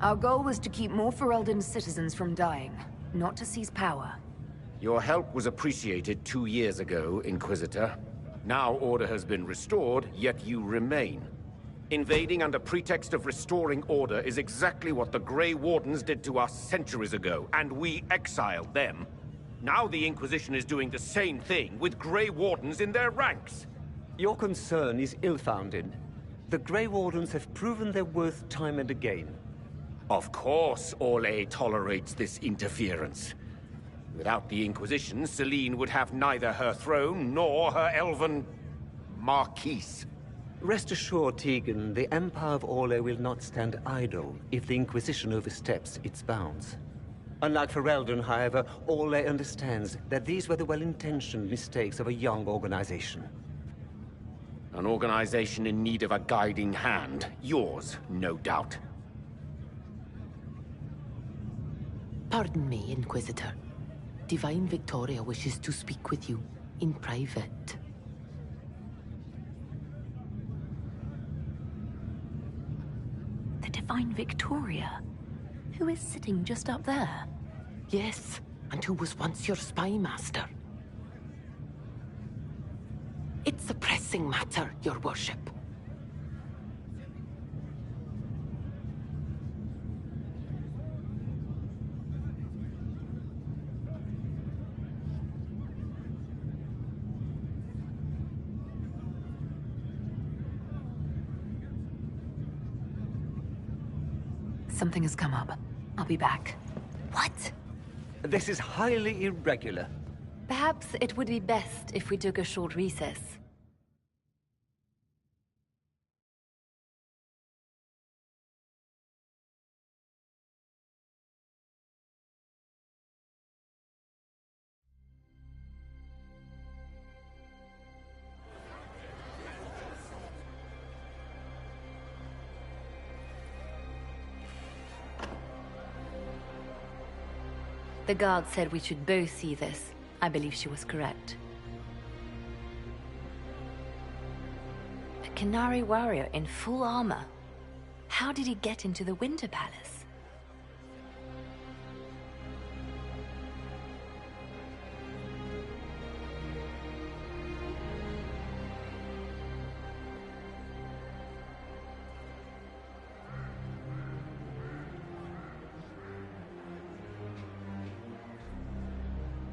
Our goal was to keep more Ferelden citizens from dying, not to seize power. Your help was appreciated 2 years ago, Inquisitor. Now order has been restored, yet you remain. Invading under pretext of restoring order is exactly what the Grey Wardens did to us centuries ago, and we exiled them. Now the Inquisition is doing the same thing with Grey Wardens in their ranks. Your concern is ill-founded. The Grey Wardens have proven their worth time and again. Of course Orlais tolerates this interference. Without the Inquisition, Selene would have neither her throne nor her elven... Marquise. Rest assured, Tegan, the Empire of Orlais will not stand idle if the Inquisition oversteps its bounds. Unlike Ferelden, however, Orlais understands that these were the well-intentioned mistakes of a young organization. An organization in need of a guiding hand. Yours, no doubt. Pardon me, Inquisitor. Divine Victoria wishes to speak with you in private. The Divine Victoria? Who is sitting just up there? Yes, and who was once your spy master. It's a pressing matter, Your Worship. Something has come up. I'll be back. What? This is highly irregular. Perhaps it would be best if we took a short recess. The guard said we should both see this. I believe she was correct. A Qunari warrior in full armor. How did he get into the Winter Palace?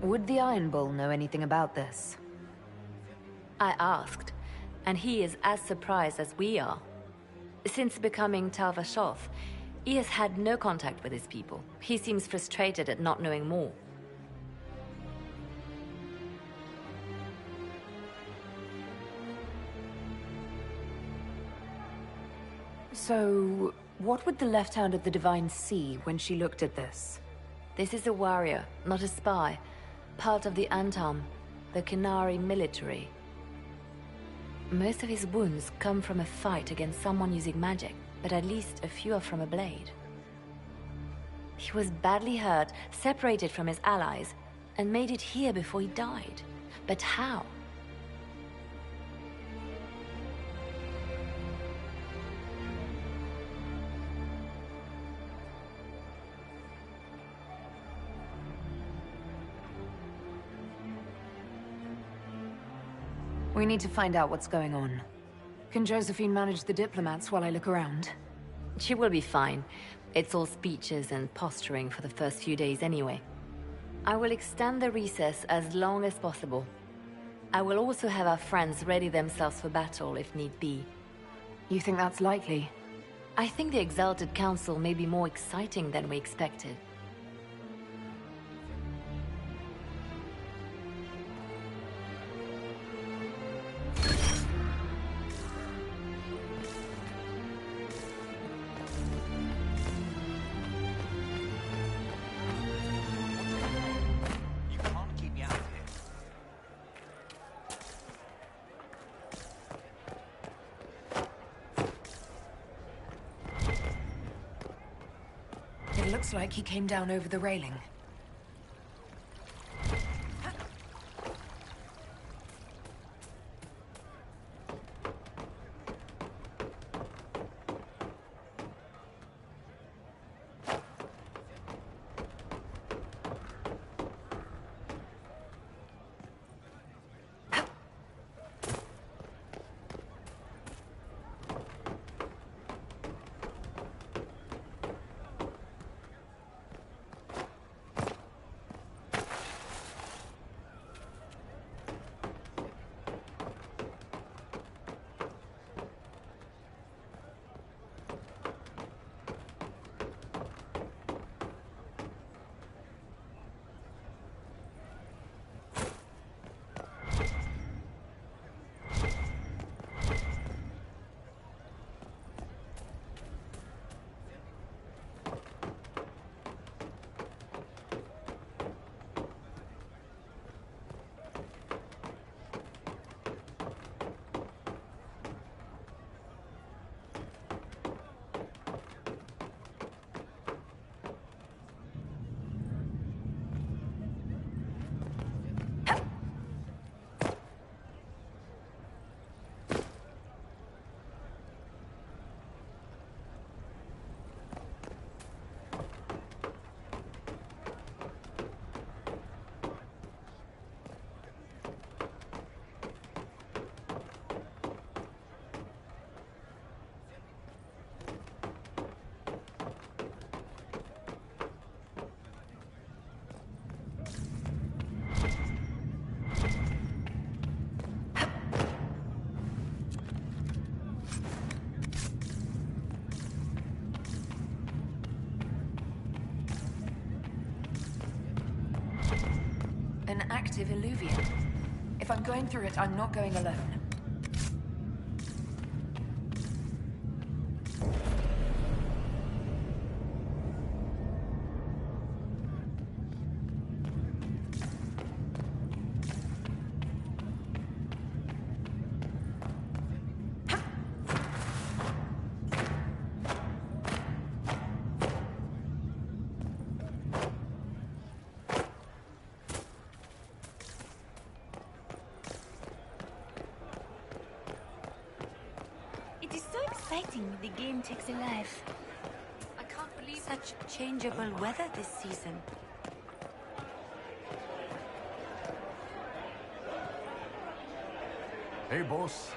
Would the Iron Bull know anything about this? I asked, and he is as surprised as we are. Since becoming Tal Vashoth, he has had no contact with his people. He seems frustrated at not knowing more. So, what would the Left Hand of the Divine see when she looked at this? This is a warrior, not a spy. Part of the Antam, the Qunari military. Most of his wounds come from a fight against someone using magic, but at least a few are from a blade. He was badly hurt, separated from his allies, and made it here before he died. But how? We need to find out what's going on. Can Josephine manage the diplomats while I look around? She will be fine. It's all speeches and posturing for the first few days anyway. I will extend the recess as long as possible. I will also have our friends ready themselves for battle if need be. You think that's likely? I think the Exalted Council may be more exciting than we expected. It looks like he came down over the railing. active Illuvian. If I'm going through it, I'm not going alone. It is so exciting when the game takes a life. I can't believe such changeable weather this season. Hey, boss.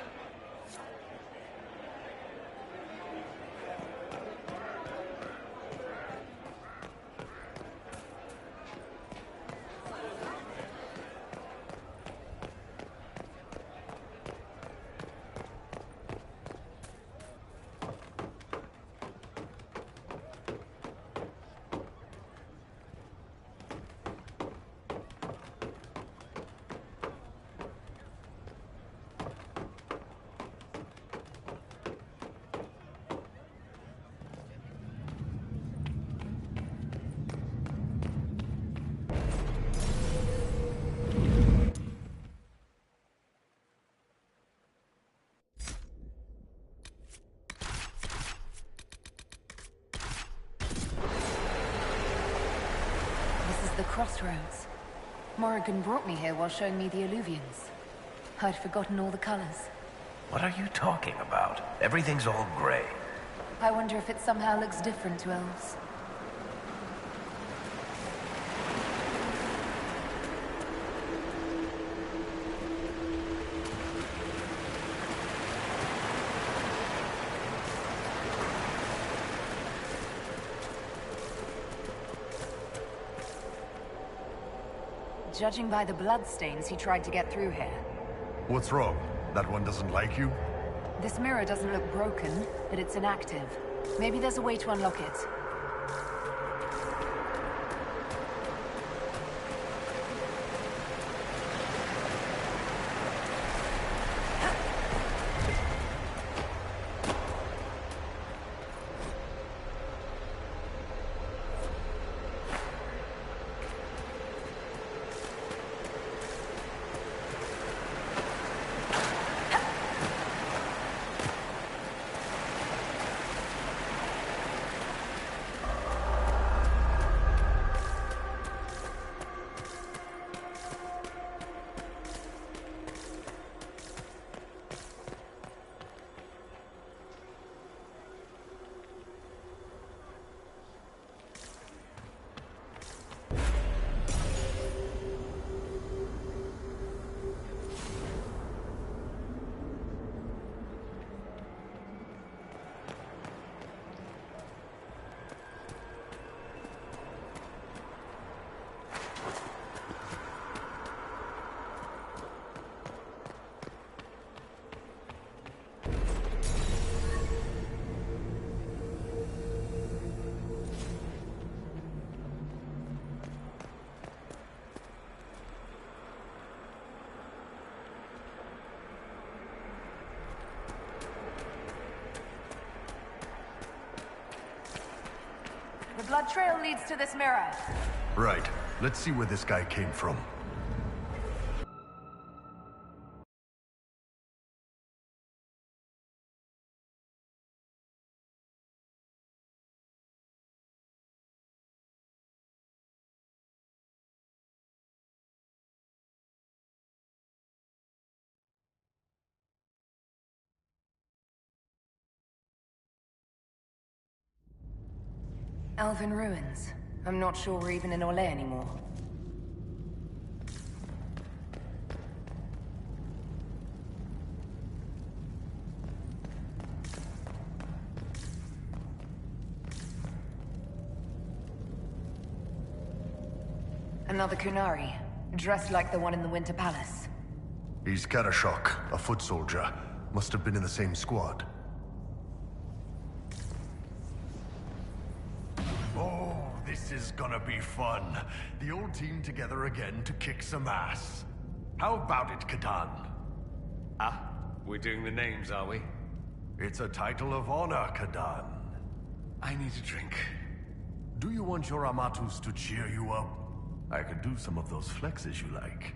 The crossroads. Morrigan brought me here while showing me the Illuvians. I'd forgotten all the colors. What are you talking about? Everything's all gray. I wonder if it somehow looks different to elves. Judging by the bloodstains, he tried to get through here. What's wrong? That one doesn't like you? This mirror doesn't look broken, but it's inactive. Maybe there's a way to unlock it. The blood trail leads to this mirror. Right. Let's see where this guy came from. Elven ruins. I'm not sure we're even in Orlais anymore. Another Kunari, dressed like the one in the Winter Palace. He's Karashok, a foot soldier. Must have been in the same squad. This is gonna be fun. The old team together again to kick some ass. How about it, Kadan? Ah, we're doing the names, are we? It's a title of honor, Kadan. I need a drink. Do you want your Amatus to cheer you up? I can do some of those flexes you like.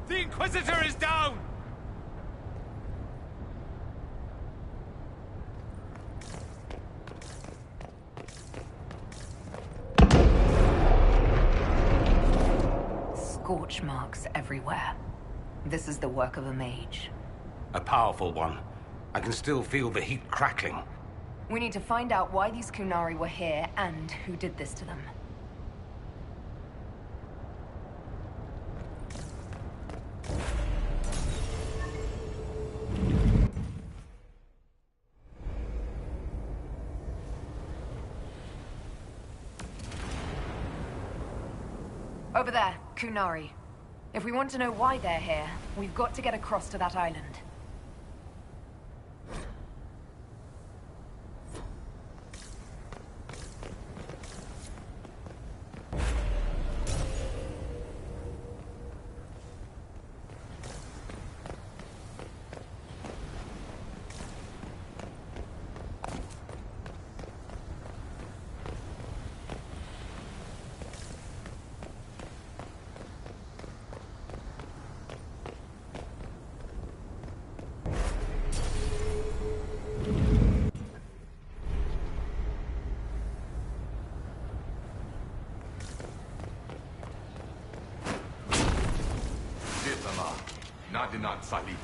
The Inquisitor is down! Scorch marks everywhere. This is the work of a mage. A powerful one. I can still feel the heat crackling. We need to find out why these Qunari were here and who did this to them. Over there, Qunari. If we want to know why they're here, we've got to get across to that island. Nadinat Salih.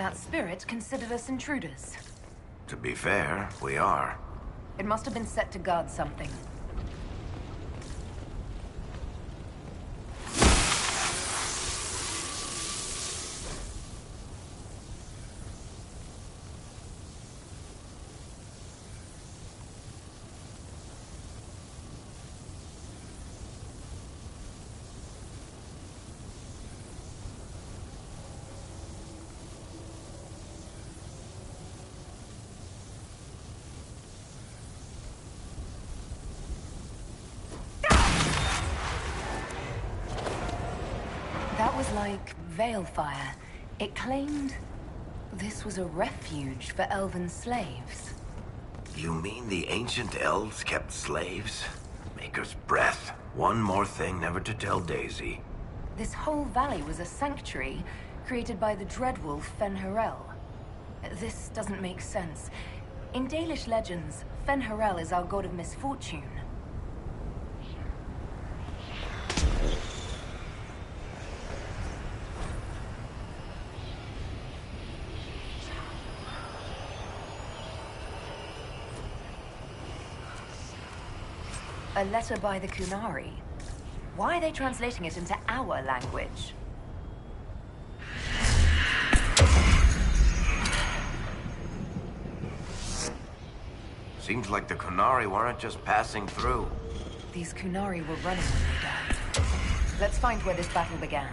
that spirit considered us intruders. To be fair, we are. It must have been set to guard something. That was like Veilfire. It claimed this was a refuge for elven slaves. You mean the ancient elves kept slaves? Maker's breath. One more thing never to tell Daisy. This whole valley was a sanctuary created by the Dreadwolf Fen'Harel. This doesn't make sense. In Dalish legends, Fen'Harel is our god of misfortune. A letter by the Kunari. Why are they translating it into our language? Seems like the Kunari weren't just passing through. These Kunari were running when they died. Let's find where this battle began.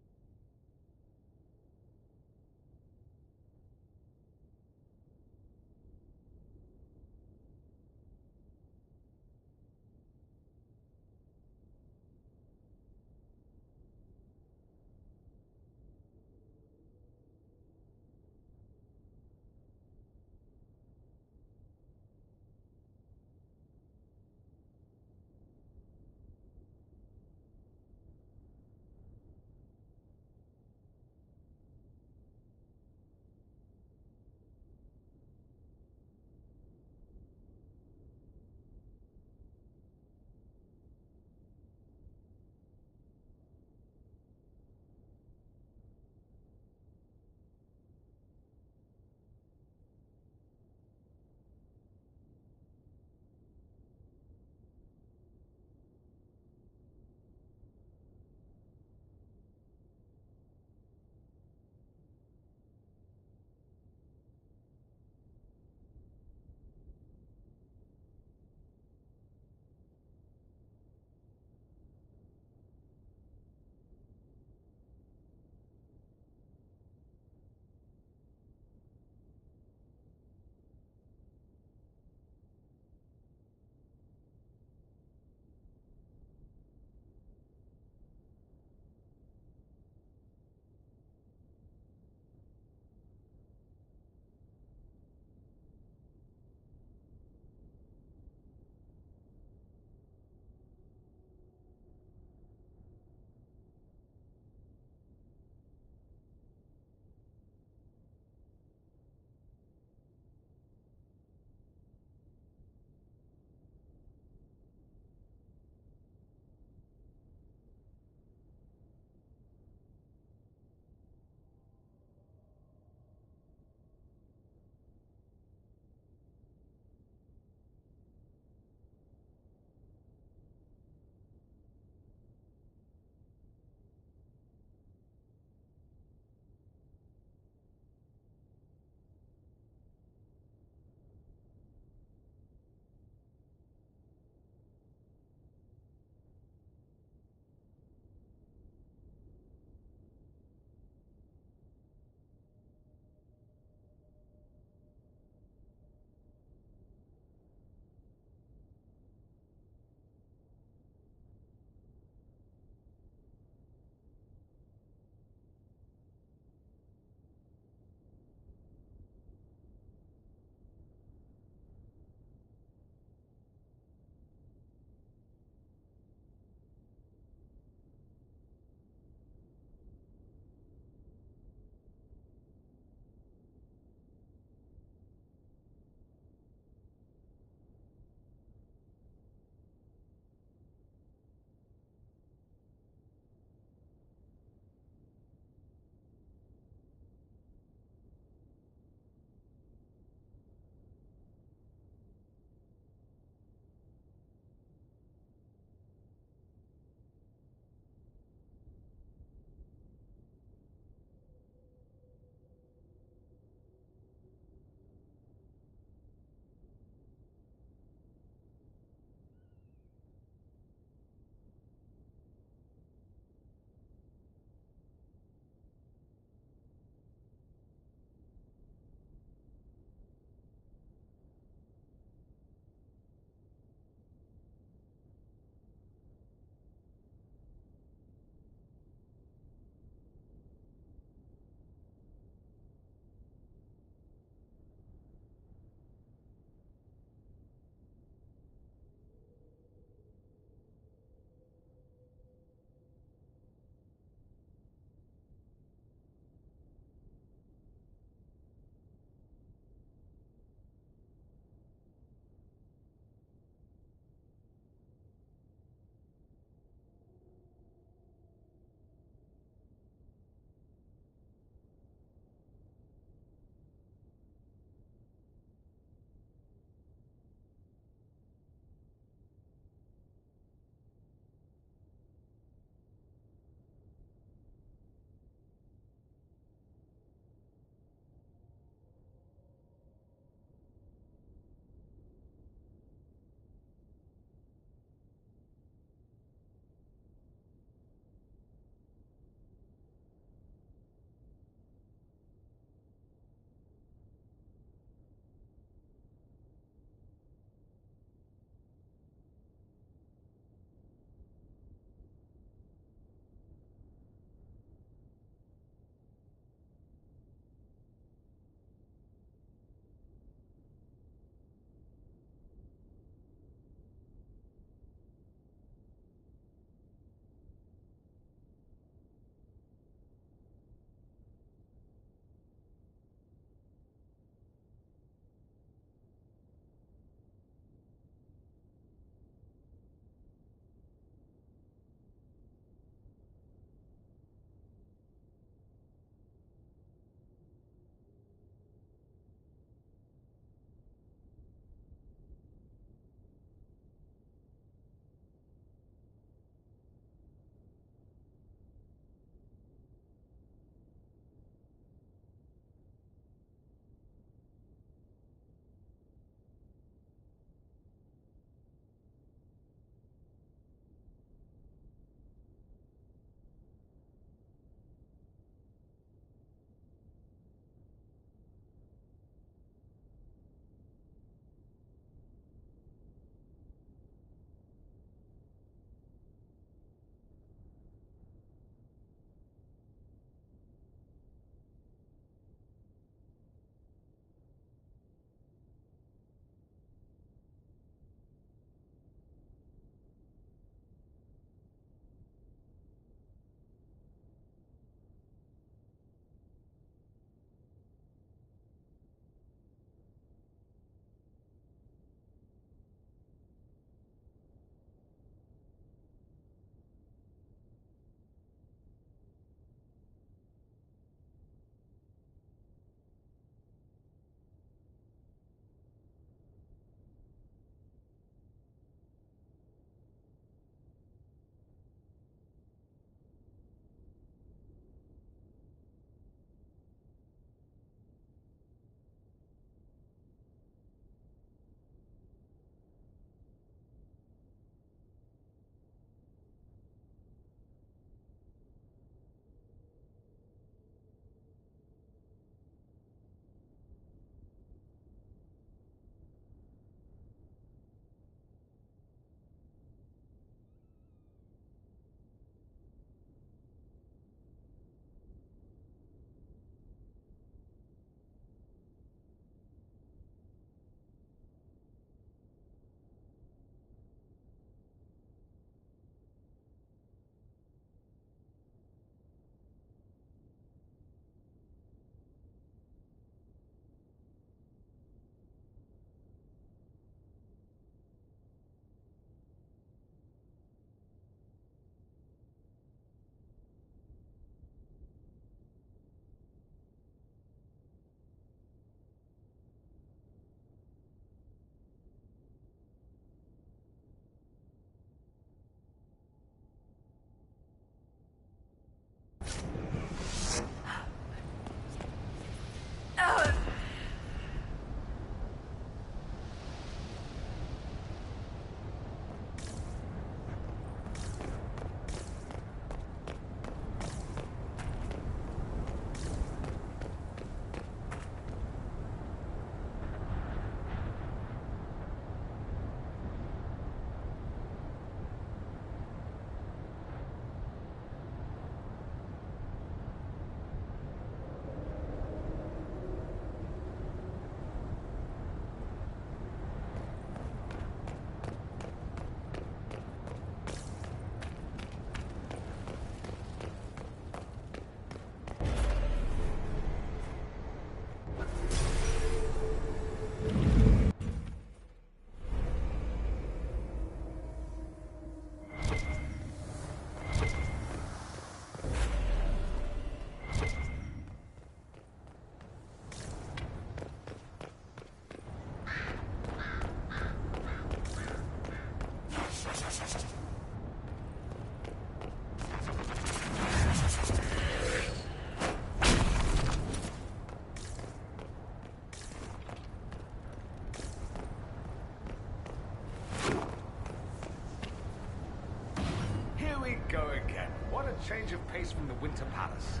go again. What a change of pace from the Winter Palace.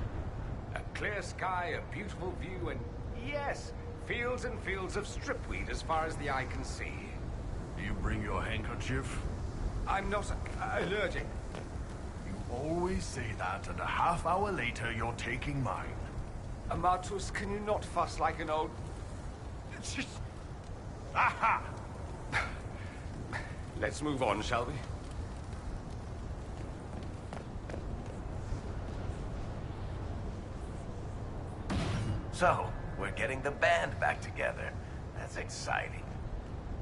A clear sky, a beautiful view, and yes, fields and fields of stripweed as far as the eye can see. Do you bring your handkerchief? I'm not allergic. You always say that, and a half hour later you're taking mine. Amatus, can you not fuss like an old... It's just... Aha! Let's move on, shall we? So, we're getting the band back together. That's exciting.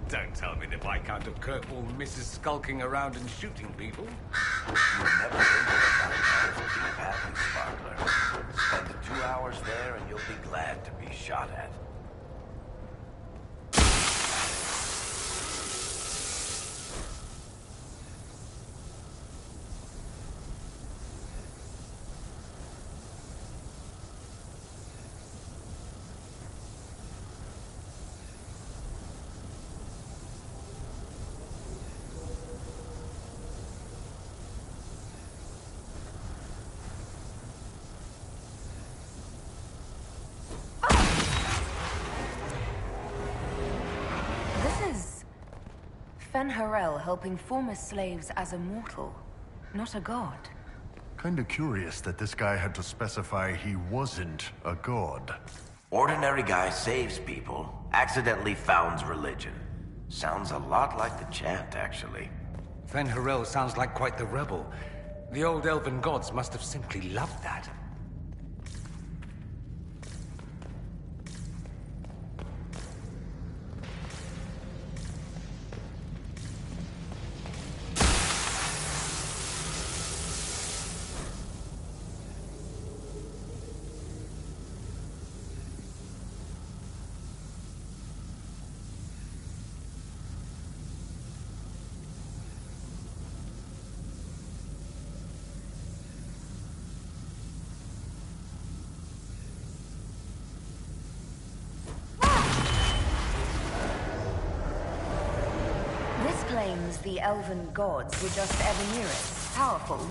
Don't tell me the Viscount of Kirkwall misses skulking around and shooting people. You've never been to the Viscount's Deep Path, Sparkler. Spend 2 hours there and you'll be glad to be shot at. Fen'Harel helping former slaves as a mortal, not a god. Kinda curious that this guy had to specify he wasn't a god. Ordinary guy saves people, accidentally founds religion. Sounds a lot like the chant, actually. Fen'Harel sounds like quite the rebel. The old elven gods must have simply loved that. Claims the elven gods were just Evanirus, powerful.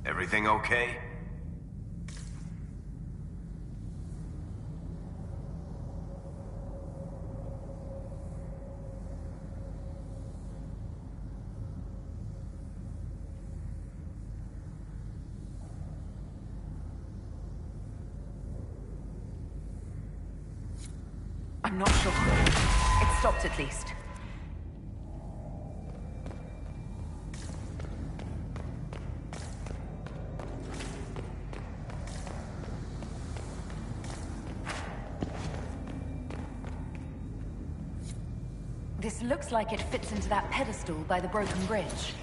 Everything okay? I'm not sure. It stopped at least. This looks like it fits into that pedestal by the broken bridge.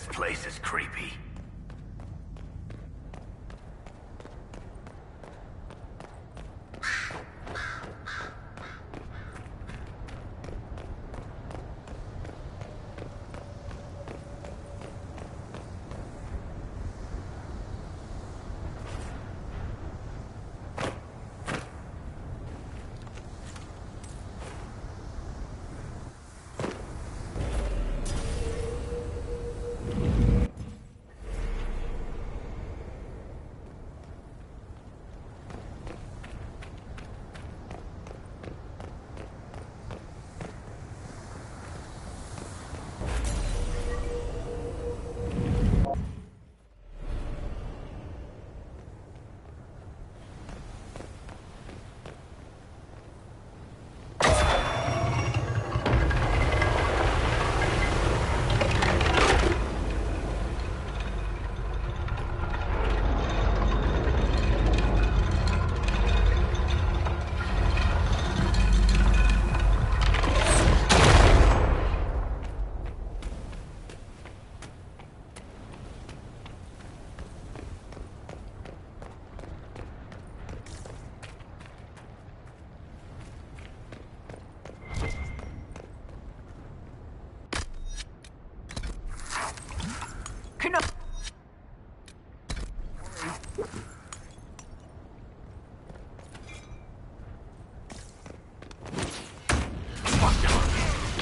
This place is creepy.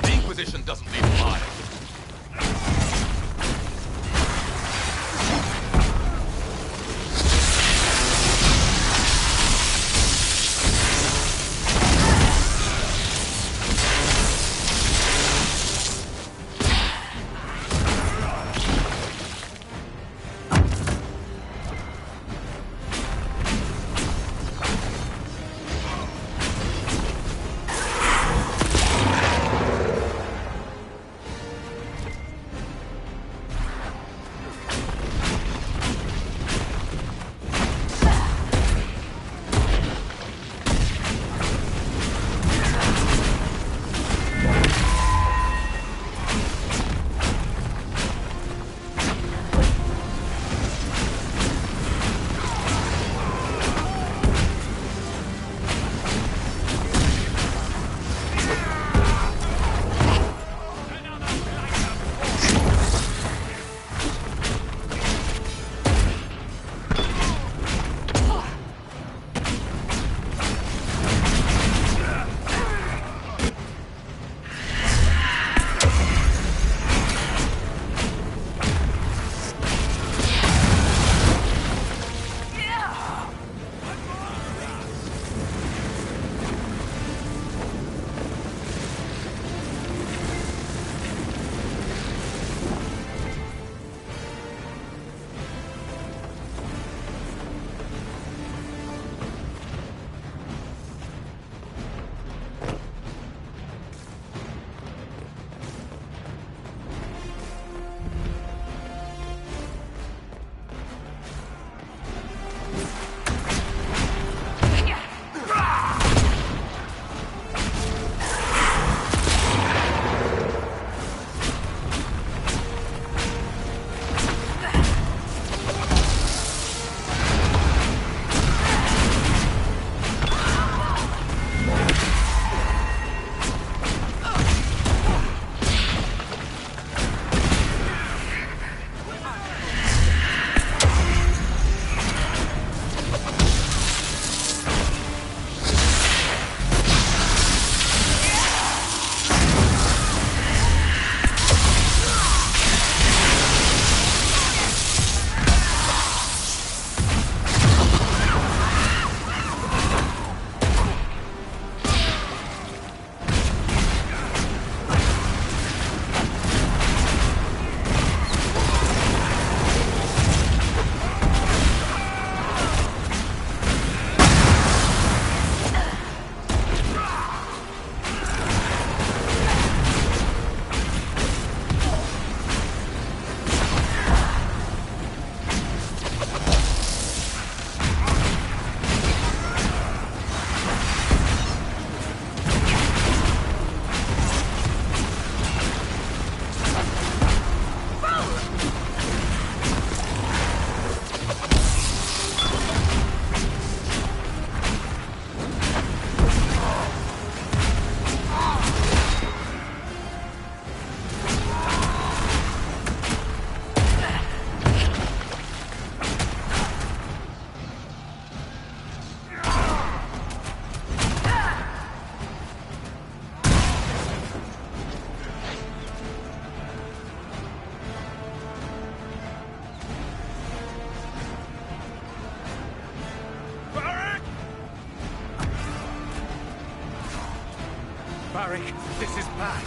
The Inquisition doesn't leave alive. Varric. This is bad.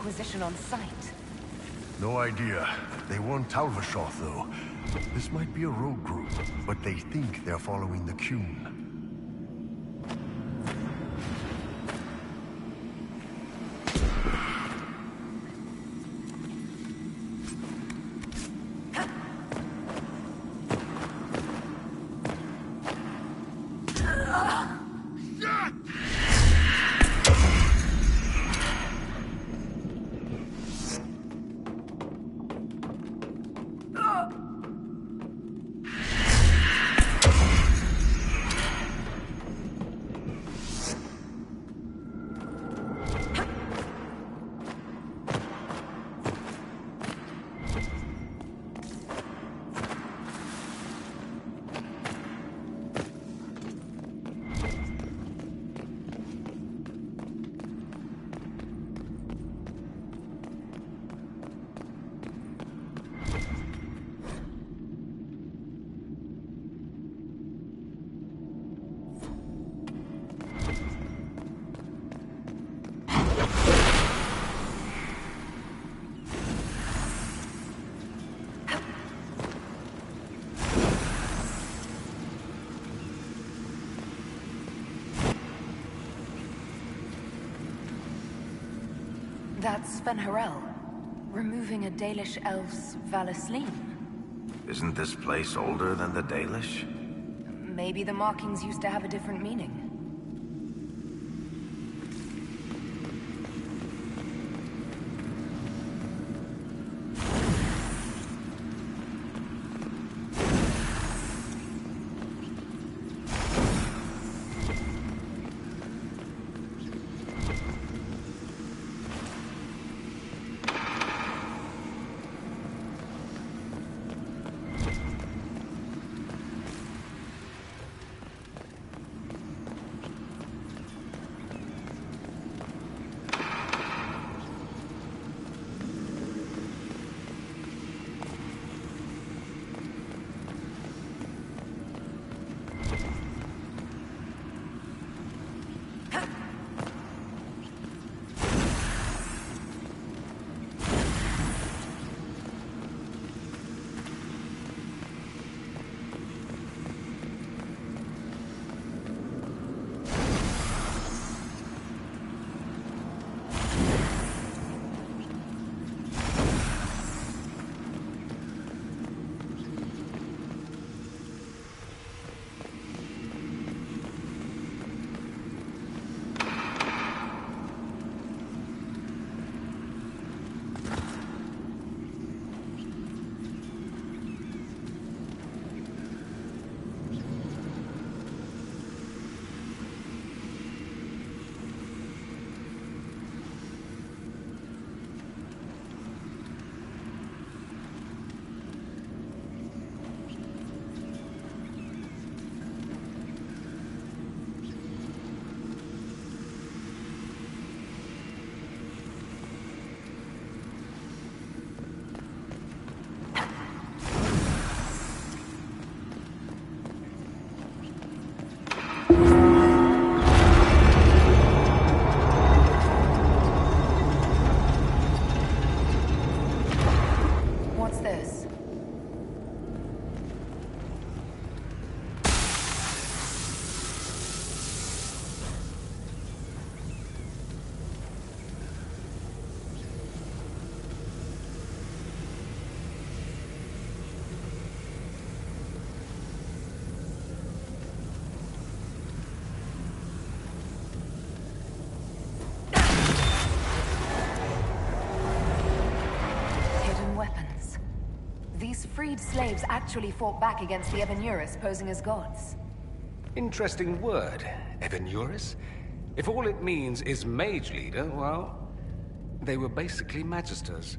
Inquisition on sight. No idea. They weren't Talvashoth, though. This might be a rogue group, but they think they're following the Qun. That's Sven Harel, removing a Dalish elf's Valasleen. Isn't this place older than the Dalish? Maybe the markings used to have a different meaning. Freed slaves actually fought back against the Evanurus, posing as gods. Interesting word, Evanurus. If all it means is mage leader, well, they were basically magisters.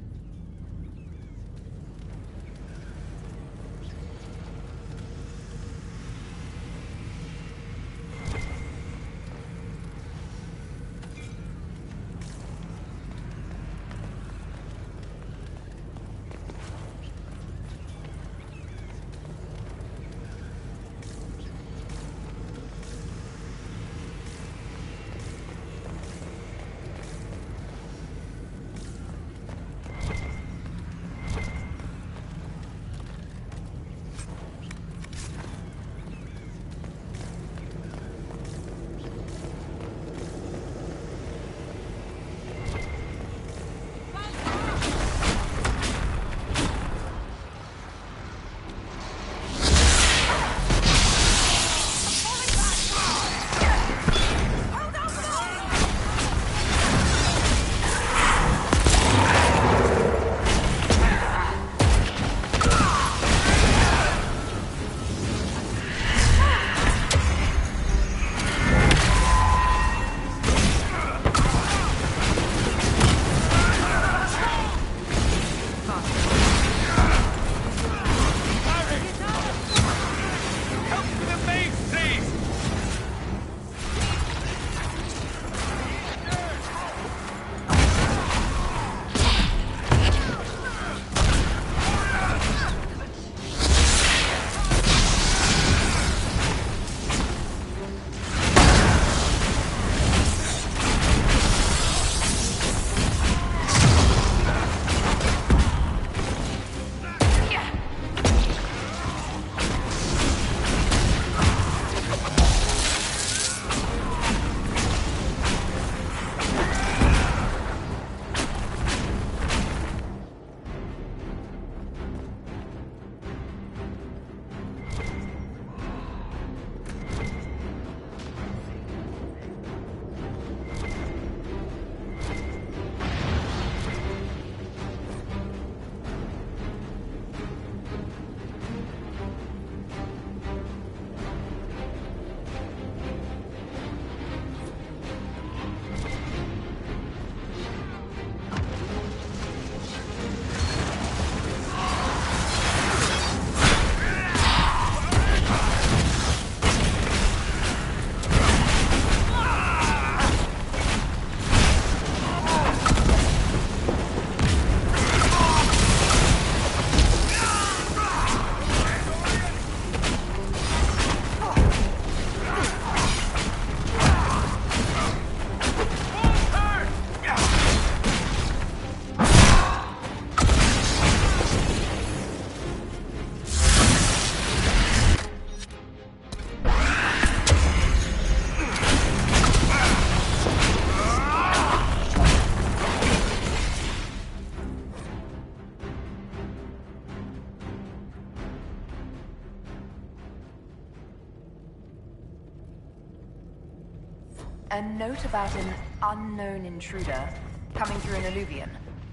A note about an unknown intruder coming through an alluvion.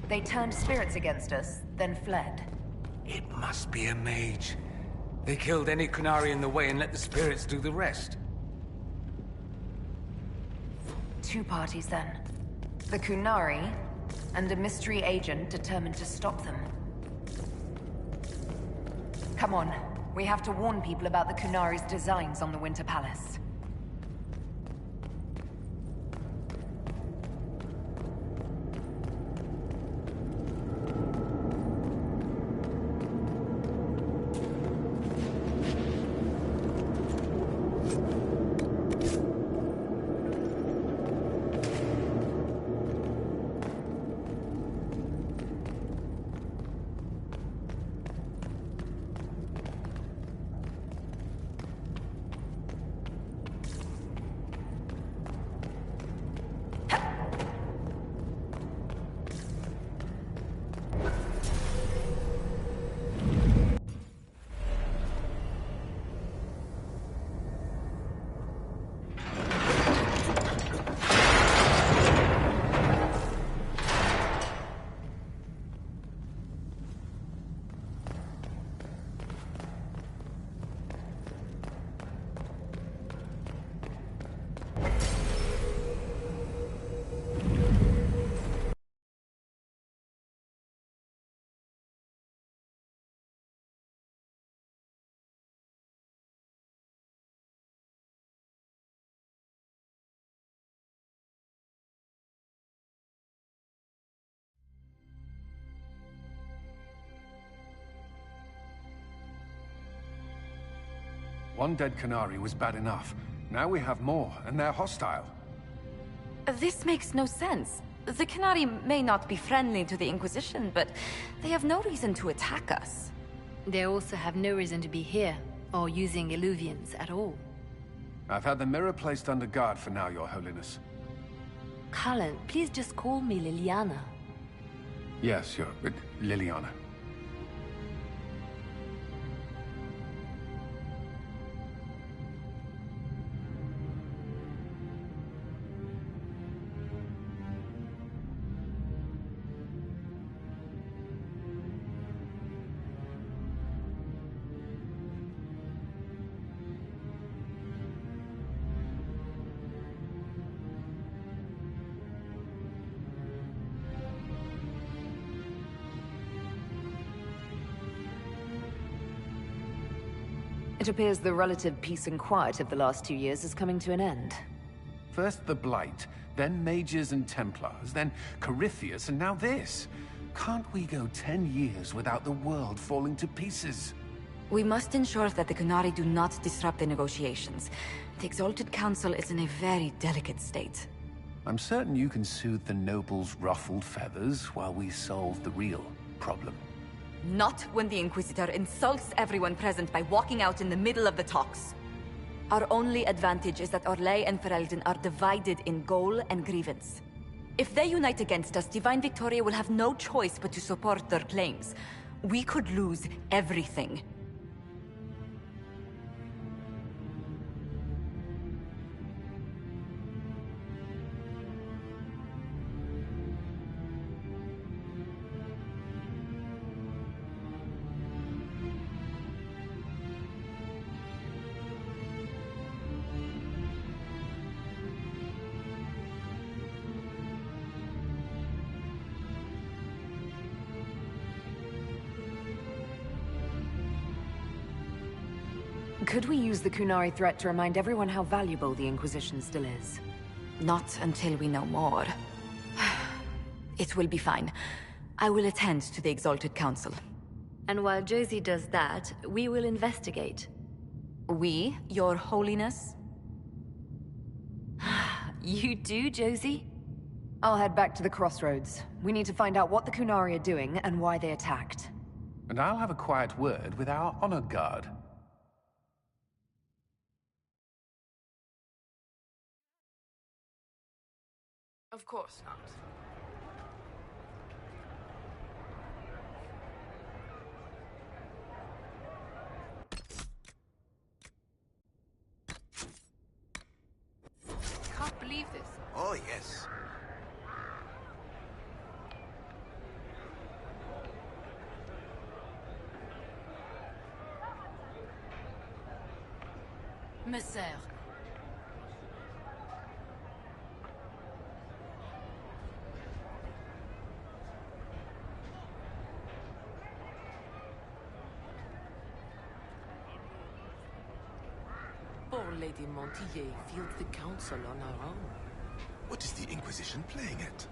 They turned spirits against us, then fled. It must be a mage. They killed any Qunari in the way and let the spirits do the rest. Two parties then. The Qunari, and a mystery agent determined to stop them. Come on, we have to warn people about the Qunari's designs on the Winter Palace. One dead Qunari was bad enough. Now we have more, and they're hostile. This makes no sense. The Qunari may not be friendly to the Inquisition, but they have no reason to attack us. They also have no reason to be here, or using illuvians at all. I've had the mirror placed under guard for now, Your Holiness. Cullen, please just call me Leliana. Yes, Leliana. It appears the relative peace and quiet of the last 2 years is coming to an end. First the Blight, then Mages and Templars, then Corypheus, and now this. Can't we go 10 years without the world falling to pieces? We must ensure that the Qunari do not disrupt the negotiations. The Exalted Council is in a very delicate state. I'm certain you can soothe the nobles' ruffled feathers while we solve the real problem. Not when the Inquisitor insults everyone present by walking out in the middle of the talks. Our only advantage is that Orlais and Ferelden are divided in goal and grievance. If they unite against us, Divine Victoria will have no choice but to support their claims. We could lose everything. Could we use the Qunari threat to remind everyone how valuable the Inquisition still is? Not until we know more. It will be fine. I will attend to the Exalted Council. And while Josie does that, we will investigate. We, Your Holiness? You do, Josie? I'll head back to the crossroads. We need to find out what the Qunari are doing and why they attacked. And I'll have a quiet word with our honor guard. Of course not. Can't believe believe this? Oh, yes. Messer. Poor Lady Montier fields the council on her own. What is the Inquisition playing at?